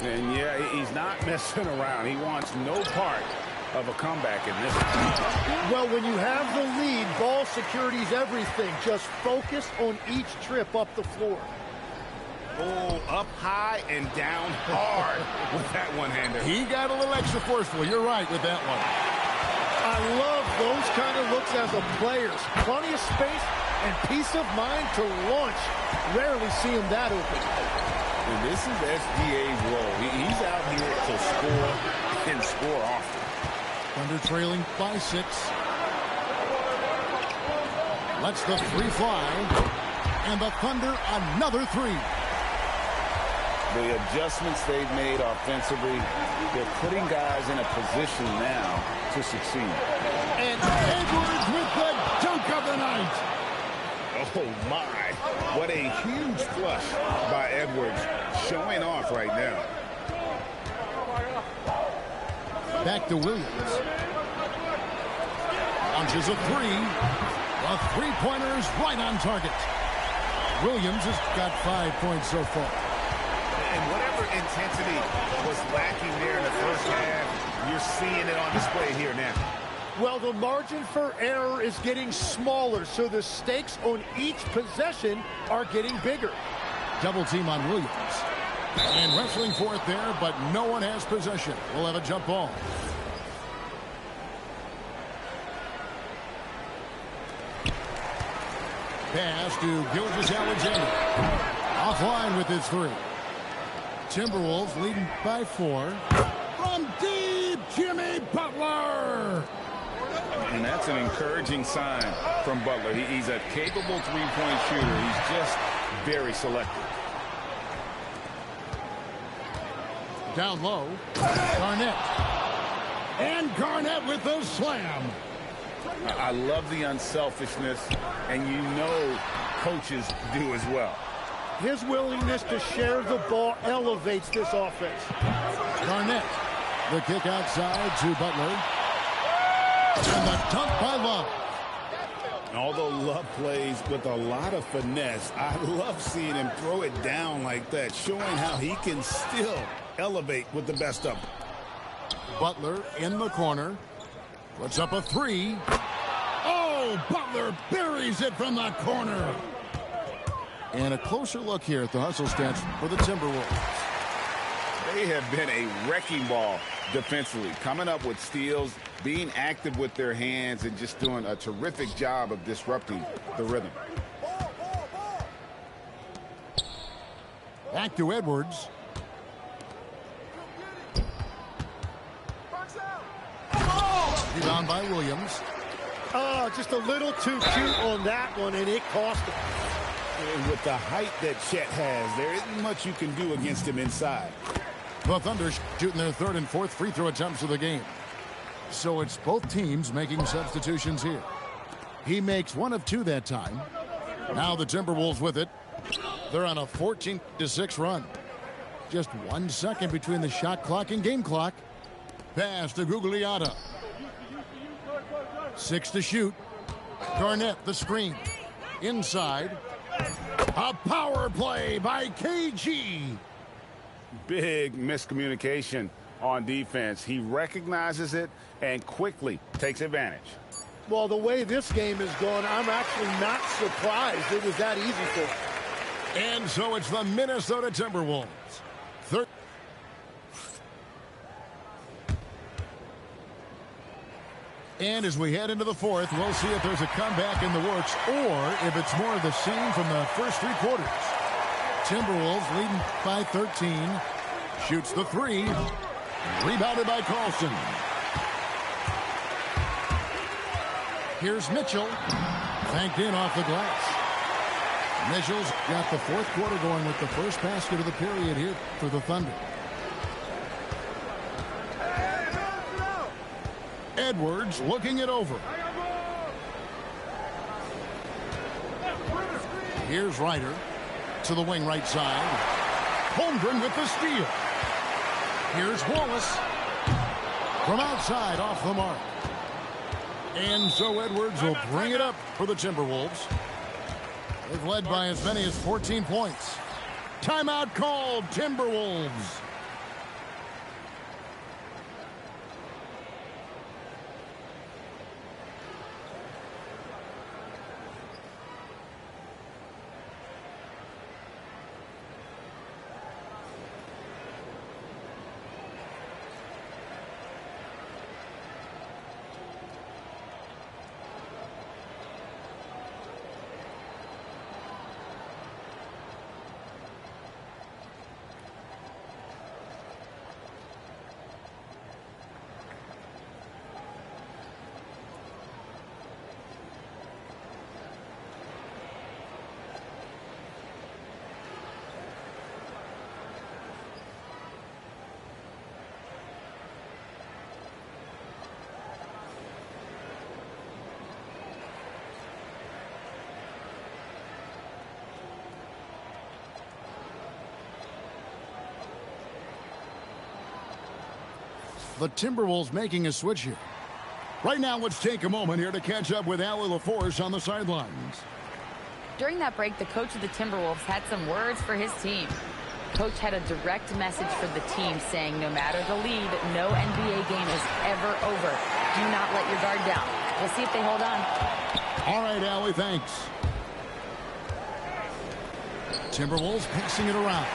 And yeah, he's not messing around. He wants no part of a comeback in this. Well, when you have the lead, ball security is everything. Just focus on each trip up the floor. Oh, up high and down hard with that one-hander. He got a little extra forceful. You're right with that one. I love those kind of looks as a player. Plenty of space and peace of mind to launch. Rarely see him that open. And this is SGA's role. He's out here to score and score often. Thunder trailing by 6. Lets the 3 fly. And the Thunder another 3. The adjustments they've made offensively, they're putting guys in a position now to succeed. And Edwards with the dunk of the night. Oh, my. What a huge flush by Edwards, showing off right now. Back to Williams. Launches a 3. The three-pointer is right on target. Williams has got 5 points so far. And whatever intensity was lacking there in the first half, you're seeing it on display here now. Well, the margin for error is getting smaller, so the stakes on each possession are getting bigger. Double team on Williams. And wrestling for it there, but no one has possession. We'll have a jump ball. Pass to Gilgeous-Alexander. Offline with his 3. Timberwolves leading by 4. From deep, Jimmy Butler. And that's an encouraging sign from Butler. He's a capable three-point shooter. He's just very selective. Down low, Garnett. And Garnett with the slam. I love the unselfishness, and you know coaches do as well. His willingness to share the ball elevates this offense. Garnett The kick outside to Butler. And the dunk by Love. Although Love plays with a lot of finesse, I love seeing him throw it down like that, showing how he can still elevate with the best of them. Butler in the corner. Puts up a three. Oh, Butler buries it from the corner. And a closer look here at the hustle stats for the Timberwolves. They have been a wrecking ball defensively, coming up with steals, being active with their hands, and just doing a terrific job of disrupting the rhythm. Back to Edwards. Rebound by Williams. Oh, just a little too cute on that one, and it cost him. And with the height that Chet has, there isn't much you can do against him inside. The Thunder shooting their third and fourth free throw attempts of the game. So it's both teams making substitutions here. He makes one of two that time. Now the Timberwolves with it. They're on a 14-6 run. Just 1 second between the shot clock and game clock. Pass to Gugliotta. 6 to shoot. Garnett the screen. Inside. A power play by KG. Big miscommunication on defense. He recognizes it and quickly takes advantage. Well, the way this game is going, I'm actually not surprised it was that easy for him. And so it's the Minnesota Timberwolves. And as we head into the fourth, we'll see if there's a comeback in the works or if it's more of the same from the first three quarters. Timberwolves leading by 13. Shoots the three. Rebounded by Carlson. Here's Mitchell. Banked in off the glass. Mitchell's got the fourth quarter going with the first basket of the period here for the Thunder. Edwards looking it over. Here's Ryder to the wing right side. Holmgren with the steal. Here's Wallace from outside off the mark. And so Edwards will bring it up for the Timberwolves. They've led by as many as 14 points. Timeout called, Timberwolves. The Timberwolves making a switch here. Right now, let's take a moment here to catch up with Allie LaForce on the sidelines. During that break, the coach of the Timberwolves had some words for his team. Coach had a direct message for the team saying no matter the lead, no NBA game is ever over. Do not let your guard down. We'll see if they hold on. All right, Allie, thanks. Timberwolves passing it around.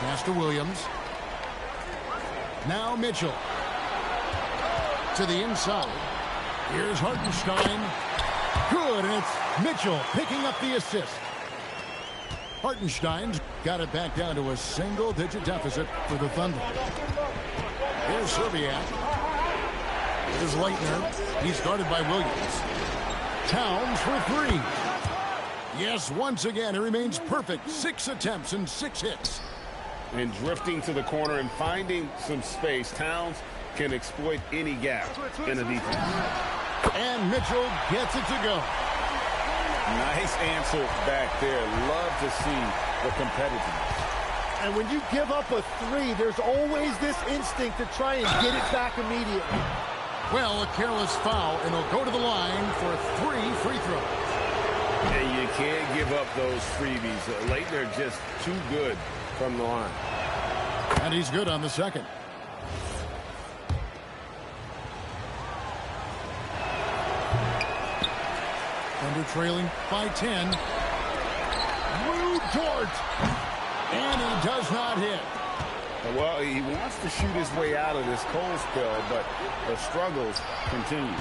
Pass to Williams. Now Mitchell. To the inside. Here's Hartenstein. Good, and it's Mitchell picking up the assist. Hartenstein's got it back down to a single-digit deficit for the Thunder. Here's Serbiak. Here's Leitner. He's guarded by Williams. Towns for three. Yes, once again, it remains perfect. 6 attempts and 6 hits. And drifting to the corner and finding some space, Towns can exploit any gap in the defense. And Mitchell gets it to go. Nice answer back there. Love to see the competitiveness. And when you give up a three, there's always this instinct to try and get it back immediately. Well, a careless foul, and he'll go to the line for 3 free throws. And you can't give up those freebies. Leitner just too good from the line. And he's good on the second. Thunder trailing by 10. Lou Dort. And he does not hit. Well, he wants to shoot his way out of this cold spell, but the struggles continue.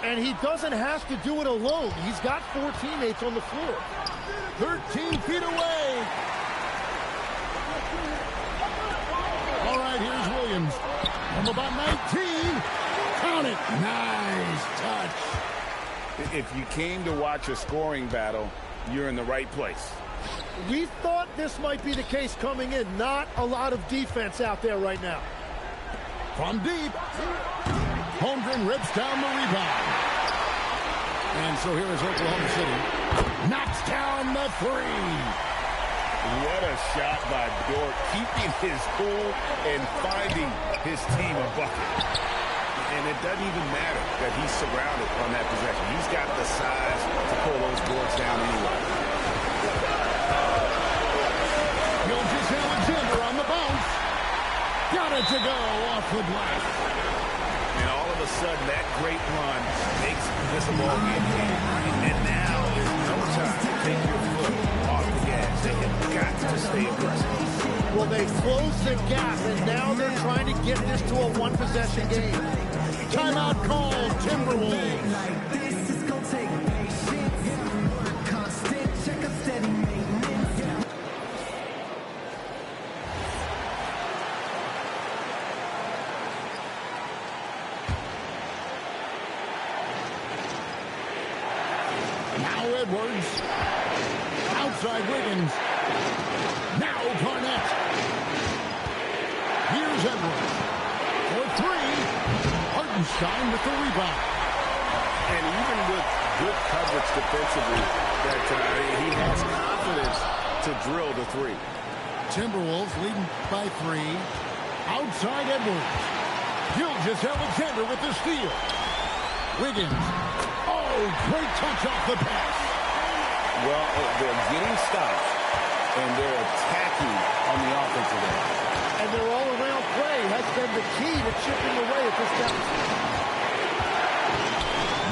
And he doesn't have to do it alone. He's got 4 teammates on the floor. 13 feet away. All right, here's Williams. From about 19. Count it. Nice touch. If you came to watch a scoring battle, you're in the right place. We thought this might be the case coming in. Not a lot of defense out there right now. From deep. Holmgren rips down the rebound. And so here is Oklahoma City. Knocks down the three. What a shot by Dort, keeping his cool and finding his team a bucket. And it doesn't even matter that he's surrounded on that possession. He's got the size to pull those boards down anyway. Gilgeous-Alexander on the bounce. Got it to go off the glass. And all of a sudden, that great run makes this a ball game. And now is no time to take your foot off the gas. They have got to stay aggressive. Well, they closed the gap, and now they're trying to get this to a one-possession game. Timeout called, Timberwolves. Now Edwards. Outside Wiggins. Now Garnett. Here's Edwards. For 3. Hartenstein with the rebound. And even with good coverage defensively that time, he has confidence to drill the 3. Timberwolves leading by 3. Outside Edwards. Gilgeous-Alexander with the steal. Wiggins. Oh, great touch off the pass. Well, they're getting stops, and they're attacking on the offensive end. And their all-around play has been the key to chipping away at this deficit.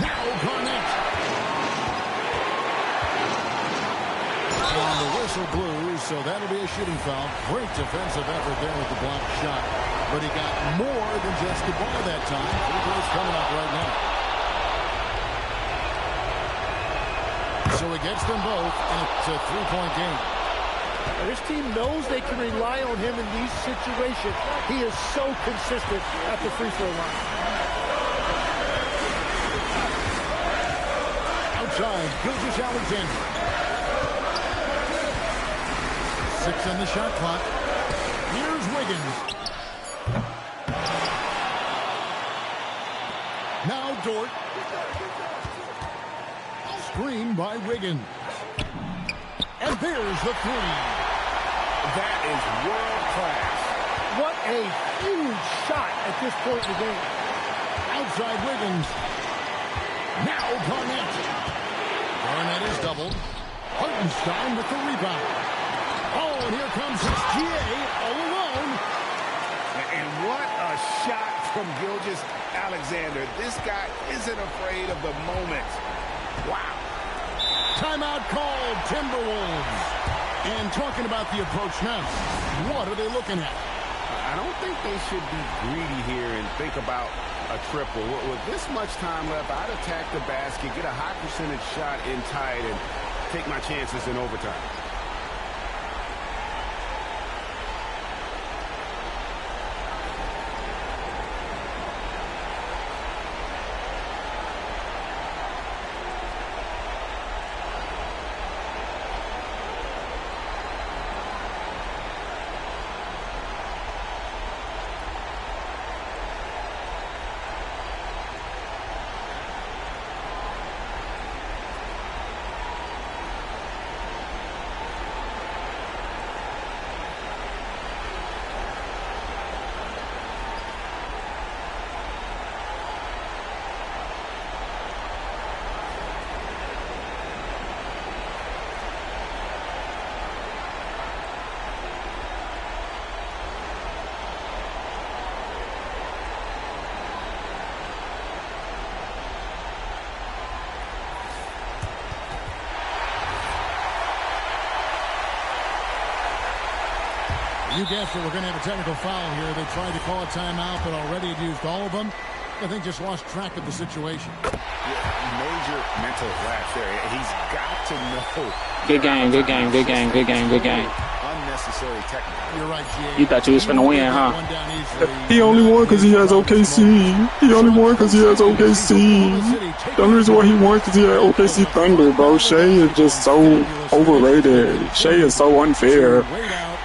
Now Garnett. And the whistle blew, so that'll be a shooting foul. Great defensive effort there with the block shot. But he got more than just the ball that time. Free throws coming up right now. So he gets them both, and it's a 3-point game. This team knows they can rely on him in these situations. He is so consistent at the free throw line. Outside, Gilgeous-Alexander. 6 on the shot clock. Here's Wiggins. Now Dort. Screen by Wiggins. And there's the 3. That is world class. What a huge shot at this point in the game. Outside Wiggins. Now Garnett. Garnett is doubled. Hartenstein with the rebound. Oh, and here comes SGA all alone. And what a shot from Gilgeous-Alexander. This guy isn't afraid of the moment. Wow. Timeout called, Timberwolves. And talking about the approach now, what are they looking at? I don't think they should be greedy here and think about a triple. With this much time left, I'd attack the basket, get a high percentage shot in tight, and take my chances in overtime. You guessed it, we're going to have a technical foul here. They tried to call a timeout, but already had used all of them. I think just lost track of the situation. Yeah, major mental lapse there. He's got to know. Good game, good game, good game, good game, good game. Unnecessary technical. You're right, G.A. You thought you was finna win, huh? He only won because he has OKC. He only won because he has OKC. The only reason why he won because he had OKC Thunder, bro. Shea is just so overrated. Shea is so unfair.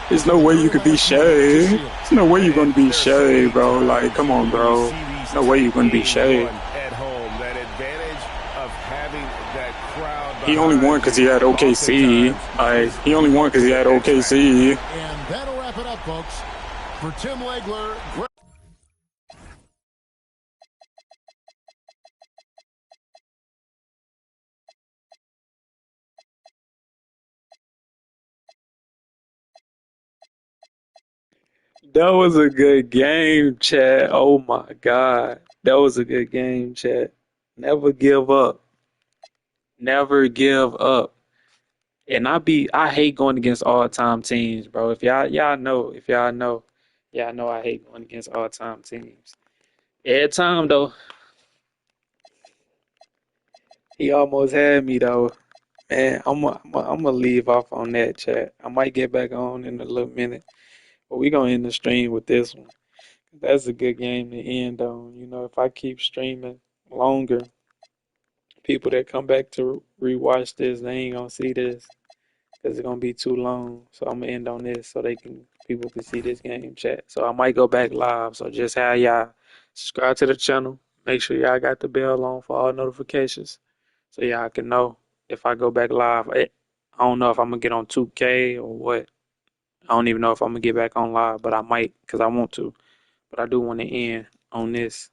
There's no way you could be Shea. There's no way you're going to be Shea, bro. Like, come on, bro. No way you're going to be Shea. At home, that advantage of having that crowd. He only won because he had OKC. Like, he only won because he had OKC. And that'll wrap it up, folks. For Tim Legler. That was a good game, chat. Oh my God. That was a good game, chat. Never give up. Never give up. And I hate going against all-time teams, bro. If y'all know I hate going against all-time teams. Every time though, he almost had me though. Man, I'm gonna leave off on that, chat. I might get back on in a little minute. But we gonna end the stream with this one. That's a good game to end on. You know, if I keep streaming longer, people that come back to rewatch this, they ain't gonna see this because it's gonna be too long. So I'm gonna end on this so people can see this game, chat. So I might go back live. So just have y'all subscribe to the channel. Make sure y'all got the bell on for all notifications so y'all can know if I go back live. I don't know if I'm gonna get on 2K or what. I don't even know if I'm gonna get back on live, but I might because I want to. But I do want to end on this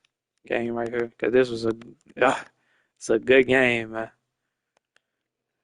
game right here because this was it's a good game, man.